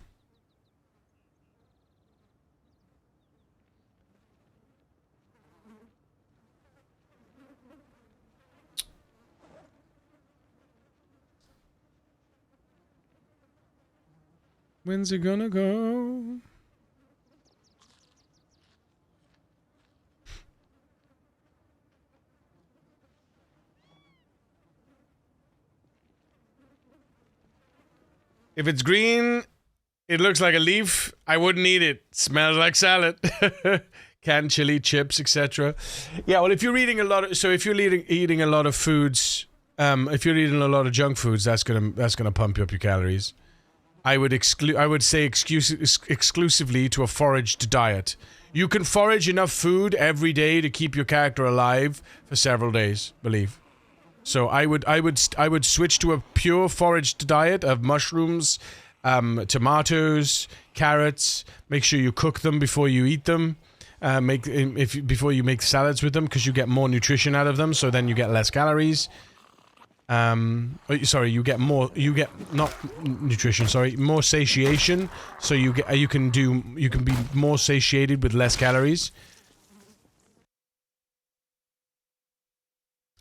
When's it gonna go? If it's green, it looks like a leaf, I wouldn't eat it. Smells like salad. Canned chili, chips, etc. Yeah, well, if you're eating a lot of, so if you're eating a lot of foods, if you're eating a lot of junk foods, that's gonna pump up your calories. I would say exclusively to a foraged diet. You can forage enough food every day to keep your character alive for several days, believe. So I would switch to a pure foraged diet of mushrooms, tomatoes, carrots. Make sure you cook them before you eat them. Before you make salads with them, because you get more nutrition out of them. So then you get less calories. Sorry, you get more satiation. So you can be more satiated with less calories.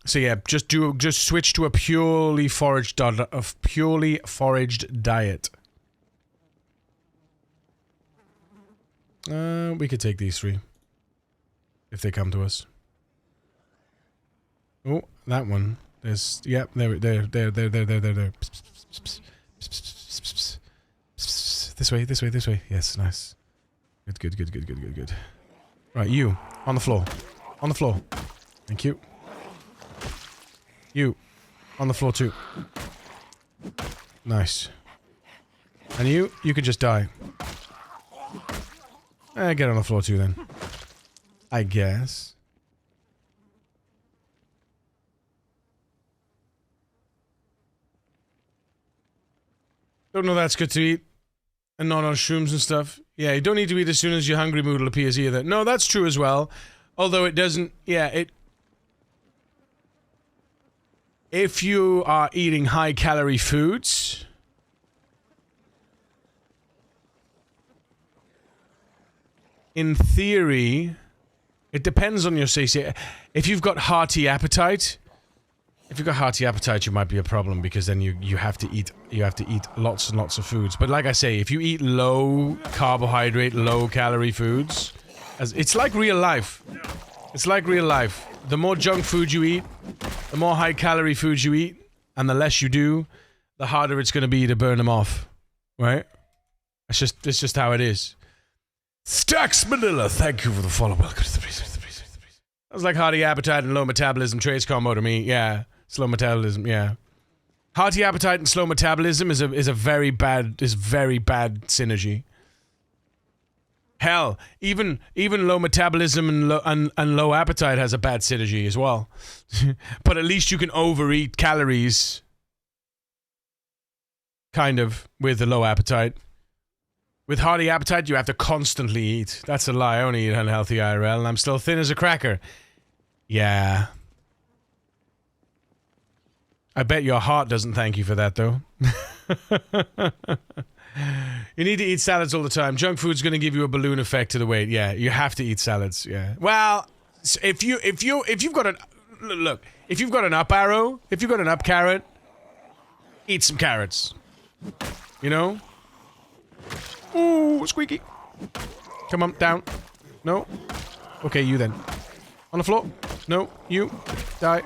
So yeah, just switch to a purely foraged diet. We could take these 3 if they come to us. Oh, that one. There's there. This way. Yes, nice. Good. Right, you on the floor. Thank you. You on the floor too. Nice. And you could just die. Get on the floor too then. I guess. Don't know that's good to eat. And not on shrooms and stuff. Yeah, you don't need to eat as soon as your hungry mood appears either. No, that's true as well. Although it doesn't... Yeah, it... If you are eating high-calorie foods... In theory... It depends on your satiety. If you've got hearty appetite... If you've got hearty appetite, you might be a problem, because then you have to eat lots and lots of foods. But like I say, if you eat low carbohydrate, low calorie foods, it's like real life. It's like real life. The more junk food you eat, the more high calorie foods you eat, and the less you do, the harder it's going to be to burn them off. Right? It's just how it is. Stacks Manila, thank you for the follow. Welcome to the That was like hearty appetite and low metabolism traits combo to me. Yeah. Slow metabolism, yeah. Hearty appetite and slow metabolism is very bad synergy. Hell, even low metabolism and low appetite has a bad synergy as well. But at least you can overeat calories, kind of, with a low appetite. With hearty appetite, you have to constantly eat. That's a lie. I only eat unhealthy IRL, and I'm still thin as a cracker. Yeah. I bet your heart doesn't thank you for that, though. You need to eat salads all the time. Junk food's going to give you a balloon effect to the weight. Yeah, you have to eat salads. Yeah. Well, if you've got an look, if you've got an up arrow, if you've got an up carrot, eat some carrots. You know? Ooh, squeaky. Come on, down. No. Okay, you then. On the floor. No, you. Die.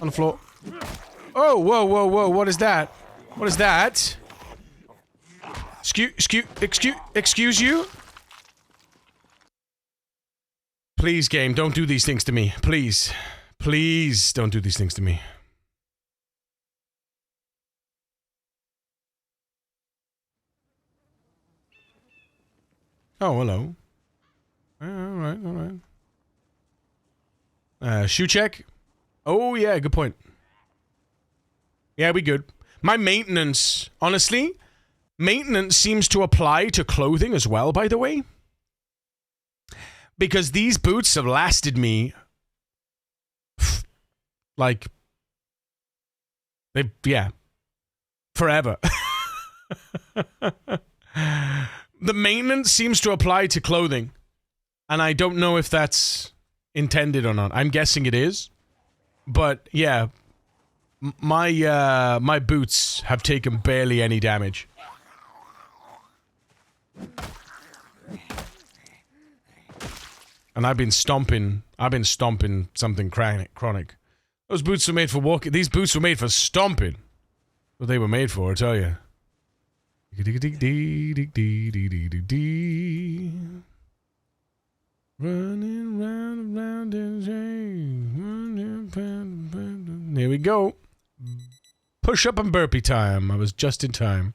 On the floor. Oh, whoa, whoa, whoa, what is that? What is that? Excuse you? Please, game, don't do these things to me. Please. Please don't do these things to me. Oh, hello. Alright, alright. Shoe check? Oh, yeah, good point. Yeah, we good. My maintenance, honestly, maintenance seems to apply to clothing as well, by the way. Because these boots have lasted me, like, forever. The maintenance seems to apply to clothing. And I don't know if that's intended or not. I'm guessing it is. But, yeah. My boots have taken barely any damage. And I've been stomping something chronic. Those boots were made for walking. These boots were made for stomping. What they were made for, I tell you. Running round and here we go. Push up and burpee time. I was just in time.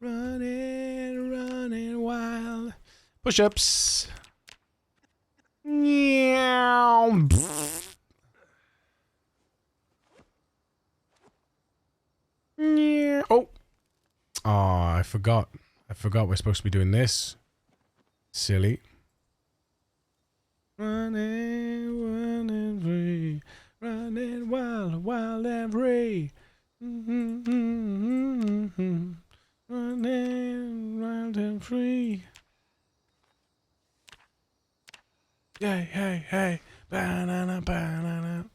Running wild. Push-ups. Yeah. Oh. Oh, I forgot. We're supposed to be doing this. Silly. Running free. Running wild, wild and free. Running wild and free. Hey. Banana. Banana.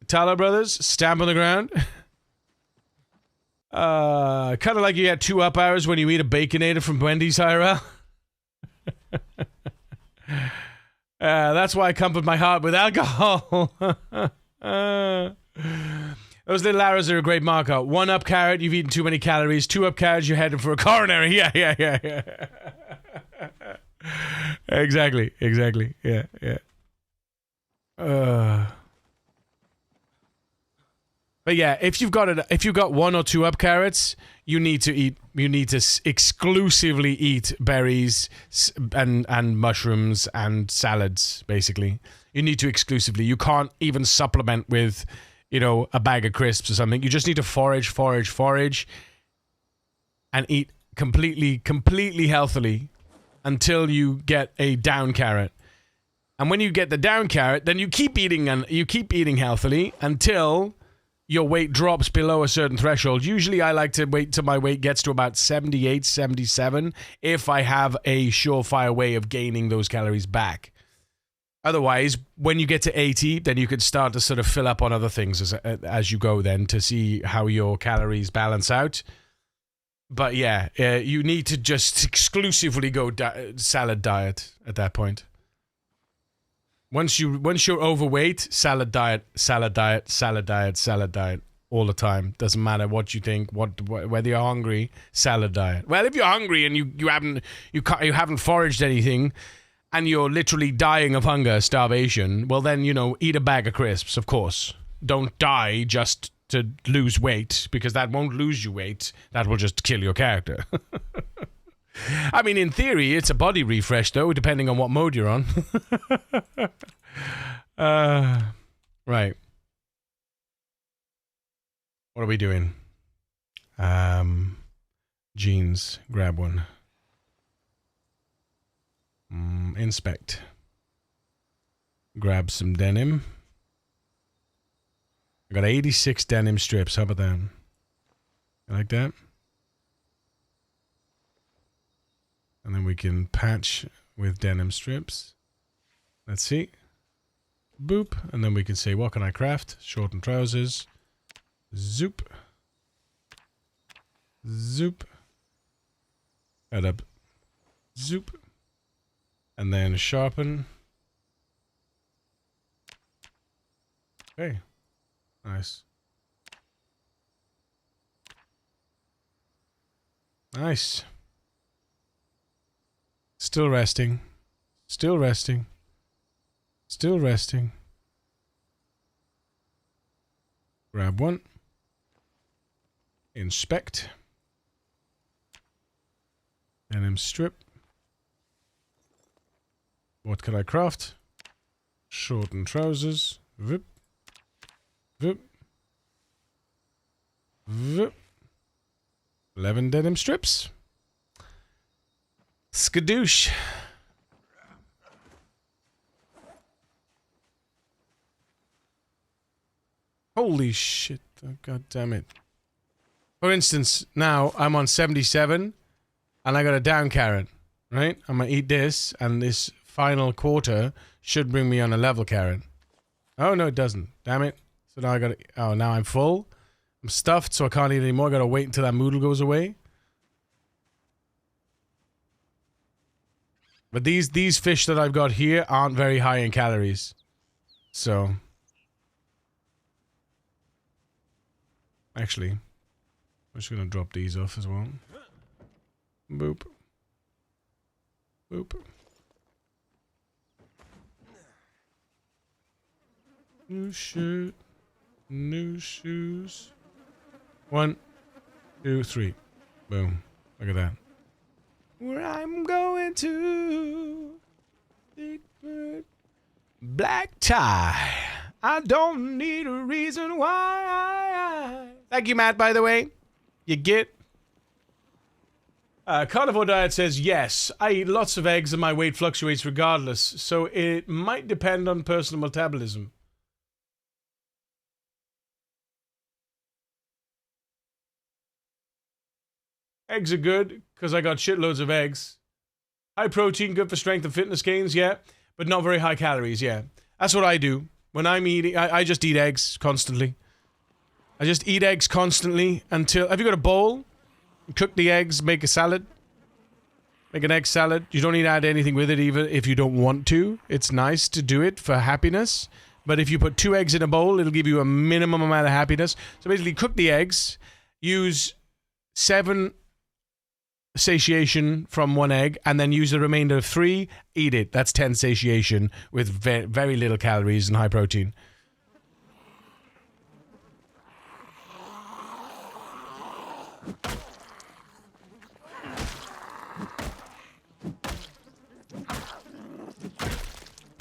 Tyler Brothers, stamp on the ground. Kind of like you had 2 up hours when you eat a Baconator from Wendy's IRL. That's why I comfort my heart with alcohol. Those little arrows are a great marker. 1 up carrot, you've eaten too many calories. 2 up carrots, you're heading for a coronary. Yeah. Exactly. Yeah. But yeah, if you've got 1 or 2 up carrots, you need to exclusively eat berries and mushrooms and salads, basically. You need to exclusively. You can't even supplement with, a bag of crisps or something. You just need to forage and eat completely healthily until you get a down carrot. And when you get the down carrot, then you keep eating healthily until your weight drops below a certain threshold. Usually I like to wait till my weight gets to about 78, 77 if I have a surefire way of gaining those calories back. Otherwise, when you get to 80, then you can start to sort of fill up on other things as you go then to see how your calories balance out. But yeah, you need to just exclusively go salad diet at that point. Once you're overweight, salad diet, salad diet, salad diet, salad diet all the time. Doesn't matter what you think, whether you're hungry, salad diet. Well, if you're hungry and you haven't foraged anything, and you're literally dying of hunger, starvation, well then, you know, eat a bag of crisps, of course. Don't die just to lose weight, because that won't lose you weight. That will just kill your character. I mean, in theory, it's a body refresh, though, depending on what mode you're on. Right. What are we doing? Jeans. Grab one. Inspect. Grab some denim. I got 86 denim strips. How about that? You like that? And then we can patch with denim strips. Let's see. Boop. And then we can say, what can I craft? Shorten trousers. Zoop. Zoop. Add up. Zoop. And then sharpen. Okay. Nice. Nice. Still resting. Still resting. Still resting. Grab one. Inspect. Denim strip. What can I craft? Shorten trousers. Vip. Vip. Vip. 11 denim strips. Skadoosh. Holy shit. Oh, God damn it. For instance, now I'm on 77 and I got a down carrot, right? I'm gonna eat this and this final quarter should bring me on a level carrot. Oh, no, it doesn't. Damn it. So now I gotta... Oh, now I'm full. I'm stuffed, so I can't eat anymore. I gotta wait until that moodle goes away. But these fish that I've got here aren't very high in calories. So... Actually, I'm just gonna drop these off as well. Boop. Boop. New shirt. New shoes. 1, 2, 3. Boom. Look at that. Where I'm going to. Big bird. Black tie. I don't need a reason why. Thank you, Matt, by the way. You get. Carnivore Diet says, yes, I eat lots of eggs and my weight fluctuates regardless, so it might depend on personal metabolism. Eggs are good, because I got shitloads of eggs. High protein, good for strength and fitness gains, yeah, but not very high calories, yeah. That's what I do. When I'm eating, I just eat eggs constantly. I just eat eggs constantly until... Have you got a bowl? Cook the eggs, make a salad. Make an egg salad. You don't need to add anything with it even if you don't want to. It's nice to do it for happiness. But if you put 2 eggs in a bowl, it'll give you a minimum amount of happiness. So basically, cook the eggs. Use 7 satiation from 1 egg, and then use the remainder of 3. Eat it. That's 10 satiation with very little calories and high protein.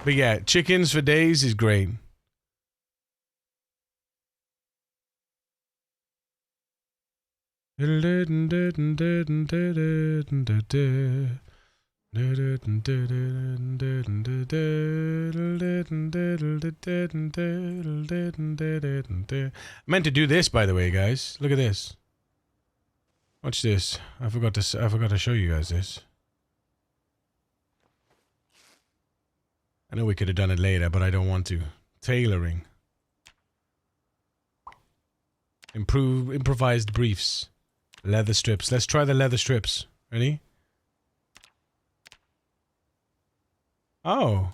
But yeah, chickens for days is great. I meant to do this, by the way, guys. Look at this. Watch this. I forgot to show you guys this. I know we could have done it later, but I don't want to. Tailoring. Improvised briefs. Leather strips. Let's try the leather strips. Ready? Oh.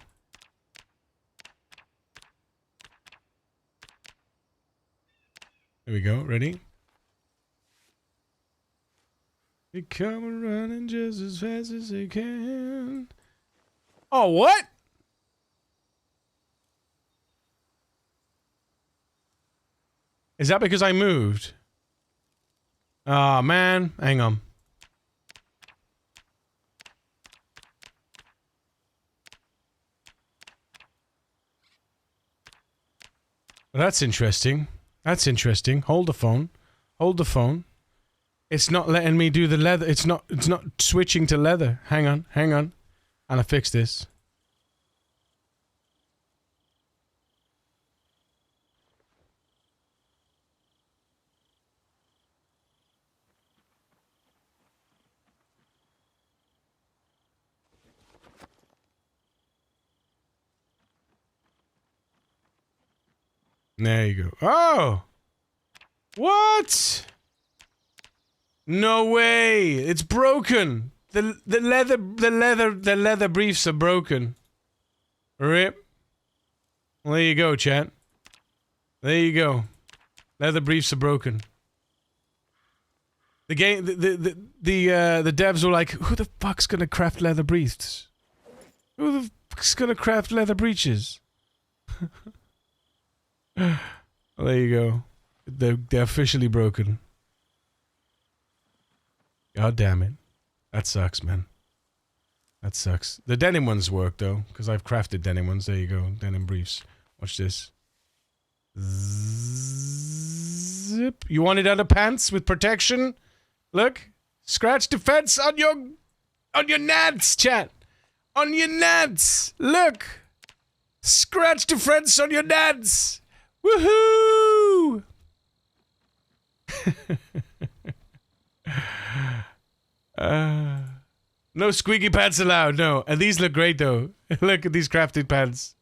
Here we go. Ready? They come running just as fast as they can. Oh, what? Is that because I moved? Oh, man. Hang on. That's interesting. That's interesting. Hold the phone. Hold the phone. It's not letting me do the leather. It's not switching to leather. Hang on. Hang on. And I fix this. There you go. Oh! What? No way! It's broken! The leather briefs are broken. Rip. Well, there you go, chat. There you go. Leather briefs are broken. The game, the devs were like, who the fuck's gonna craft leather briefs? Who the fuck's gonna craft leather breeches? Well, there you go. They're officially broken. God damn it. That sucks, man. That sucks. The denim ones work, though, because I've crafted denim ones. There you go. Denim briefs. Watch this. Zip. You wanted underpants with protection? Look. Scratch defense on your nads, chat. On your nads. Look. Scratch defense on your nads. Woohoo! No squeaky pants allowed, no. And these look great, though. Look at these crafted pants.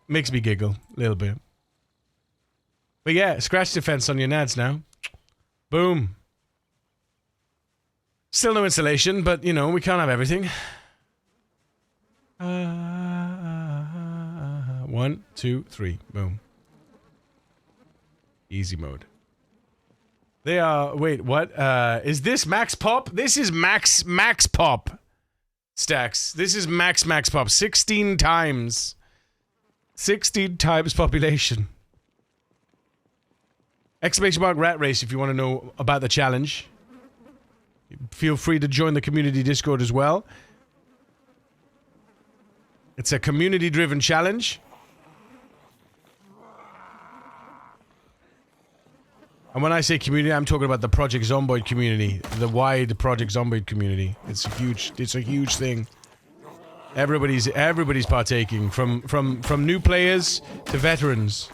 Makes me giggle a little bit. But yeah, scratch defense on your nads now. Boom. Still no insulation, but, you know, we can't have everything. 1, 2, 3. Boom. Easy mode. They are... Wait, what? Is this max pop? This is max pop. Stacks. This is max pop. 16 times. 16 times population. Exclamation mark rat race if you want to know about the challenge. Feel free to join the community Discord as well. It's a community-driven challenge. And when I say community, I'm talking about the Project Zomboid community. The wide Project Zomboid community. It's a huge thing. Everybody's partaking. From new players to veterans.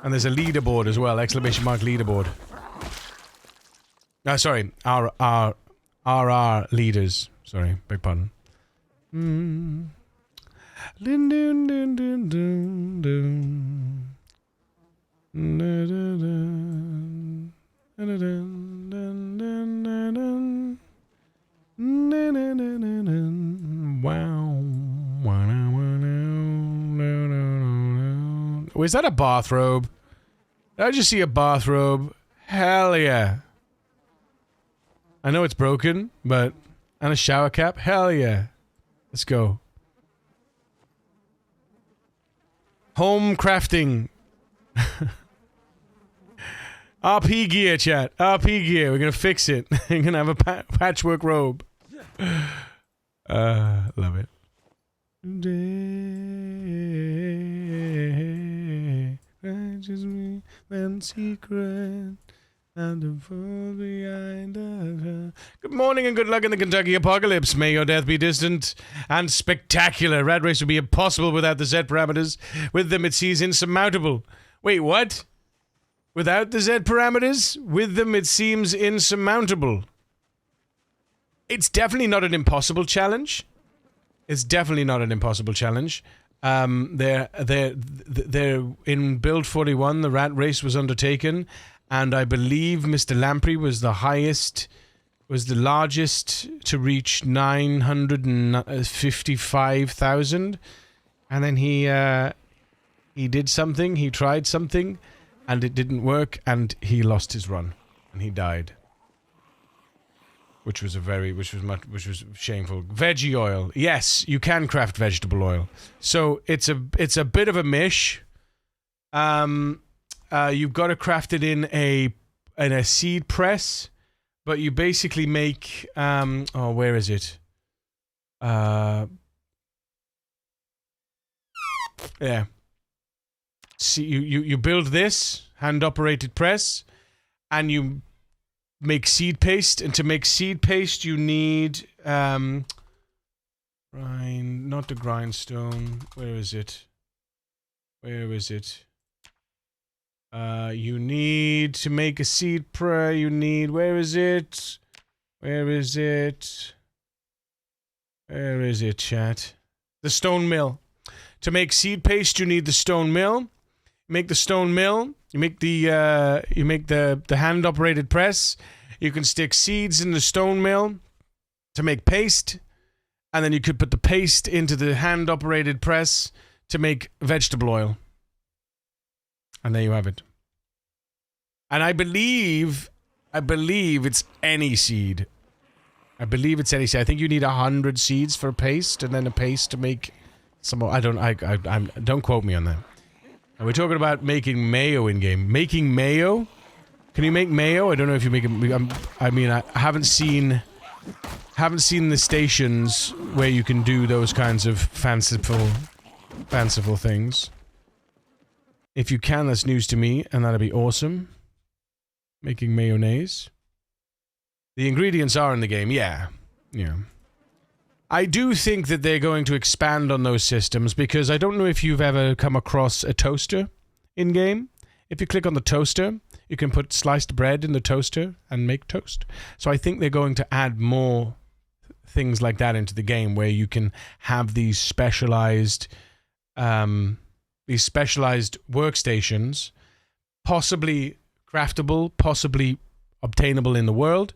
And there's a leaderboard as well. Exclamation mark leaderboard. Sorry. RR leaders. Sorry. Beg pardon. Dun, dun, dun, dun, dun, dun. Wow. Is that a bathrobe? Did I just see a bathrobe? Hell yeah. I know it's broken, but... And a shower cap? Hell yeah. Let's go. Home crafting. RP gear, chat. RP gear. We're gonna fix it. We're gonna have a patchwork robe. Love it. Just me and secret. And the fall behind us. Good morning and good luck in the Kentucky apocalypse. May your death be distant and spectacular. Rat race would be impossible without the Z parameters. With them it seems insurmountable. Wait, what? Without the Z parameters? With them it seems insurmountable. It's definitely not an impossible challenge. It's definitely not an impossible challenge. They're in build 41, the rat race was undertaken. And I believe Mr. Lamprey was the largest to reach 955,000 And then he did something, he tried something, and it didn't work, and he lost his run. And he died. Which was shameful. Veggie oil. Yes, you can craft vegetable oil. So it's a bit of a mish. You've got to craft it in a seed press, but you basically make where is it? Yeah. See, you build this hand-operated press, and you make seed paste. And to make seed paste, you need not the grindstone. Where is it? You need to make a seed press. You need where is it, chat? The stone mill. To make seed paste, you need the stone mill. Make the stone mill. You make the hand-operated press. You can stick seeds in the stone mill to make paste, and then you could put the paste into the hand-operated press to make vegetable oil. And there you have it. And I believe it's any seed. I think you need 100 seeds for a paste, and then a paste to make some more. Don't quote me on that. And we're talking about making mayo in game. Making mayo? Can you make mayo? I don't know if you make it. I haven't seen the stations where you can do those kinds of fanciful things. If you can, that's news to me, and that'd be awesome. Making mayonnaise. The ingredients are in the game, yeah. I do think that they're going to expand on those systems, because I don't know if you've ever come across a toaster in-game. If you click on the toaster, you can put sliced bread in the toaster and make toast. So I think they're going to add more things like that into the game, where you can have these specialized workstations, possibly craftable, possibly obtainable in the world,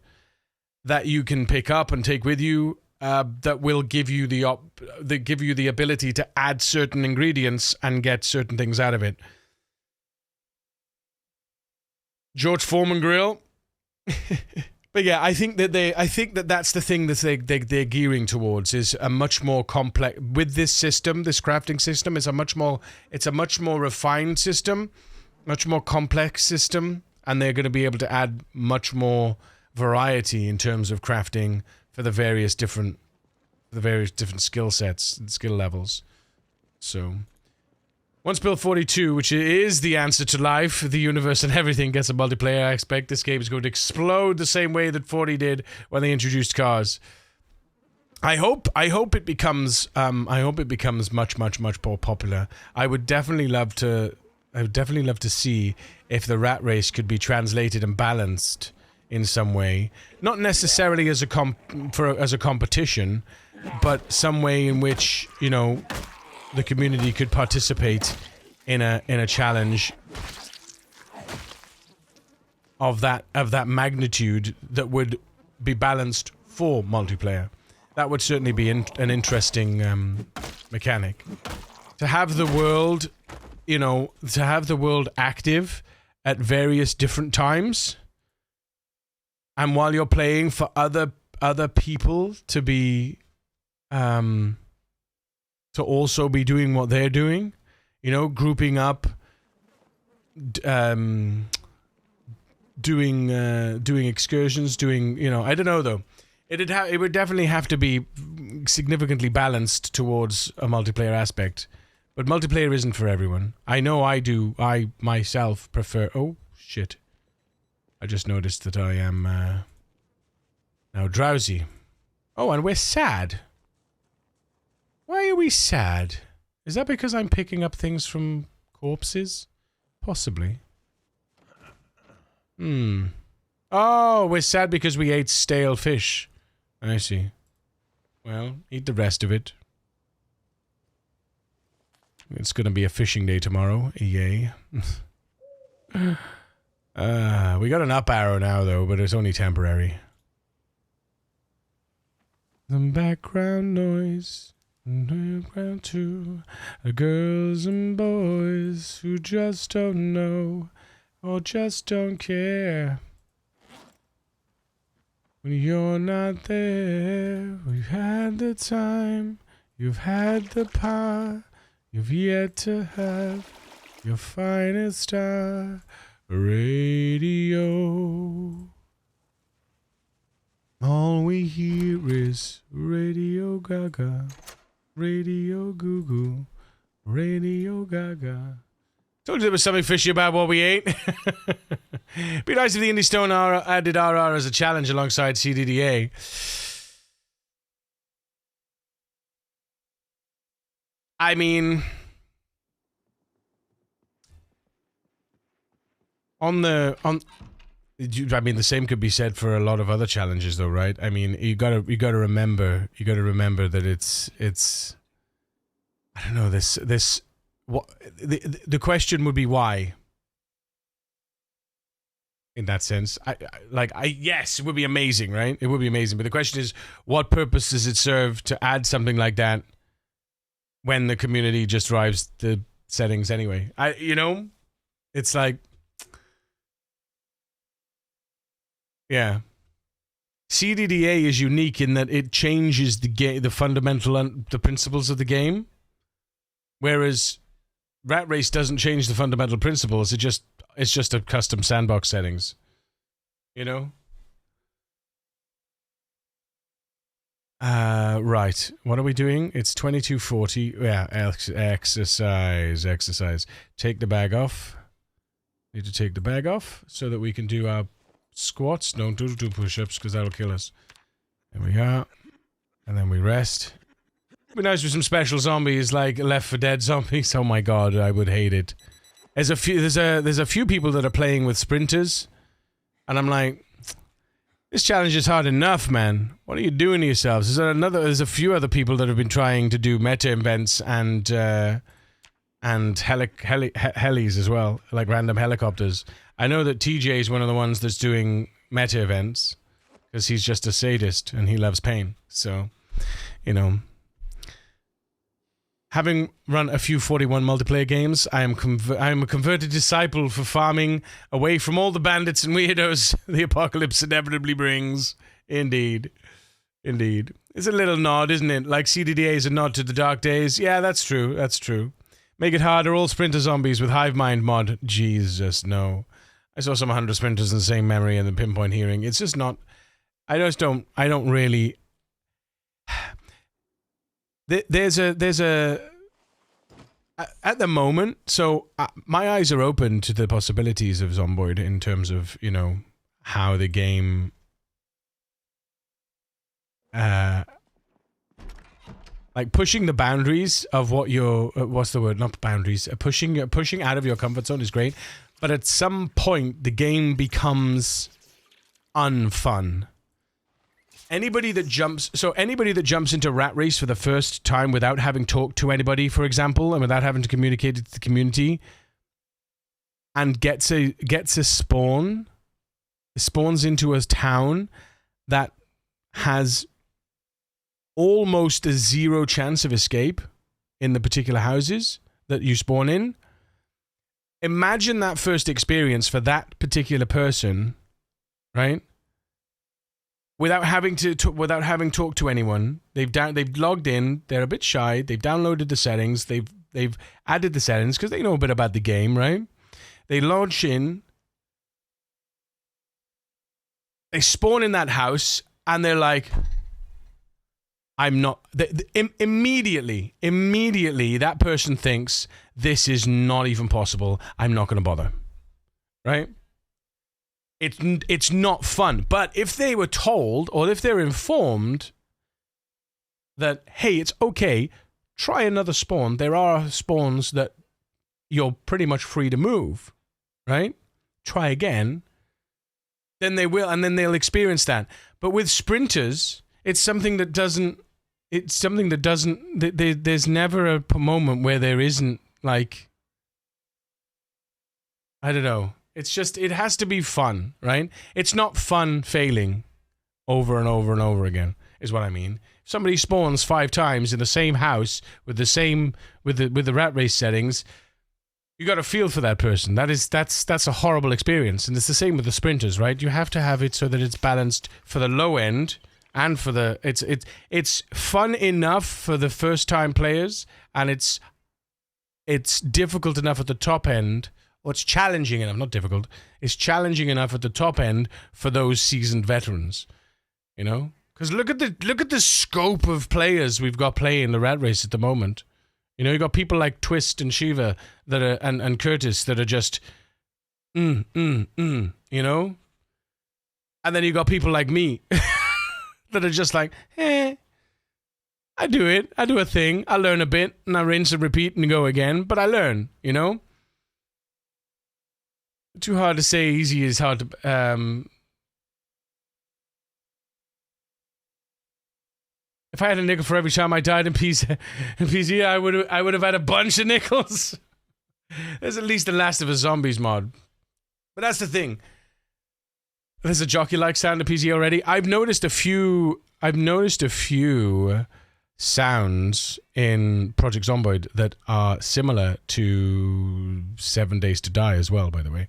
that you can pick up and take with you, that will give you the ability to add certain ingredients and get certain things out of it. George Foreman grill. But yeah, I think that that's the thing that they're gearing towards, is a much more complex with this system. This crafting system is a much more refined system, much more complex system, and they're going to be able to add much more variety in terms of crafting for the various different skill sets and skill levels. So once Build 42, which is the answer to life, the universe, and everything, gets a multiplayer, I expect this game is going to explode the same way that 40 did when they introduced cars. I hope it becomes much more popular. I would definitely love to see if the rat race could be translated and balanced in some way, not necessarily as a competition, but some way in which, you know, the community could participate in a challenge of that magnitude that would be balanced for multiplayer. That would certainly be an interesting mechanic. To have the world, active at various different times, and while you're playing, for other people to be to also be doing what they're doing, you know, grouping up, doing excursions, doing, you know, I don't know though. It would definitely have to be significantly balanced towards a multiplayer aspect, but multiplayer isn't for everyone. I know I do. I myself prefer. Oh shit! I just noticed that I am now drowsy. Oh, and we're sad. Why are we sad? Is that because I'm picking up things from corpses? Possibly. Oh, we're sad because we ate stale fish. I see. Well, eat the rest of it. It's gonna be a fishing day tomorrow. Yay. We got an up arrow now, though, but it's only temporary. The background noise. Ground to girls and boys who just don't know or just don't care. When you're not there, we've had the time, you've had the power, you've yet to have your finest star radio. All we hear is Radio Gaga, Radio Goo Goo, Radio Gaga. Told you there was something fishy about what we ate. Be nice if the Indie Stone added RR as a challenge alongside CDDA. I mean, the same could be said for a lot of other challenges, though, right? I mean, you gotta remember that it's. I don't know this. What the question would be why? In that sense, yes, it would be amazing, right? It would be amazing, but the question is, what purpose does it serve to add something like that when the community just drives the settings anyway? It's like, yeah. CDDA is unique in that it changes the fundamental the principles of the game, whereas Rat Race doesn't change the fundamental principles. It's just a custom sandbox settings. Right. What are we doing? It's 22:40. Yeah, exercise. Take the bag off. Need to take the bag off so that we can do our squats. Don't do push-ups because that'll kill us. There we are. And then we rest. It'd be nice with some special zombies like Left 4 Dead zombies. Oh my god, I would hate it. There's a few people that are playing with sprinters, and I'm like, this challenge is hard enough, man. What are you doing to yourselves? There's a few other people that have been trying to do meta events and helis as well, like random helicopters. I know that TJ is one of the ones that's doing meta events because he's just a sadist and he loves pain. So, having run a few 41 multiplayer games, I am a converted disciple for farming away from all the bandits and weirdos the apocalypse inevitably brings. Indeed. It's a little nod, isn't it? Like CDDA is a nod to the dark days. Yeah, that's true. Make it harder, all sprinter zombies with hive mind mod. Jesus, no. I saw some 100 sprinters in the same memory and the pinpoint hearing. It's just not... I don't really... There's a at the moment, so my eyes are open to the possibilities of Zomboid in terms of, how the game like pushing the boundaries of what you're what's the word, not boundaries, pushing out of your comfort zone is great, but at some point the game becomes unfun. Anybody that jumps into Rat Race for the first time without having talked to anybody, for example, and without having to communicate to the community, and gets a spawn, spawns into a town that has almost a zero chance of escape in the particular houses that you spawn in. Imagine that first experience for that particular person, right? Without having talked to anyone, they've logged in. They're a bit shy. They've downloaded the settings. They've added the settings because they know a bit about the game, right? They lodge in. They spawn in that house, and they're like, "I'm not." Immediately, that person thinks this is not even possible. I'm not going to bother, right? It's not fun. But if they were told, or if they're informed that, hey, it's okay, try another spawn. There are spawns that you're pretty much free to move, right? Try again. Then they will, and then they'll experience that. But with sprinters, there's never a moment where there isn't, like, I don't know. It's just, it has to be fun, right? It's not fun failing over and over and over again. is what I mean. If somebody spawns 5 times in the same house with the rat race settings, you got to feel for that person. That's a horrible experience, and it's the same with the sprinters, right? You have to have it so that it's balanced for the low end and for the it's fun enough for the first time players, and it's difficult enough at the top end. Or it's challenging enough, not difficult. It's challenging enough at the top end for those seasoned veterans, you know. Because look at the scope of players we've got playing the rat race at the moment. You know, you got people like Twist and Shiva that are and Curtis that are just you know. And then you got people like me that are just like, I do a thing, I learn a bit, and I rinse and repeat and go again, but I learn, you know. Too hard to say. Easy is hard to. If I had a nickel for every time I died in PC, I would have had a bunch of nickels. There's at least the Last of Us Zombies mod, but that's the thing. There's a jockey-like sound in PC already. I've noticed a few sounds in Project Zomboid that are similar to 7 Days to Die as well, by the way.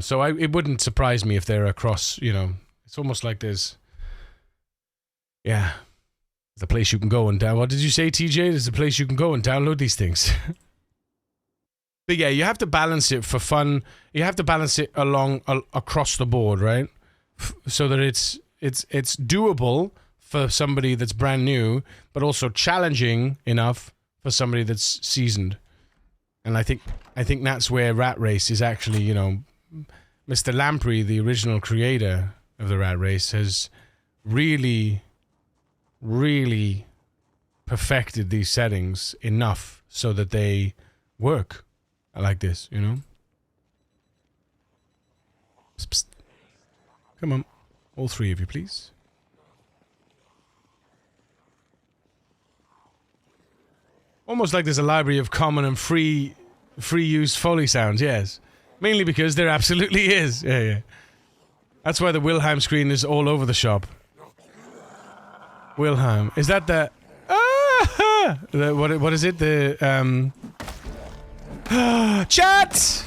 So it wouldn't surprise me if they're across, you know, it's almost like there's the place you can go and down. What did you say, TJ? There's a place you can go and download these things. But yeah, you have to balance it for fun. You have to balance it across the board, right? So that it's doable for somebody that's brand new, but also challenging enough for somebody that's seasoned. And I think that's where Rat Race is actually, you know, Mr. Lamprey, the original creator of the Rat Race, has really, really perfected these settings enough so that they work like this, you know? Psst, psst. Come on, all 3 of you, please. Almost like there's a library of common and free use Foley sounds, yes. Mainly because there absolutely is. Yeah. That's why the Wilhelm screen is all over the shop. Wilhelm. Is that the... what is it? The, Chat!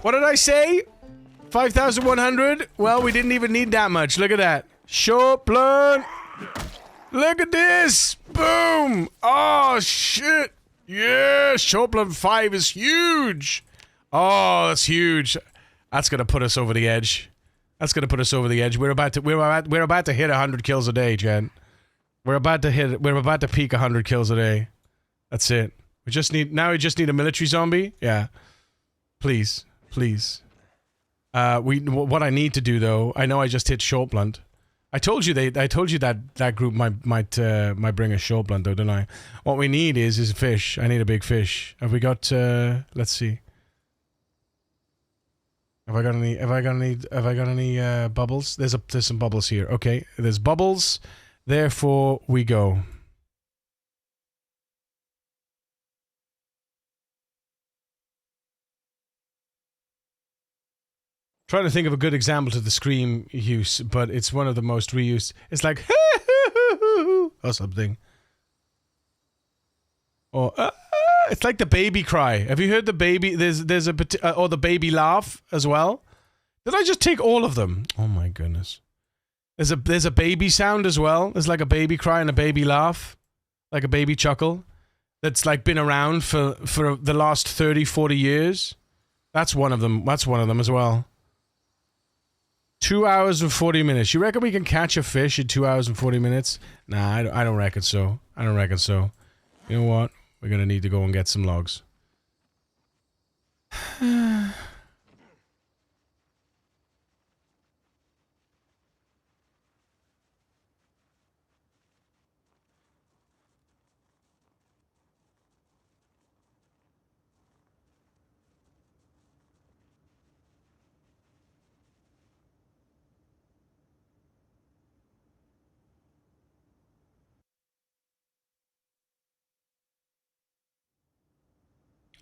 What did I say? 5,100? Well, we didn't even need that much. Look at that. Short blunt. Look at this. Boom. Oh, shit. Yeah, short blunt 5 is huge. Oh, that's huge. That's gonna put us over the edge. We're about to hit 100 kills a day, Jen. We're about to peak 100 kills a day. That's it. We just need a military zombie. Yeah. Please. What I need to do though, I know I just hit short blunt. I told you that group might bring a short blunt though, didn't I? What we need is a fish. I need a big fish. Have we got let's see. Have I got any bubbles? There's some bubbles here. Okay, there's bubbles. Therefore we go. Trying to think of a good example to the scream use, but it's one of the most reused. It's like or something. Or it's like the baby cry. Have you heard the baby? There's a or the baby laugh as well. Did I just take all of them? Oh my goodness. There's a baby sound as well. There's like a baby cry and a baby laugh, like a baby chuckle. That's like been around for the last 30, 40 years. That's one of them. That's one of them as well. 2 hours and 40 minutes. You reckon we can catch a fish in 2 hours and 40 minutes? Nah, I don't reckon so. I don't reckon so. You know what? We're gonna need to go and get some logs.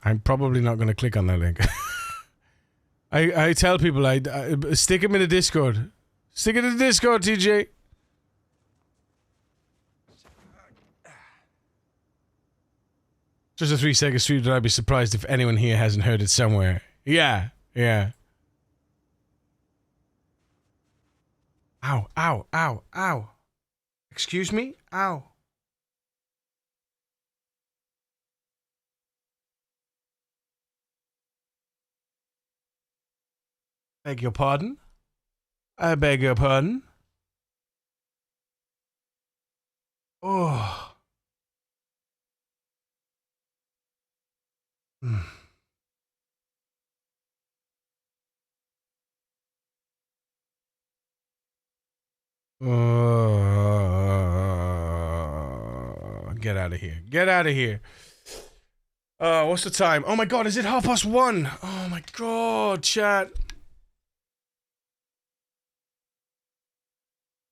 I'm probably not going to click on that link. I tell people, I stick him in the Discord. Stick it in the Discord, TJ. Just a 3-second stream that I'd be surprised if anyone here hasn't heard it somewhere. Yeah, yeah. Ow, ow, ow, ow. Excuse me? Ow. Beg your pardon? I beg your pardon? Oh. Hmm. Get out of here. Get out of here. What's the time? Oh my god, is it 1:30? Oh my god, chat.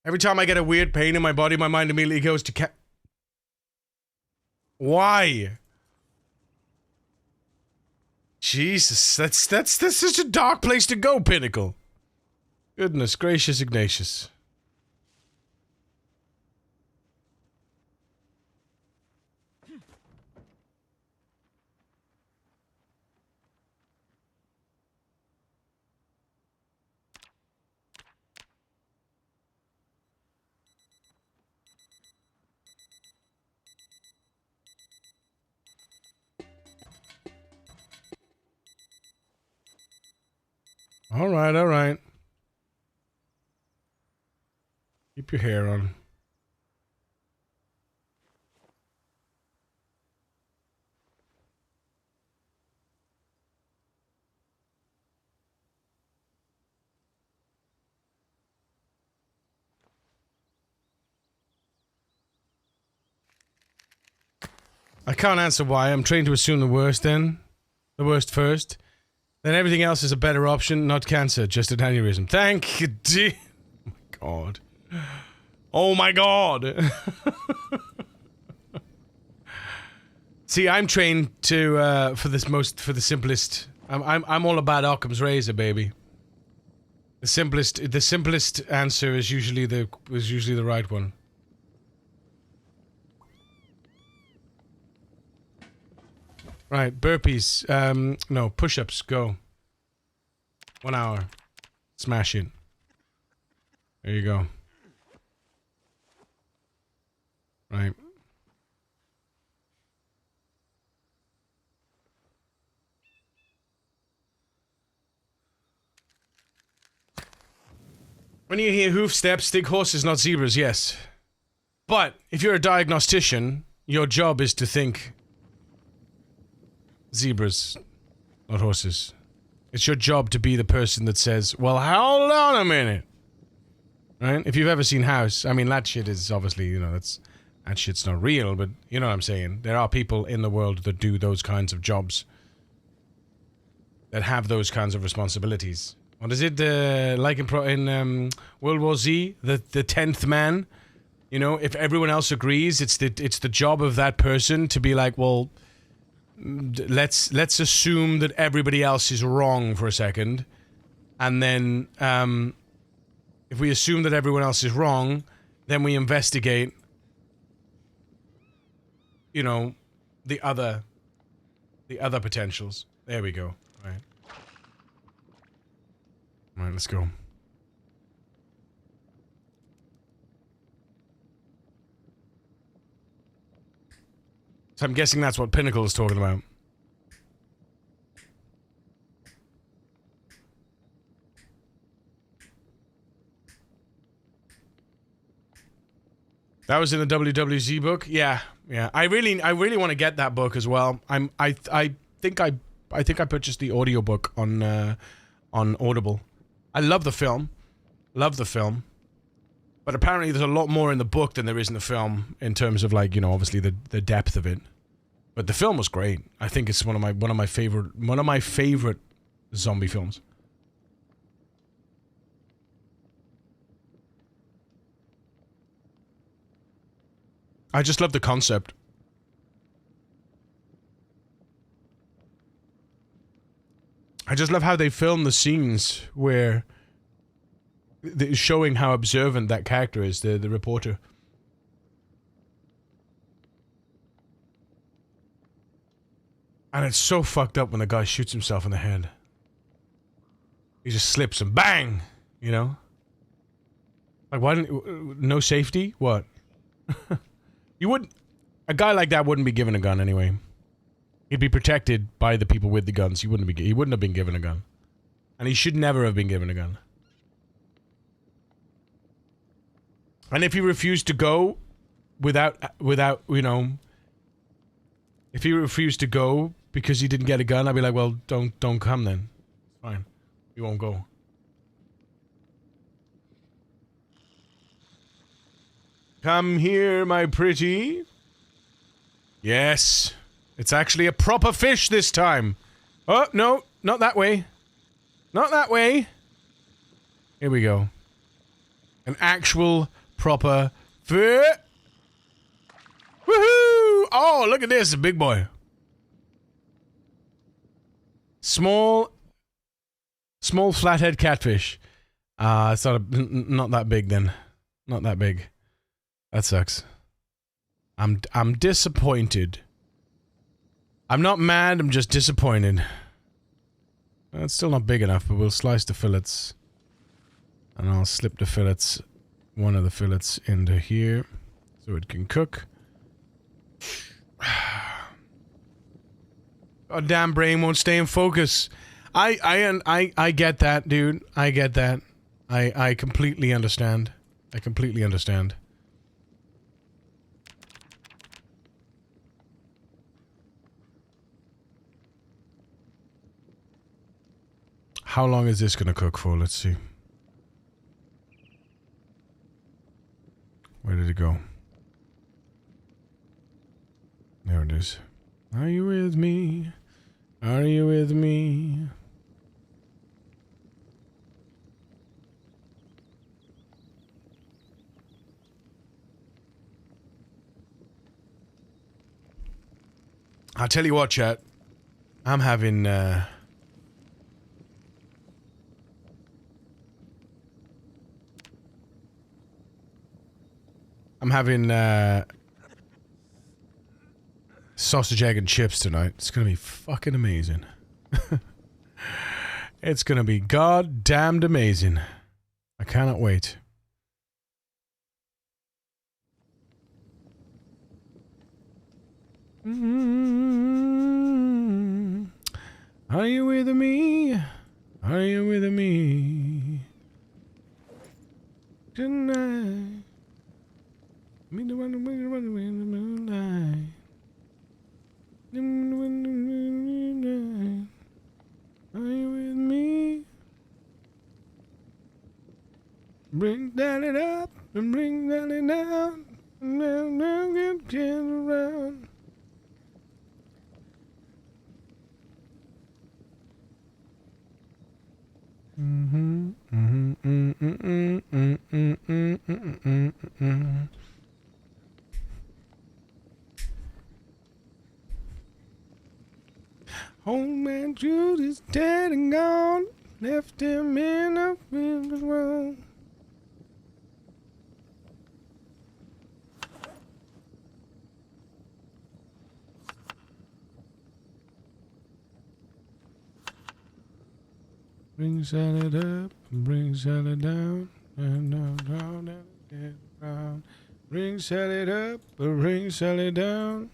Every time I get a weird pain in my body, my mind immediately goes to Why? Jesus, that's such a dark place to go, Pinnacle. Goodness gracious Ignatius. Alright, alright. Keep your hair on. I can't answer why. I'm trained to assume the worst then. The worst first. Then everything else is a better option. Not cancer, just an aneurysm. Thank you, oh my god. Oh my god! See, I'm trained to, for the simplest... I'm all about Occam's razor, baby. The simplest answer is usually the right one. Right, burpees. No, push-ups, go. 1 hour. Smash it. There you go. Right. When you hear hoof steps, think horses, not zebras, yes. But, if you're a diagnostician, your job is to think zebras, not horses. It's your job to be the person that says, well, hold on a minute. Right? If you've ever seen House, I mean, that shit is obviously, you know, that shit's not real, but you know what I'm saying. There are people in the world that do those kinds of jobs. That have those kinds of responsibilities. What is it, like in World War Z, the 10th man? You know, if everyone else agrees, it's the job of that person to be like, well, let's assume that everybody else is wrong for a second, and then if we assume that everyone else is wrong, then we investigate, you know, the other potentials. There we go. All right, let's go. So I'm guessing that's what Pinnacle is talking about. That was in the WWZ book? Yeah, yeah. I really want to get that book as well. I think I purchased the audiobook on Audible. I love the film. Love the film. But apparently there's a lot more in the book than there is in the film in terms of, like, you know, obviously the depth of it. But the film was great. I think it's one of my favorite zombie films. I just love the concept. I just love how they film the scenes where showing how observant that character is, the reporter. And it's so fucked up when the guy shoots himself in the head. He just slips and bang! You know? Like, why didn't... No safety? What? You wouldn't... A guy like that wouldn't be given a gun anyway. He'd be protected by the people with the guns. He wouldn't have been given a gun. And he should never have been given a gun. And if he refused to go without, you know... If he refused to go because he didn't get a gun, I'd be like, well, don't come then. Fine. You won't go. Come here, my pretty. Yes. It's actually a proper fish this time. Oh, no. Not that way. Not that way. Here we go. An actual proper fish. Woohoo! Oh, look at this. A big boy. Small flathead catfish. It's not that big then. Not that big. That sucks. I'm disappointed. I'm not mad, I'm just disappointed. It's still not big enough, but we'll slice the fillets. And I'll slip the fillets, one of the fillets into here, so it can cook. God damn brain won't stay in focus. I get that, dude. I get that. I completely understand. I completely understand. How long is this gonna cook for? Let's see. Where did it go? There it is. Are you with me? Are you with me? I'll tell you what, chat. I'm having, sausage, egg, and chips tonight. It's gonna be fucking amazing. It's gonna be goddamned amazing. I cannot wait. Are you with me? Are you with me? Tonight. Me the one in the moonlight. Are you with me? Bring that up and bring that down. Now get around. Old man Jude is dead and gone. Left him in a field room. Bring salad up, bring salad down, and down, and get around. Bring salad up, bring salad down.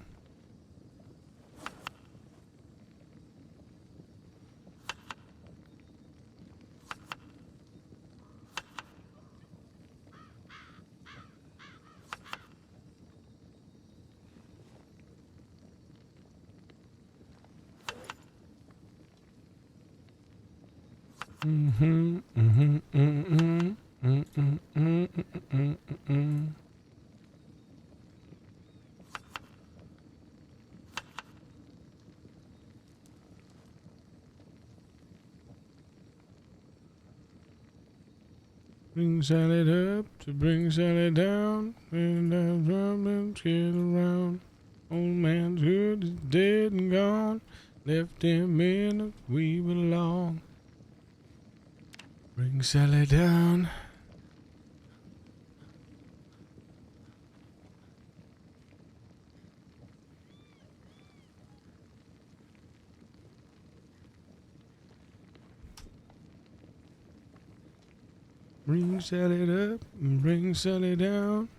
Bring salad up to bring salad down, and I'm get around. Old man's good is dead and gone, left him in a we belong. Bring salad down. Bring Sally up and bring Sally down.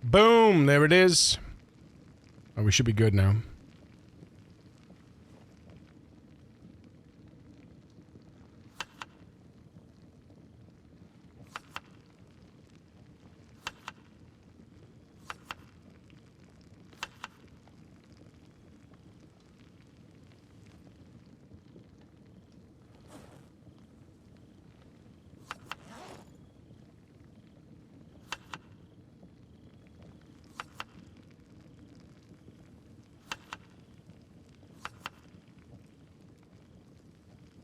Boom! There it is. Oh, we should be good now.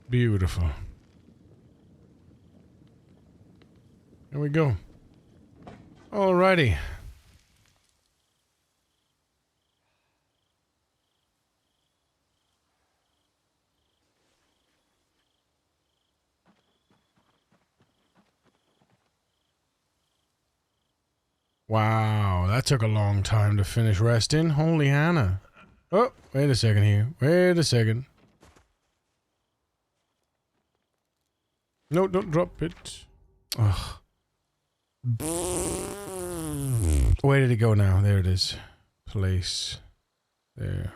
Beautiful. There we go. Alrighty. Wow, that took a long time to finish resting. Holy Hannah. Oh, wait a second here. Wait a second. No, don't drop it. Ugh. Where did it go now? There it is. Place. There.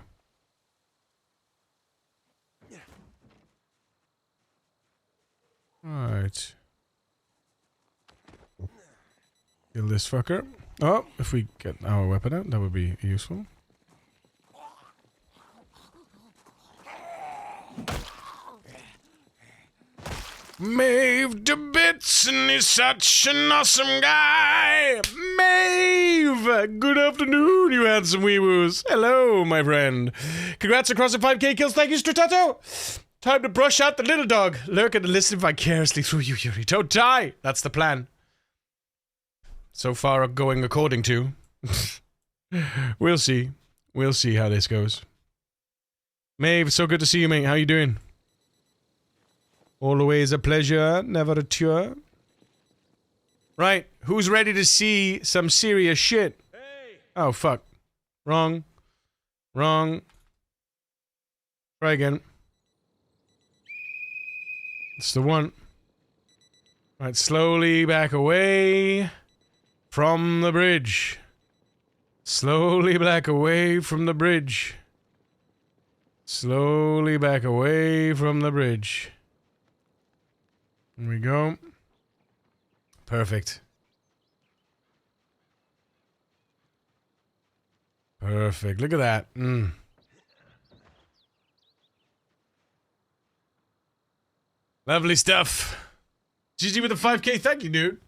Alright. Kill this fucker. Oh, if we get our weapon out, that would be useful. Maeve to bits, and he's such an awesome guy. Maeve! Good afternoon, you handsome wee-woos. Hello, my friend. Congrats across the 5k kills. Thank you, Stratato. Time to brush out the little dog. Lurk and listen vicariously through you, Yuri. Don't die. That's the plan. So far, going according to. We'll see. We'll see how this goes. Maeve, so good to see you, mate. How you doing? Always a pleasure, never a chore. Right, who's ready to see some serious shit? Hey. Oh, fuck. Wrong. Wrong. Try again. It's the one. Right, slowly back away from the bridge. Slowly back away from the bridge. Slowly back away from the bridge. Here we go. Perfect. Perfect. Look at that. Lovely stuff. GG with the 5k. Thank you, dude.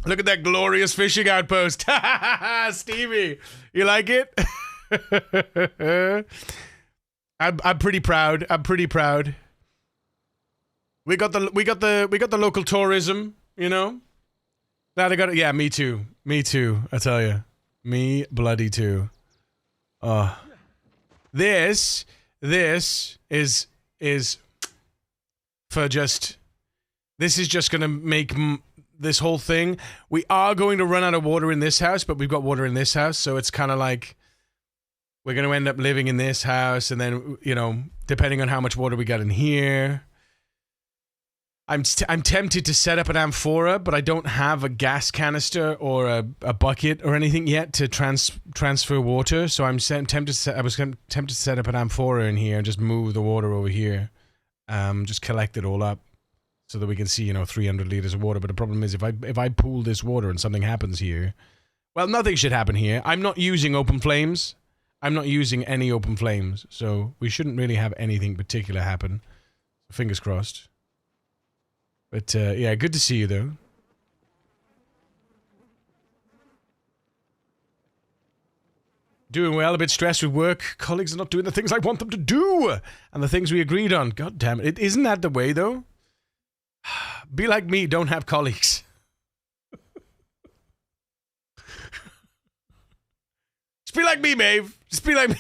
Look at that glorious fishing outpost. Stevie, you like it? I'm pretty proud. I'm pretty proud. We got the local tourism, you know? Now they got it. Yeah, me too. Me too, I tell you. Me bloody too. This is for just, this is just gonna make this whole thing. We are going to run out of water in this house, but we've got water in this house, so it's kind of like we're going to end up living in this house, and then, you know, depending on how much water we got in here. I'm tempted to set up an amphora, but I don't have a gas canister or a bucket or anything yet to transfer water, so I'm tempted to set up an amphora in here and just move the water over here. Just collect it all up so that we can see, you know, 300 liters of water. But the problem is, if I pool this water and something happens here, well, nothing should happen here. I'm not using open flames. I'm not using any open flames, so we shouldn't really have anything particular happen. Fingers crossed. But, yeah, good to see you, though. Doing well, a bit stressed with work. Colleagues are not doing the things I want them to do! And the things we agreed on. God damn it. Isn't that the way, though? Be like me, don't have colleagues. Just be like me, Maeve. Just be like me.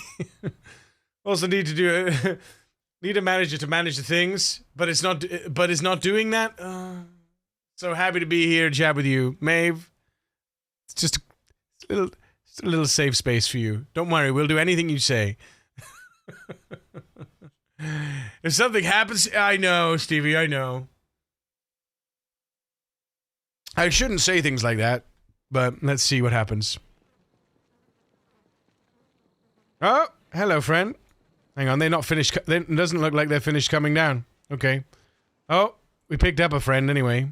Also need to do need a manager to manage the things, but it's not doing that. So happy to be here to chat with you, Maeve. It's just a little safe space for you. Don't worry, we'll do anything you say. If something happens, I know, Stevie, I know. I shouldn't say things like that, but let's see what happens. Oh, hello, friend. Hang on, they're not finished. It doesn't look like they're finished coming down. Okay. Oh, we picked up a friend anyway.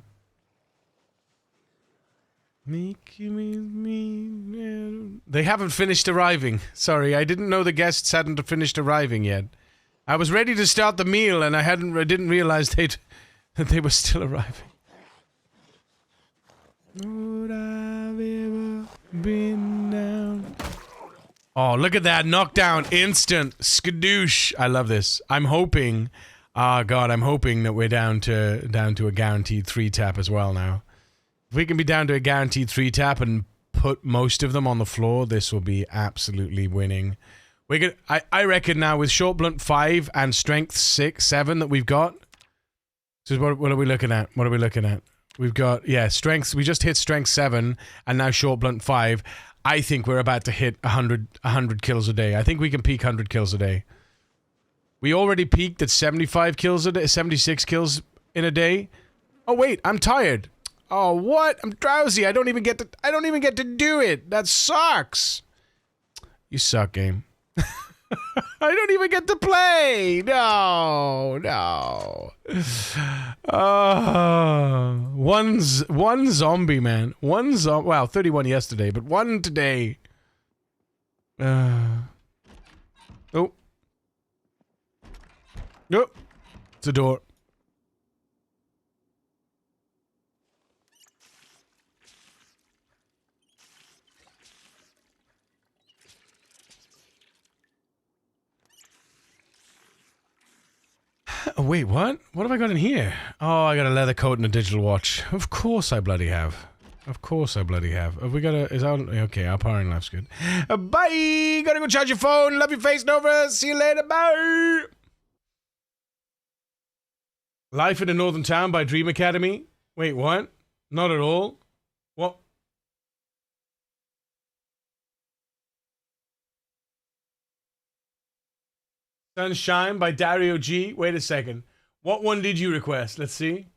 They haven't finished arriving. Sorry, I didn't know the guests hadn't finished arriving yet. I was ready to start the meal, and I didn't realize that they were still arriving. Would I've ever been down? Oh, look at that knockdown, instant skadoosh. I love this. I'm hoping, I'm hoping that we're down to a guaranteed 3-tap as well now. If we can be down to a guaranteed 3-tap and put most of them on the floor, this will be absolutely winning. I reckon now with short blunt 5 and strength 7 that we've got. So what are we looking at? What are we looking at? We've got, strength. We just hit strength 7 and now short blunt 5. I think we're about to hit 100 kills a day. I think we can peak 100 kills a day. We already peaked at 75 kills a day, 76 kills in a day. Oh wait, I'm tired. Oh what? I'm drowsy. I don't even get to do it. That sucks. You suck, game. I don't even get to play. No. One zombie, man. Well, 31 yesterday, but 1 today. Oh. Nope. It's a door. Oh, wait, what? What have I got in here? Oh, I got a leather coat and a digital watch. Of course I bloody have. Of course I bloody have. Have we got a... Is that... Okay, our powering life's good. Bye! Gotta go charge your phone. Love your face, Nova. See you later. Bye! Life in a Northern Town by Dream Academy. Wait, what? Not at all. What? Sunshine by Dario G. Wait a second. What one did you request? Let's see.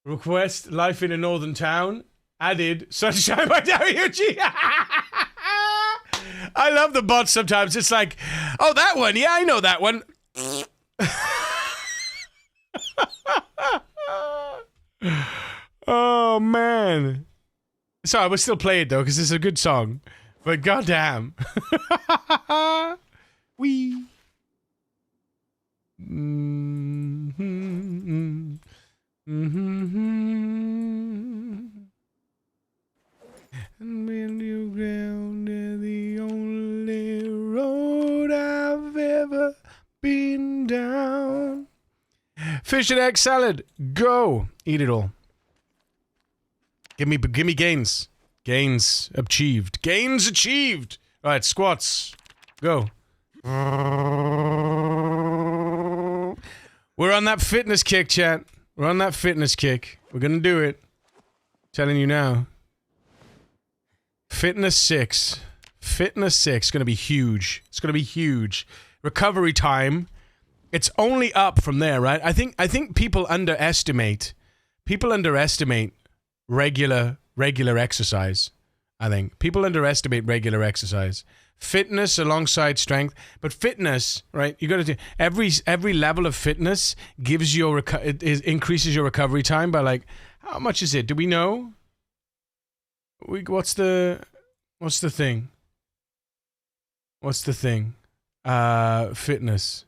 Request Life in a Northern Town. Added Sunshine by Dario G. I love the bots sometimes. It's like, oh, that one. Yeah, I know that one. Oh, man. Sorry, we'll still play it, though, because it's a good song. But goddamn. Wee. Mm-hmm. Mm-hmm. And when you ground the only road I've ever been down. Fish and egg salad. Go. Eat it all. Give me gains. Gains achieved. Gains achieved. All right, squats. Go. We're on that fitness kick, chat. We're on that fitness kick. We're gonna do it. Telling you now. Fitness 6. Fitness 6. Gonna be huge. It's gonna be huge. Recovery time. It's only up from there, right? I think people underestimate regular exercise. I think people underestimate regular exercise. Fitness alongside strength, but fitness, right? You got to do every level of fitness gives you increases your recovery time by like how much is it? Do we know? What's the thing? What's the thing? Fitness.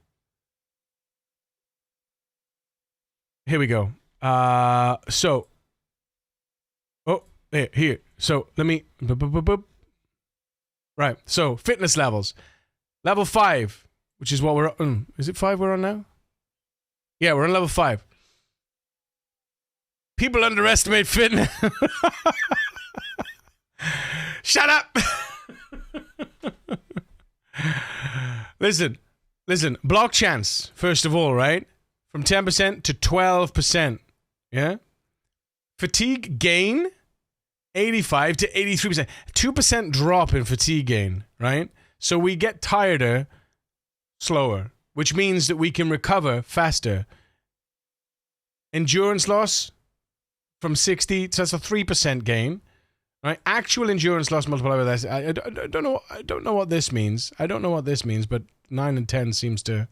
Here we go. So. Oh, here. So let me. Right. So fitness levels. Level 5, which is what we're on. Is it 5 we're on now? Yeah, we're on level 5. People underestimate fitness. Shut up! Listen. Block chance, first of all, right? From 10% to 12%. Yeah? Fatigue gain, 85 to 83%. 2% drop in fatigue gain, right? So we get tireder slower, which means that we can recover faster. Endurance loss from 60, so that's a 3% gain. Right? Actual endurance loss multiplied by that. I don't know what this means. But 9 and 10 seems to,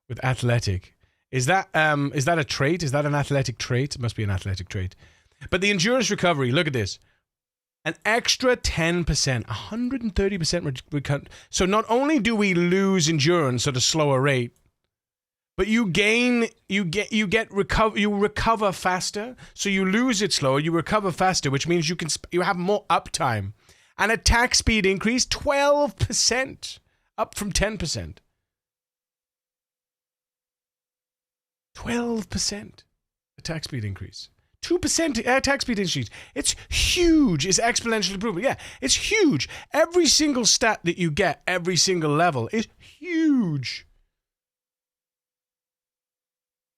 with athletic. Is that a trait? Is that an athletic trait? It must be an athletic trait. But the endurance recovery, look at this. An extra 10%, 130% recovery. So not only do we lose endurance at a slower rate, but you recover faster. So you lose it slower, you recover faster, which means you have more uptime. And attack speed increase 12%, up from 10%. 12% attack speed increase. 2% attack speed increase. It's huge. It's exponential improvement. Yeah, it's huge. Every single stat that you get, every single level is huge.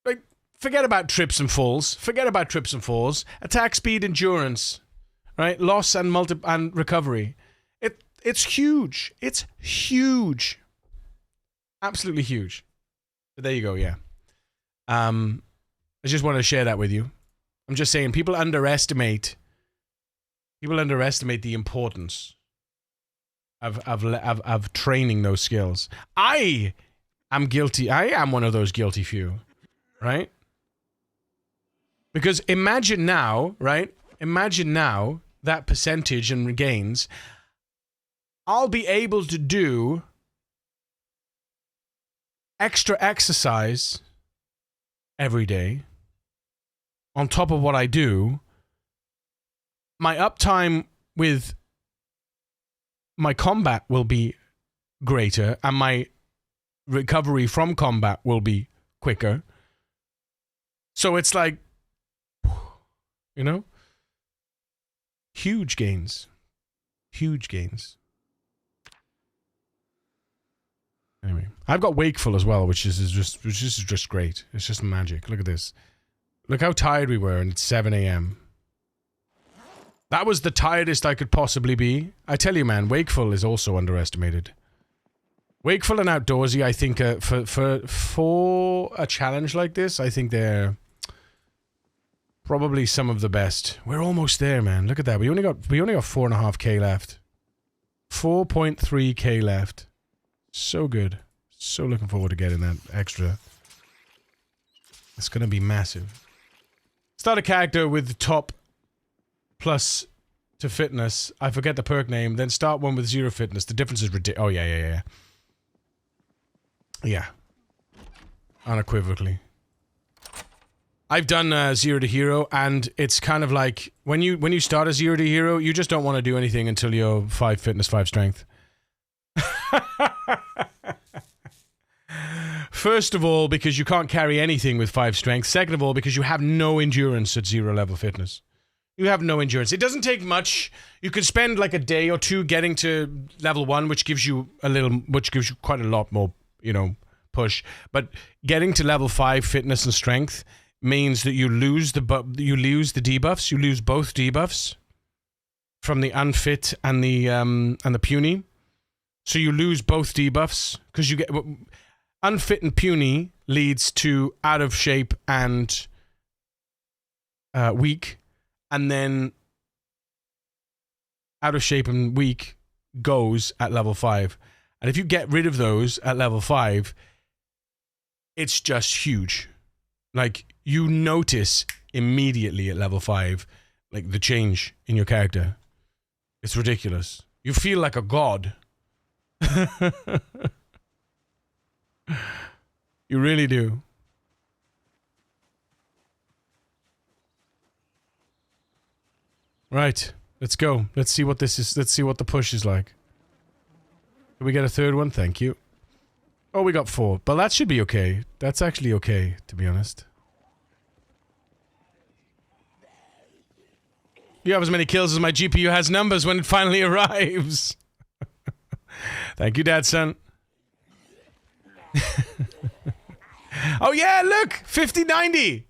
Like, forget about trips and falls. Attack speed, endurance, right? Loss and recovery. It's huge. It's huge. Absolutely huge. But there you go. Yeah. I just wanted to share that with you. I'm just saying, people underestimate the importance of training those skills. I am guilty. I am one of those guilty few, right? Because imagine now, right? Imagine now that percentage and gains. I'll be able to do extra exercise every day. On top of what I do, my uptime with my combat will be greater, and my recovery from combat will be quicker. So it's like, you know, huge gains. Huge gains. Anyway, I've got wakeful as well, which is just great. It's just magic. Look at this. Look how tired we were, and it's 7 a.m. That was the tiredest I could possibly be. I tell you, man, wakeful is also underestimated. Wakeful and outdoorsy, I think, for a challenge like this, I think they're probably some of the best. We're almost there, man. Look at that. We only got 4.5k left. 4.3k left. So good. So looking forward to getting that extra. It's gonna be massive. Start a character with top plus to fitness. I forget the perk name. Then start one with 0 fitness. The difference is ridiculous. Oh, yeah. Yeah. Unequivocally. I've done 0 to hero, and it's kind of like when you start a 0 to hero, you just don't want to do anything until you're 5 fitness, 5 strength. First of all, because you can't carry anything with 5 strength. Second of all, because you have no endurance at 0 level fitness. You have no endurance. It doesn't take much. You can spend like a day or two getting to level 1, which gives you quite a lot more, push. But getting to level 5 fitness and strength means that you lose the debuffs. You lose both debuffs from the unfit and the puny. So you lose both debuffs because you get unfit and puny leads to out of shape and weak, and then out of shape and weak goes at level 5. And if you get rid of those at level 5, it's just huge. Like, you notice immediately at level 5, like, the change in your character. It's ridiculous. You feel like a god. You really do. Right. Let's go. Let's see what this is. Let's see what the push is like. Can we get a third one? Thank you. Oh, we got 4. But that should be okay. That's actually okay, to be honest. You have as many kills as my GPU has numbers when it finally arrives. Thank you, Dad, son. Oh yeah, look! 5090!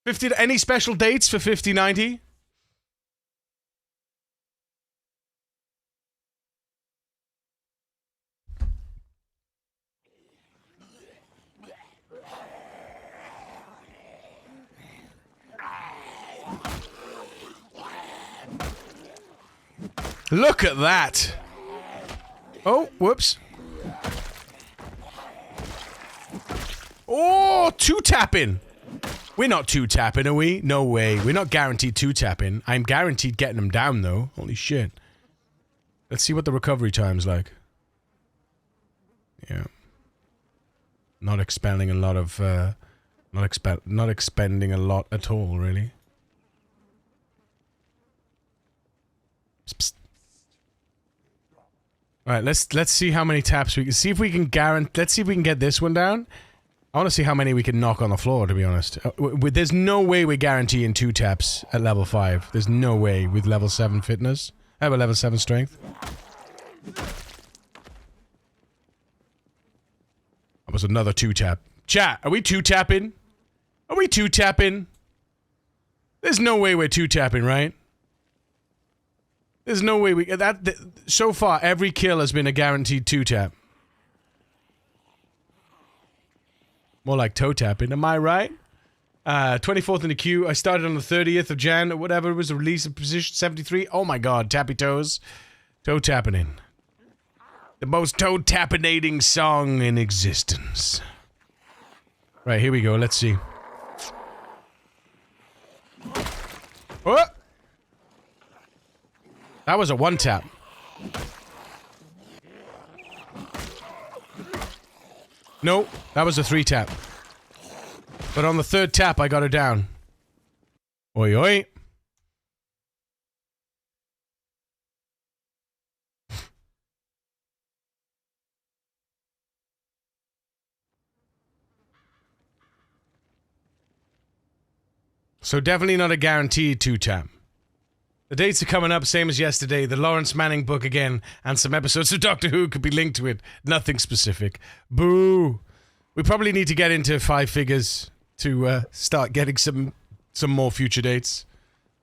50, any special dates for 5090? Look at that! Oh, whoops. Oh, two-tapping! We're not two-tapping, are we? No way. We're not guaranteed two-tapping. I'm guaranteed getting them down, though. Holy shit. Let's see what the recovery time's like. Yeah. Not expending a lot of, not expending a lot at all, really. Psst, psst. Alright, let's see how many taps we can... See if we can guarantee... Let's see if we can get this one down. I want to see how many we can knock on the floor, to be honest. There's no way we're guaranteeing 2 taps at level 5. There's no way with level 7 fitness. I have a level 7 strength. That was another 2-tap. Chat, are we 2-tapping? Are we 2-tapping? There's no way we're 2-tapping, right? There's no way we... so far, every kill has been a guaranteed 2-tap. More like toe-tapping, am I right? 24th in the queue. I started on the 30th of Jan, or whatever it was, the release of position 73. Oh my god, tappy toes. Toe-tapping. The most toe-tappinating song in existence. Right, here we go, let's see. Oh! That was a 1-tap. No, that was a 3-tap. But on the 3rd tap, I got her down. Oi, oi. So definitely not a guaranteed 2-tap. The dates are coming up, same as yesterday. The Lawrence Manning book again, and some episodes of Doctor Who could be linked to it. Nothing specific. Boo! We probably need to get into 5 figures to start getting some more future dates.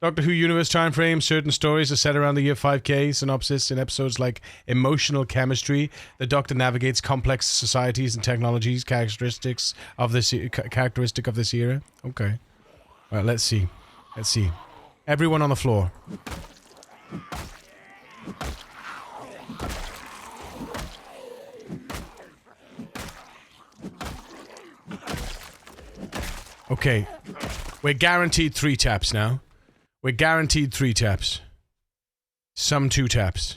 Doctor Who universe time frame. Certain stories are set around the year 5K. Synopsis in episodes like Emotional Chemistry. The Doctor navigates complex societies and technologies, characteristic of this era. Okay. All right, let's see. Let's see. Everyone on the floor. Okay. We're guaranteed 3 taps now. We're guaranteed 3 taps. Some 2 taps.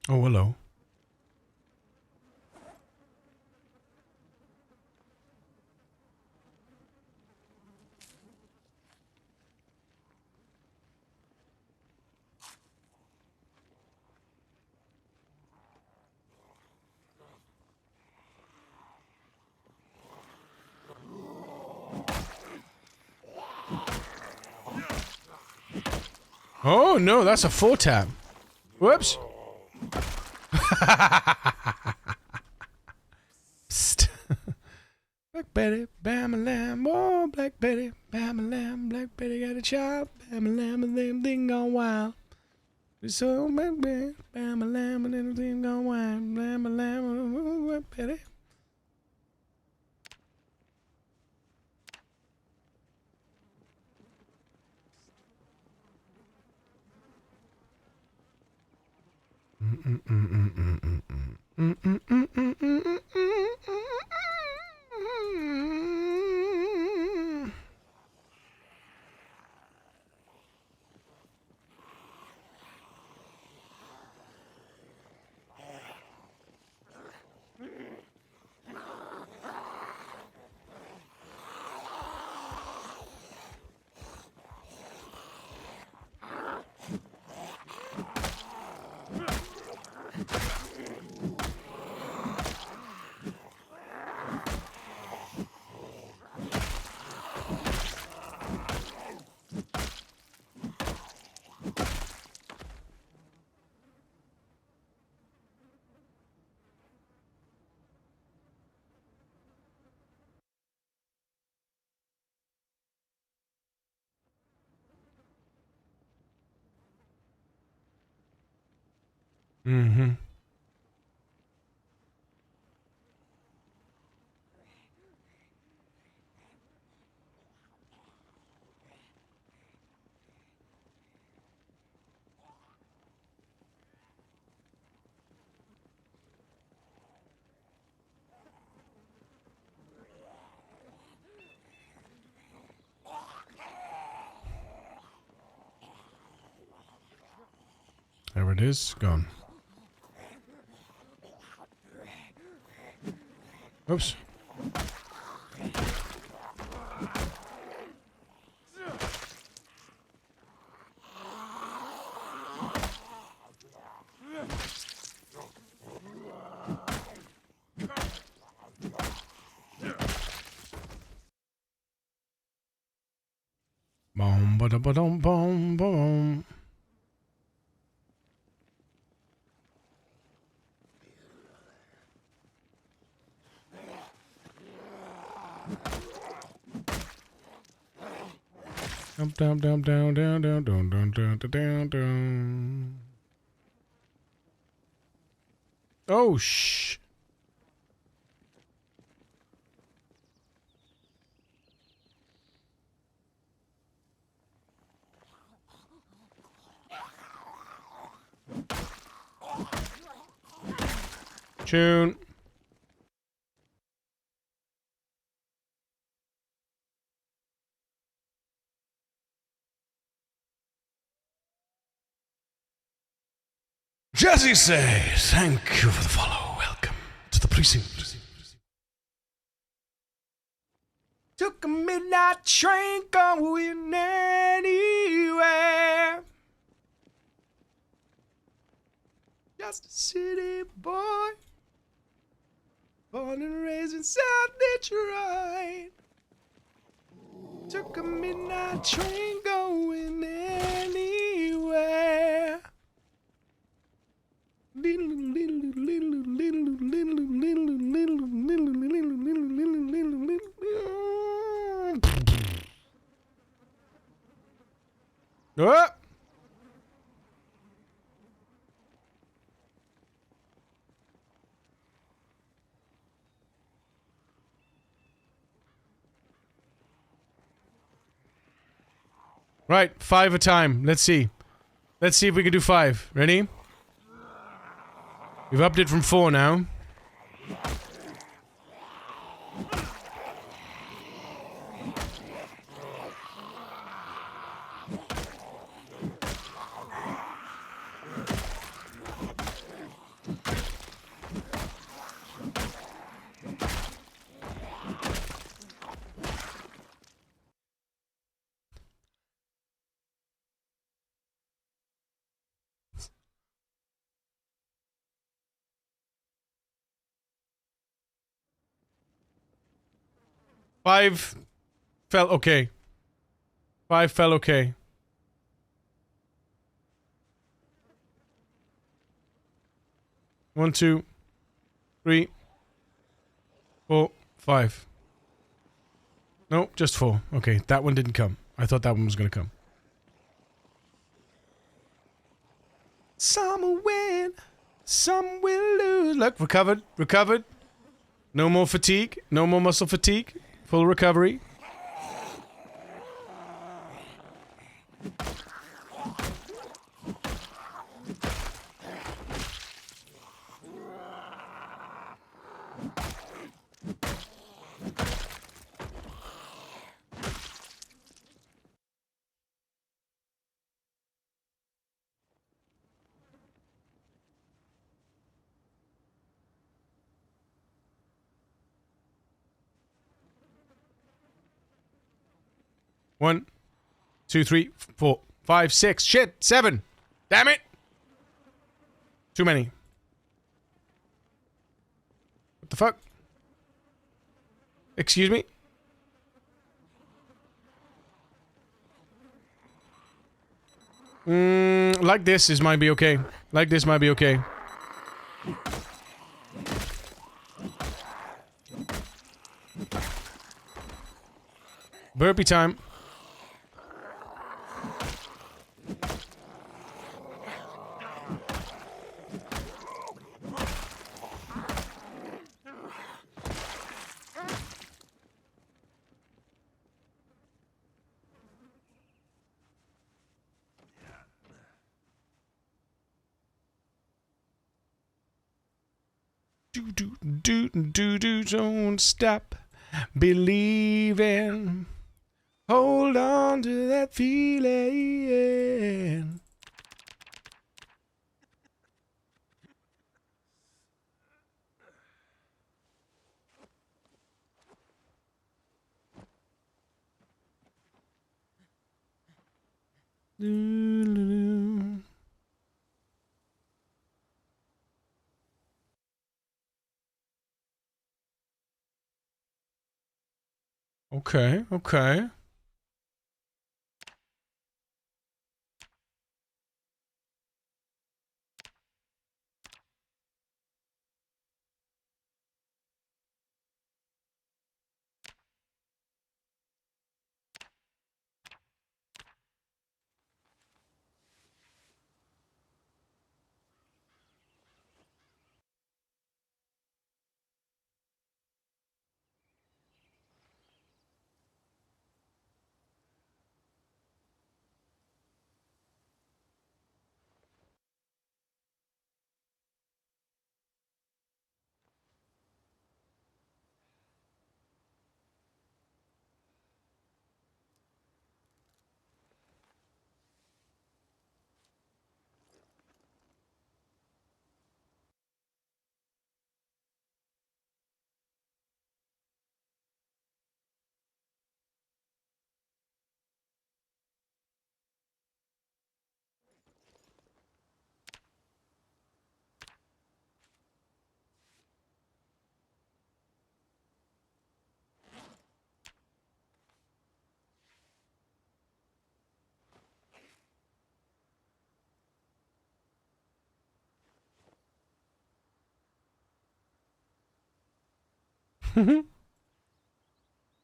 Oh, hello. Oh, no, that's a 4 tap. Whoops. Psst. Black Betty, bam a lamb, oh, Black Betty, bam a lamb, Black Betty got a child, bam a lamb, and them thing gone wild. So, Black Betty, bam a lamb, and everything gone wild, bam a lamb, oh, Black Betty. Mm-hmm. There it is. Gone. Oops. Boom, ba da ba dum, boom, boom. Down, down, down, down, down, down, down, down, down, down. Oh, shh. Tune. Jesse says, thank you for the follow. Welcome to the precinct. Took a midnight train going anywhere. Just a city boy, born and raised in South Detroit. Took a midnight train going anywhere. Ah! Right, 5 a time. Let's see. Let's see if we can do 5. Ready? We've upped it from 4 now. Five fell okay. 5 fell okay. 1, 2, 3, 4, 5. No, just 4. Okay, that one didn't come. I thought that one was gonna come. Some will win, some will lose. Look, recovered, recovered. No more fatigue, no more muscle fatigue. Full recovery. One, 2, 3, 4, 5, 6. Shit, 7. Damn it. Too many. What the fuck? Excuse me? Like this might be okay. Like this might be okay. Burpee time. Don't stop believing. Hold on to that feeling. Okay, okay.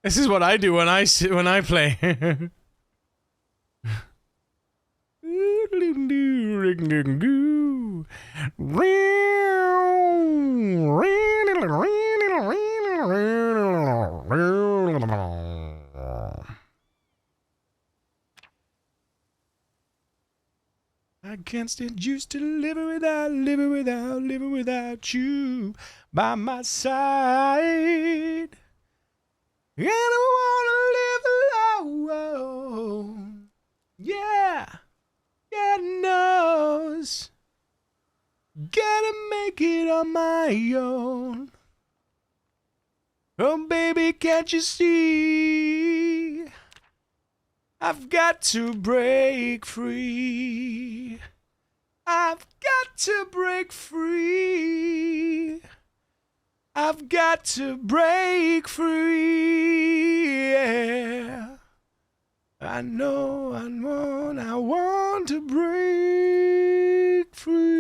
This is what I do when I play. I can't stand used to living without you by my side. And I wanna live alone. Yeah, God knows. Gotta make it on my own. Oh, baby, can't you see? I've got to break free. I've got to break free. I've got to break free. Yeah. I know, I want to break free.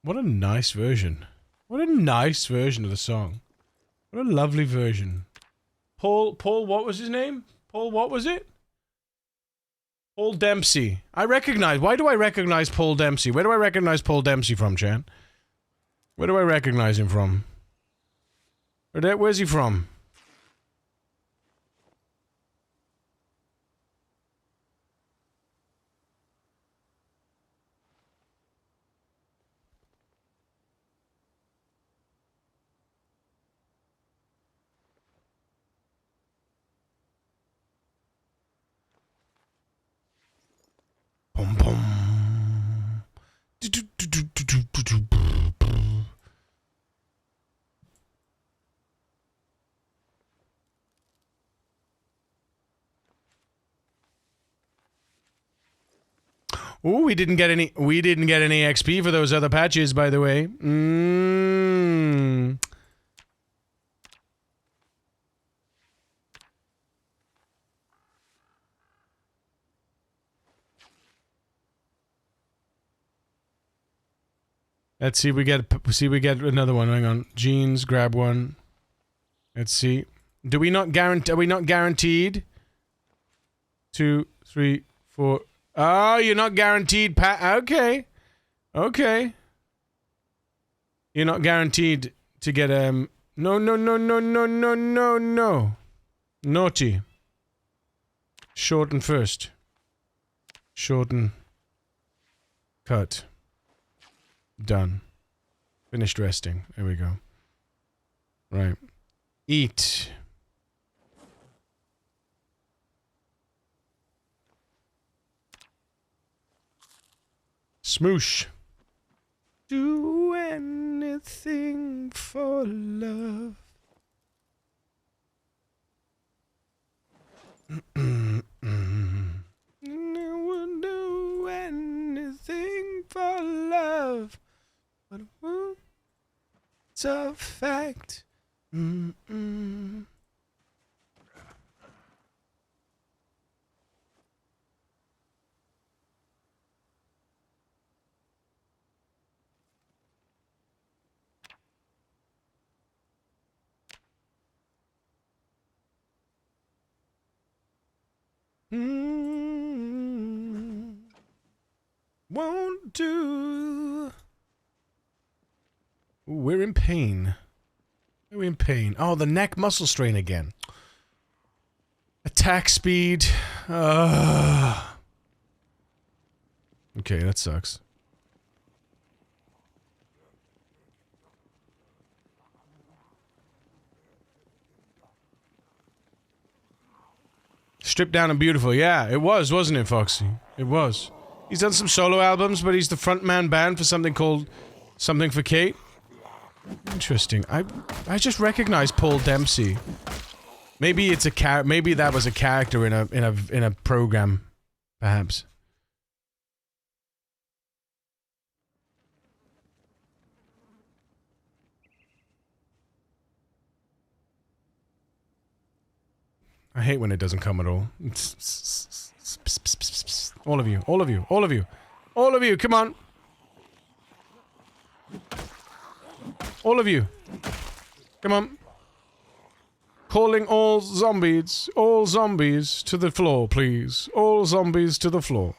What a nice version. What a nice version of the song. What a lovely version. Paul, what was his name? Paul, what was it? Paul Dempsey. Why do I recognize Paul Dempsey? Where do I recognize Paul Dempsey from, Chan? Where do I recognize him from? Where's he from? Boom, boom. Ooh, we didn't get any XP for those other patches, by the way. Let's see, we get another one. Hang on. Jeans, grab one. Let's see. Are we not guaranteed? 2, 3, 4. Oh, you're not guaranteed okay. Okay. You're not guaranteed to get no. Naughty. Shorten first. Shorten. Cut. Done. Finished resting. There we go. Right. Eat. Smoosh. Do anything for love. I would do anything for love. But it's a fact. Won't do. Ooh, we're in pain. We're in pain. Oh, the neck muscle strain again. Attack speed. Okay, that sucks. Stripped down and beautiful. Yeah, it was, wasn't it, Foxy? It was. He's done some solo albums, but he's the frontman band for something called Something for Kate. Interesting. I just recognized Paul Dempsey. Maybe it's a maybe that was a character in a program, perhaps. I hate when it doesn't come at all. All of you, all of you, all of you, all of you, come on. All of you. Come on. Calling all zombies to the floor, please. All zombies to the floor.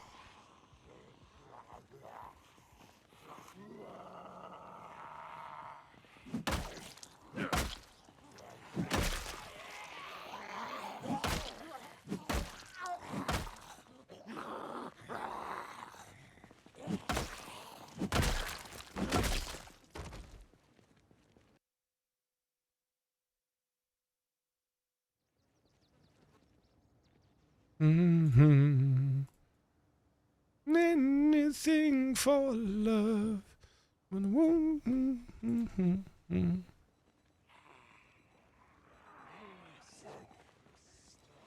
Anything for love.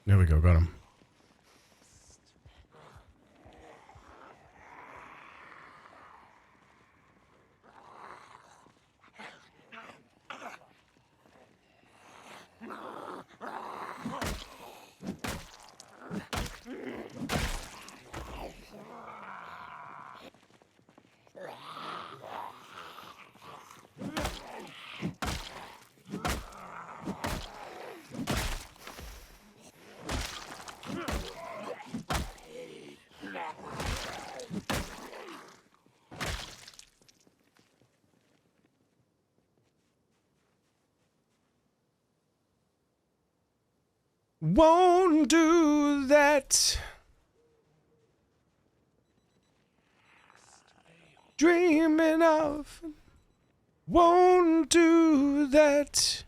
There we go, got him. Won't do that. Dreaming of. Won't do that.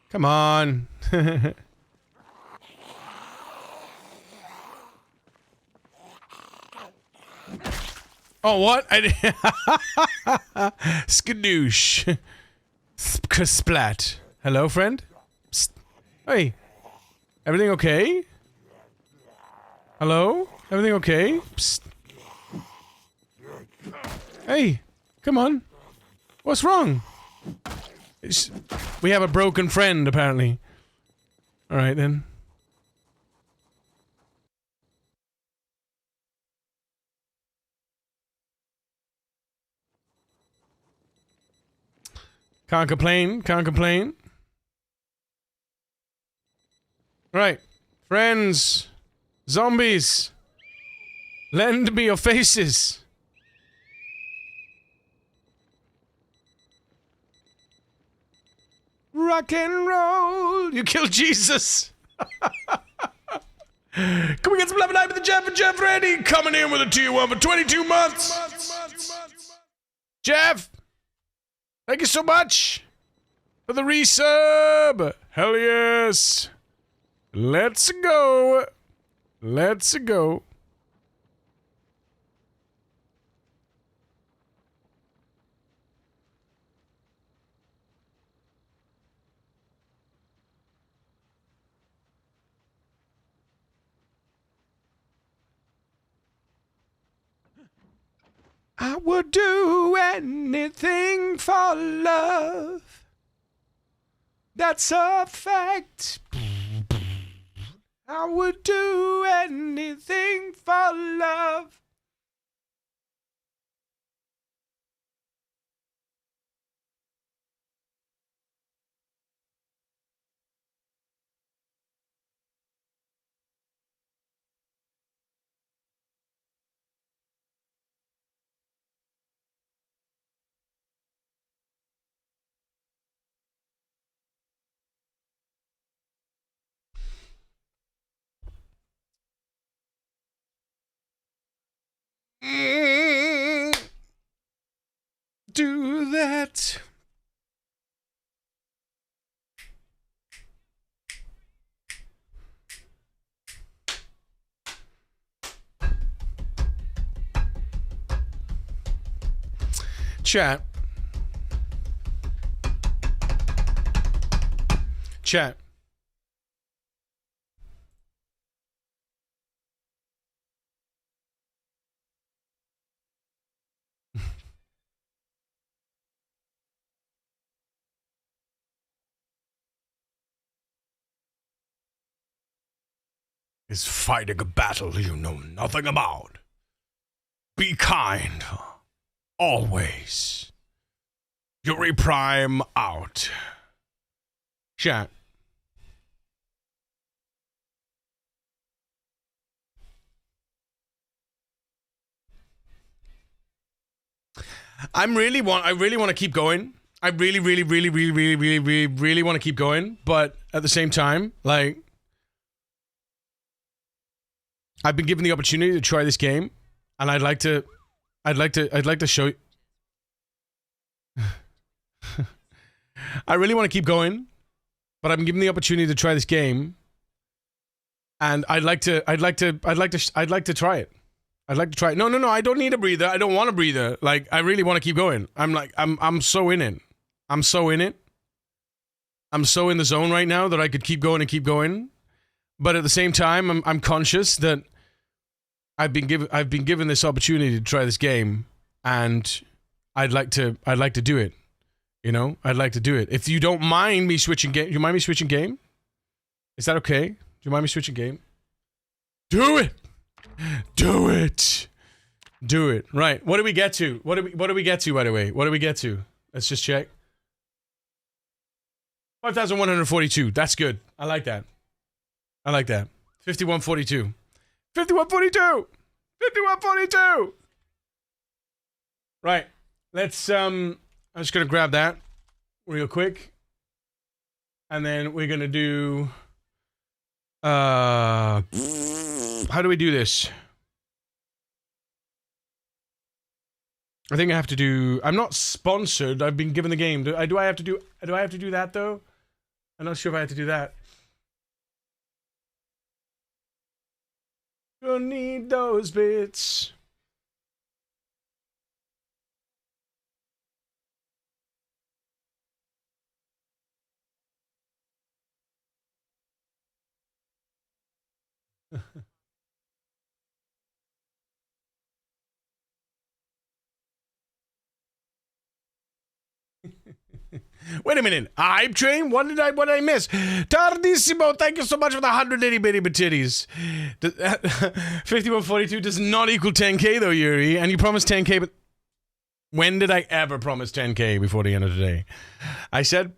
Come on. Oh, what? Skadoosh. Splat. Hello, friend? Psst. Hey. Everything okay? Hello? Everything okay? Psst. Hey, come on. What's wrong? We have a broken friend, apparently. Alright, then. Can't complain, can't complain. Right. Friends. Zombies. Lend me your faces. Rock and roll. You killed Jesus. Can we get some love and light with the Jeff and Jeff Randy coming in with a tier 1 for 22 months? Jeff, thank you so much for the resub. Hell yes. Let's go. Let's go. I would do anything for love. That's a fact. I would do anything for love. Do that. Chat. Chat. Is fighting a battle you know nothing about. Be kind. Always. Yuri Prime out. Chat. I really want to keep going. I really want to keep going, but at the same time, like, I've been given the opportunity to try this game, and I'd like to show you. I really want to keep going, but I've been given the opportunity to try this game, and I'd like to try it. I'd like to try it. No, I don't need a breather. I don't want a breather. Like, I really want to keep going. I'm so in it. I'm so in it. I'm so in the zone right now that I could keep going and keep going. But at the same time, I'm conscious that I've been given this opportunity to try this game, and I'd like to do it. You know, I'd like to do it. If you don't mind me switching game, you mind me switching game? Is that okay? Do you mind me switching game? Do it. Do it. Do it. Right. What do we get to? What do we get to, by the way? What do we get to? Let's just check. 5,142. That's good. I like that. I like that. 5142. 5142. 5142. Right. Let's I'm just gonna grab that real quick. And then we're gonna do how do we do this? I think I have to do. I'm not sponsored. I've been given the game. Do I have to do that though? I'm not sure if I have to do that. Gonna need those bits. Wait a minute. Hype train? What did I miss? Tardissimo, thank you so much for the 180 bitty bitties. 5142 does not equal 10k though, Yuri. And you promised 10k, but when did I ever promise 10k before the end of the day? I said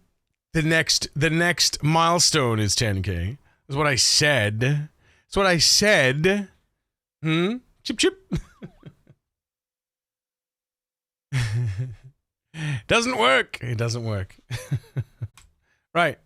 the next milestone is 10k. That's what I said. That's what I said. Chip chip. Doesn't work. It doesn't work. Right.